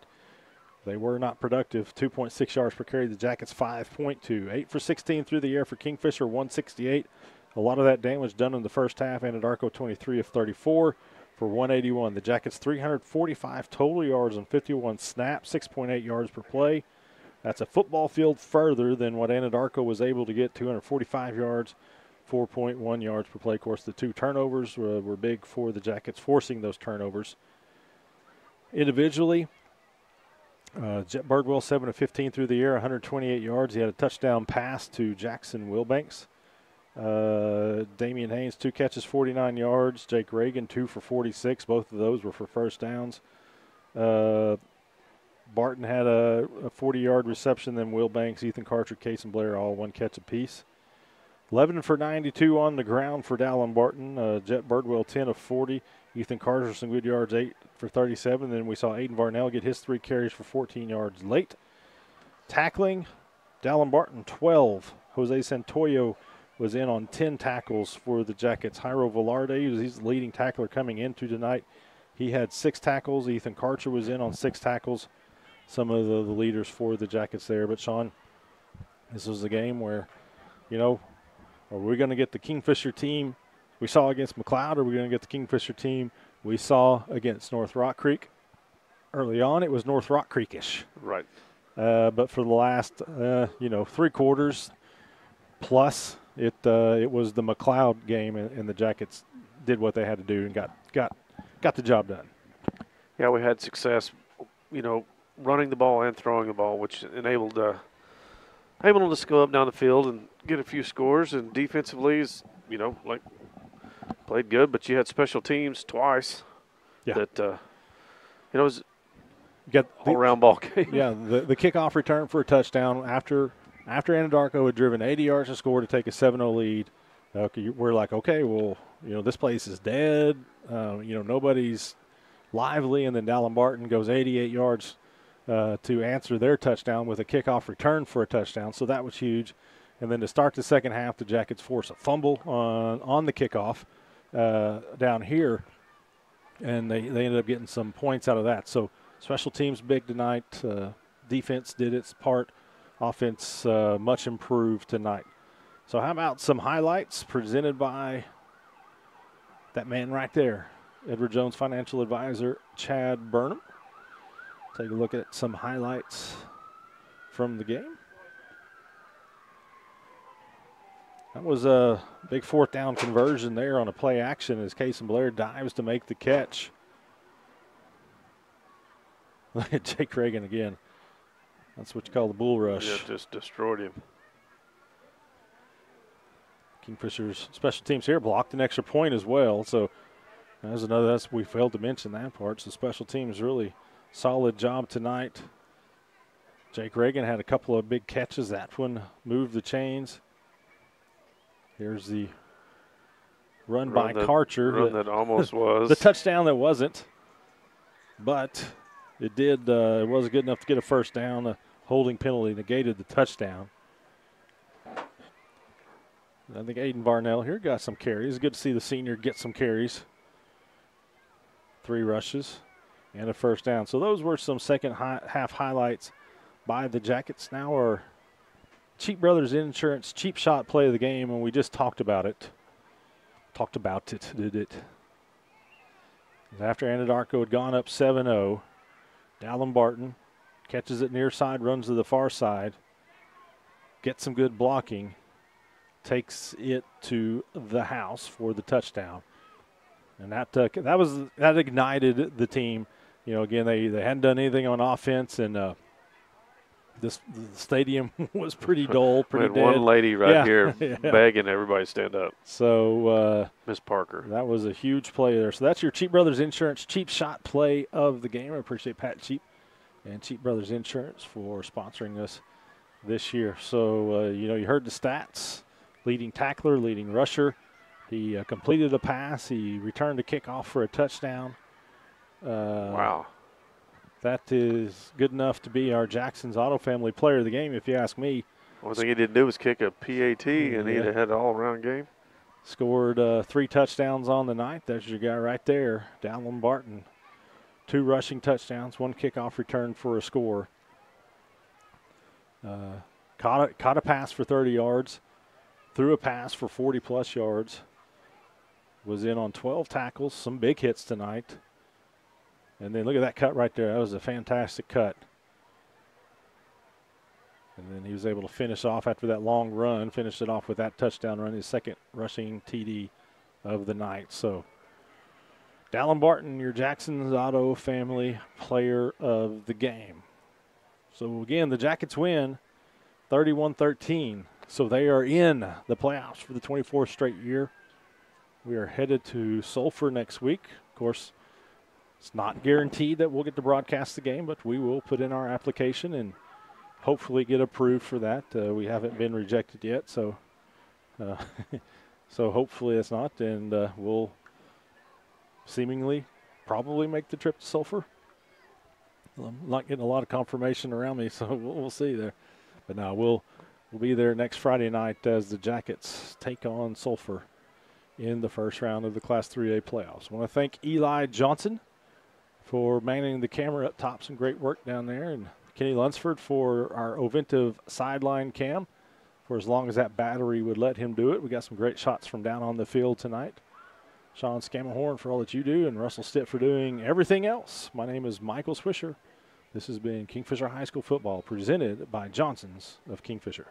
they were not productive. 2.6 yards per carry. The Jackets, 5.2. 8 for 16 through the air for Kingfisher, 168. A lot of that damage done in the first half. Anadarko 23 of 34 for 181. The Jackets 345 total yards on 51 snaps, 6.8 yards per play. That's a football field further than what Anadarko was able to get, 245 yards, 4.1 yards per play. Of course, the 2 turnovers were big for the Jackets, forcing those turnovers. Individually, Jet Birdwell 7 of 15 through the air, 128 yards. He had a touchdown pass to Jackson Wilbanks. Damian Haynes, 2 catches, 49 yards. Jake Reagan, 2 for 46. Both of those were for first downs. Barton had a 40-yard reception. Then Wilbanks, Ethan Carter, Case, and Blair all 1 catch apiece. 11 for 92 on the ground for Dallin Barton. Jet Birdwell, 10 of 40. Ethan Carter, some good yards, 8 for 37. Then we saw Aiden Varnell get his 3 carries for 14 yards late. Tackling, Dallin Barton, 12. Jose Santoyo was in on 10 tackles for the Jackets. Jairo Velarde, he's the leading tackler coming into tonight. He had 6 tackles. Ethan Karcher was in on 6 tackles. Some of the leaders for the Jackets there. But, Sean, this was a game where, you know, are we going to get the Kingfisher team we saw against McLeod, or are we going to get the Kingfisher team we saw against North Rock Creek? Early on, it was North Rock Creekish. Right. But for the last, 3 quarters plus, it was the McLeod game, and the Jackets did what they had to do and got the job done. Yeah, we had success, running the ball and throwing the ball, which enabled us to go up down the field and get a few scores. And defensively, played good, but you had special teams twice. Yeah. That it was got all-around ball game. Yeah, the kickoff return for a touchdown after Anadarko had driven 80 yards to score to take a 7-0 lead. We're like, okay, well, this place is dead. Nobody's lively, and then Dallin Barton goes 88 yards to answer their touchdown with a kickoff return for a touchdown. So that was huge. And then to start the second half, the Jackets force a fumble on the kickoff down here, and they ended up getting some points out of that. So special teams big tonight. Defense did its part. Offense much improved tonight. So how about some highlights presented by that man right there, Edward Jones financial advisor Chad Burnham. Take a look at some highlights from the game. That was a big fourth down conversion there on a play action as Cason Blair dives to make the catch. Look at Jake Reagan again. That's what you call the bull rush. Yeah, just destroyed him. Kingfisher's special teams here blocked an extra point as well. So there's another, we failed to mention that part. So special teams really solid job tonight. Jake Reagan had a couple of big catches. That one moved the chains. Here's the run by Karcher. Run that almost was. The touchdown that wasn't. But it did, it was good enough to get a first down. A holding penalty negated the touchdown. I think Aiden Varnell here got some carries. Good to see the senior get some carries. 3 rushes and a first down. So those were some second half highlights by the Jackets. Now our Cheap Brothers Insurance cheap shot play of the game, and we just talked about it. Did it. After Anadarko had gone up 7-0, Dallin Barton catches it near side, runs to the far side, gets some good blocking, takes it to the house for the touchdown. And that ignited the team. You know, again, they hadn't done anything on offense, and the stadium was pretty dull, pretty dead. One lady here begging everybody to stand up. So Miss Parker. That was a huge play there. So that's your Cheap Brothers Insurance cheap shot play of the game. I appreciate Pat Cheap and Cheap Brothers Insurance for sponsoring us this year. So, you heard the stats. Leading tackler, leading rusher. He completed a pass. He returned a kickoff for a touchdown. Wow. That is good enough to be our Jackson's Auto Family player of the game, if you ask me. One thing he didn't do was kick a PAT, and he'd have had an all-around game. Scored 3 touchdowns on the night. There's your guy right there, Dallin Barton. 2 rushing touchdowns, 1 kickoff return for a score. Caught a pass for 30 yards. Threw a pass for 40-plus yards. Was in on 12 tackles, some big hits tonight. And then look at that cut right there. That was a fantastic cut. And then he was able to finish off after that long run, finished it off with that touchdown run, his second rushing TD of the night. So Dallin Barton, your Jackson's Auto Family player of the game. So again, the Jackets win 31-13. So they are in the playoffs for the 24th straight year. We are headed to Sulphur next week. Of course, it's not guaranteed that we'll get to broadcast the game, but we will put in our application and hopefully get approved for that. We haven't been rejected yet, so so hopefully it's not, and we'll seemingly probably make the trip to Sulphur. I'm not getting a lot of confirmation around me, so we'll see there. But now we'll be there next Friday night as the Jackets take on Sulphur in the first round of the Class 3A playoffs. I want to thank Eli Johnson for manning the camera up top. Some great work down there. And Kenny Lunsford for our Oventive sideline cam for as long as that battery would let him do it. We got some great shots from down on the field tonight. Sean Scamahorn for all that you do, and Russell Stitt for doing everything else. My name is Michael Swisher. This has been Kingfisher High School Football presented by Johnson's of Kingfisher.